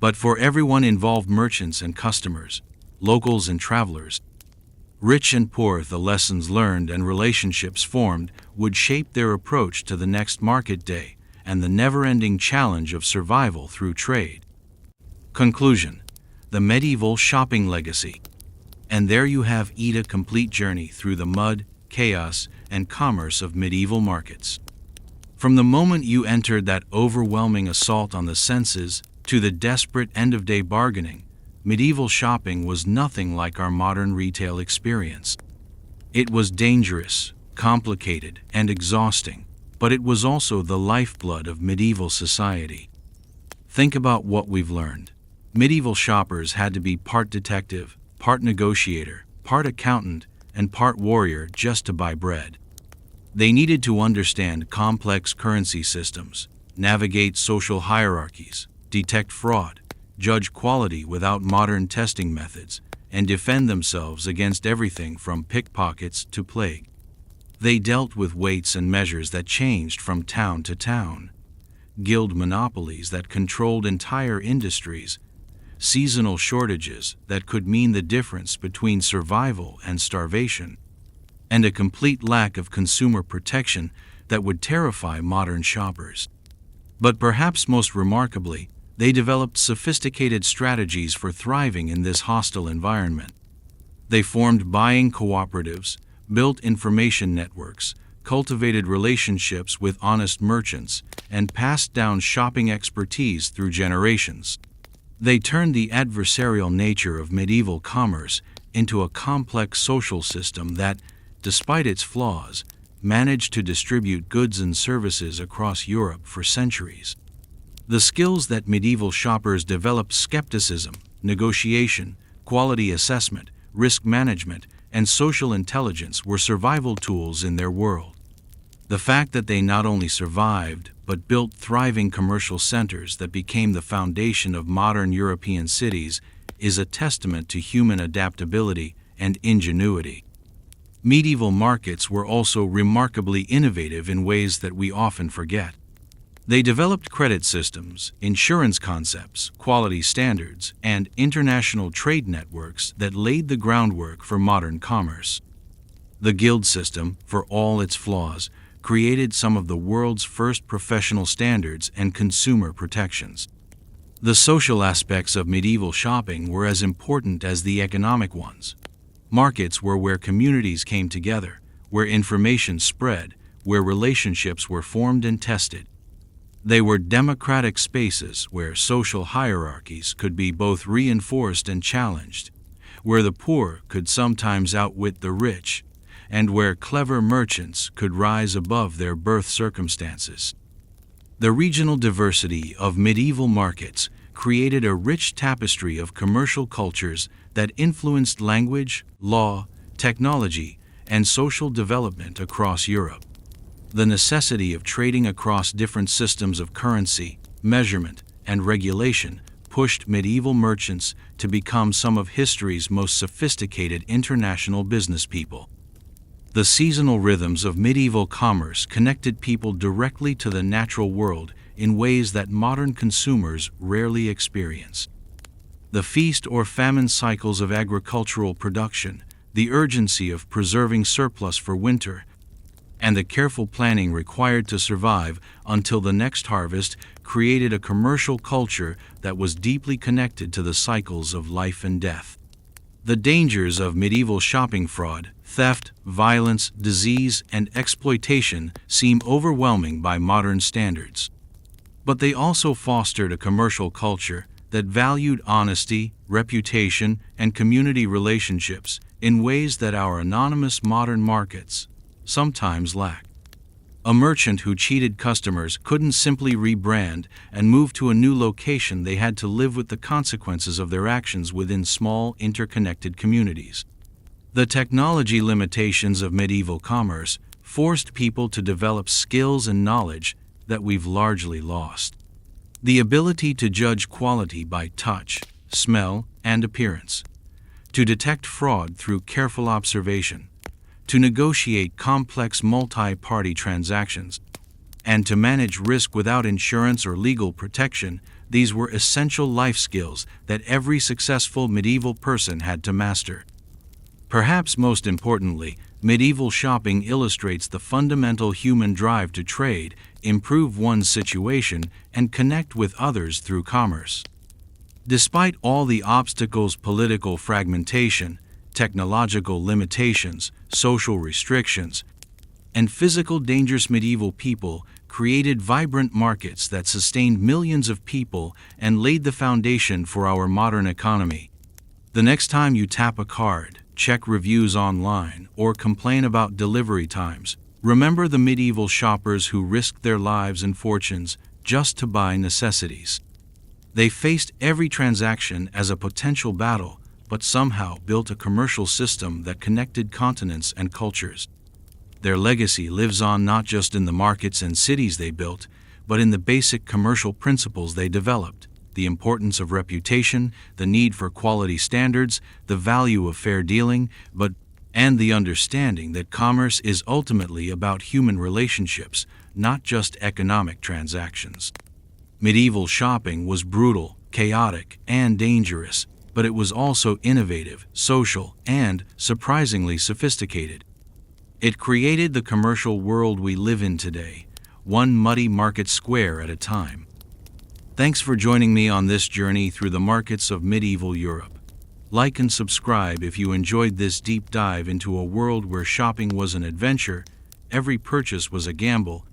But for everyone involved, merchants and customers, locals and travelers, rich and poor, the lessons learned and relationships formed would shape their approach to the next market day and the never-ending challenge of survival through trade. Conclusion: the medieval shopping legacy. And there you have it, a complete journey through the mud, chaos, and commerce of medieval markets. From the moment you entered that overwhelming assault on the senses to the desperate end-of-day bargaining, medieval shopping was nothing like our modern retail experience. It was dangerous, complicated, and exhausting, but it was also the lifeblood of medieval society. Think about what we've learned. Medieval shoppers had to be part detective, part negotiator, part accountant, and part warrior just to buy bread. They needed to understand complex currency systems, navigate social hierarchies, detect fraud, judge quality without modern testing methods, and defend themselves against everything from pickpockets to plague. They dealt with weights and measures that changed from town to town, guild monopolies that controlled entire industries, seasonal shortages that could mean the difference between survival and starvation, and a complete lack of consumer protection that would terrify modern shoppers. But perhaps most remarkably, they developed sophisticated strategies for thriving in this hostile environment. They formed buying cooperatives, built information networks, cultivated relationships with honest merchants, and passed down shopping expertise through generations. They turned the adversarial nature of medieval commerce into a complex social system that, despite its flaws, managed to distribute goods and services across Europe for centuries. The skills that medieval shoppers developed: skepticism, negotiation, quality assessment, risk management, and social intelligence were survival tools in their world. The fact that they not only survived, but built thriving commercial centers that became the foundation of modern European cities is a testament to human adaptability and ingenuity. Medieval markets were also remarkably innovative in ways that we often forget. They developed credit systems, insurance concepts, quality standards, and international trade networks that laid the groundwork for modern commerce. The guild system, for all its flaws, created some of the world's first professional standards and consumer protections. The social aspects of medieval shopping were as important as the economic ones. Markets were where communities came together, where information spread, where relationships were formed and tested. They were democratic spaces where social hierarchies could be both reinforced and challenged, where the poor could sometimes outwit the rich, and where clever merchants could rise above their birth circumstances. The regional diversity of medieval markets created a rich tapestry of commercial cultures that influenced language, law, technology, and social development across Europe. The necessity of trading across different systems of currency, measurement, and regulation pushed medieval merchants to become some of history's most sophisticated international business people. The seasonal rhythms of medieval commerce connected people directly to the natural world in ways that modern consumers rarely experience. The feast or famine cycles of agricultural production, the urgency of preserving surplus for winter, and the careful planning required to survive until the next harvest created a commercial culture that was deeply connected to the cycles of life and death. The dangers of medieval shopping: fraud, theft, violence, disease, and exploitation seem overwhelming by modern standards. But they also fostered a commercial culture that valued honesty, reputation, and community relationships in ways that our anonymous modern markets sometimes lack. A merchant who cheated customers couldn't simply rebrand and move to a new location. They had to live with the consequences of their actions within small, interconnected communities. The technology limitations of medieval commerce forced people to develop skills and knowledge that we've largely lost. The ability to judge quality by touch, smell, and appearance, to detect fraud through careful observation, to negotiate complex multi-party transactions, and to manage risk without insurance or legal protection. These were essential life skills that every successful medieval person had to master. Perhaps most importantly, medieval shopping illustrates the fundamental human drive to trade improve one's situation, and connect with others through commerce. Despite all the obstacles, political fragmentation, technological limitations, social restrictions, and physical dangers, medieval people created vibrant markets that sustained millions of people and laid the foundation for our modern economy. The next time you tap a card, check reviews online, or complain about delivery times, remember the medieval shoppers who risked their lives and fortunes just to buy necessities. They faced every transaction as a potential battle, but somehow built a commercial system that connected continents and cultures. Their legacy lives on not just in the markets and cities they built, but in the basic commercial principles they developed: the importance of reputation, the need for quality standards, the value of fair dealing, and the understanding that commerce is ultimately about human relationships, not just economic transactions. Medieval shopping was brutal, chaotic, and dangerous, but it was also innovative, social, and, surprisingly, sophisticated. It created the commercial world we live in today, one muddy market square at a time. Thanks for joining me on this journey through the markets of medieval Europe. Like and subscribe if you enjoyed this deep dive into a world where shopping was an adventure, every purchase was a gamble,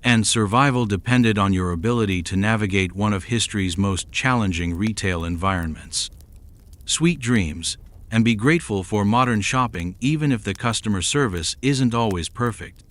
and survival depended on your ability to navigate one of history's most challenging retail environments. Sweet dreams, and be grateful for modern shopping even if the customer service isn't always perfect.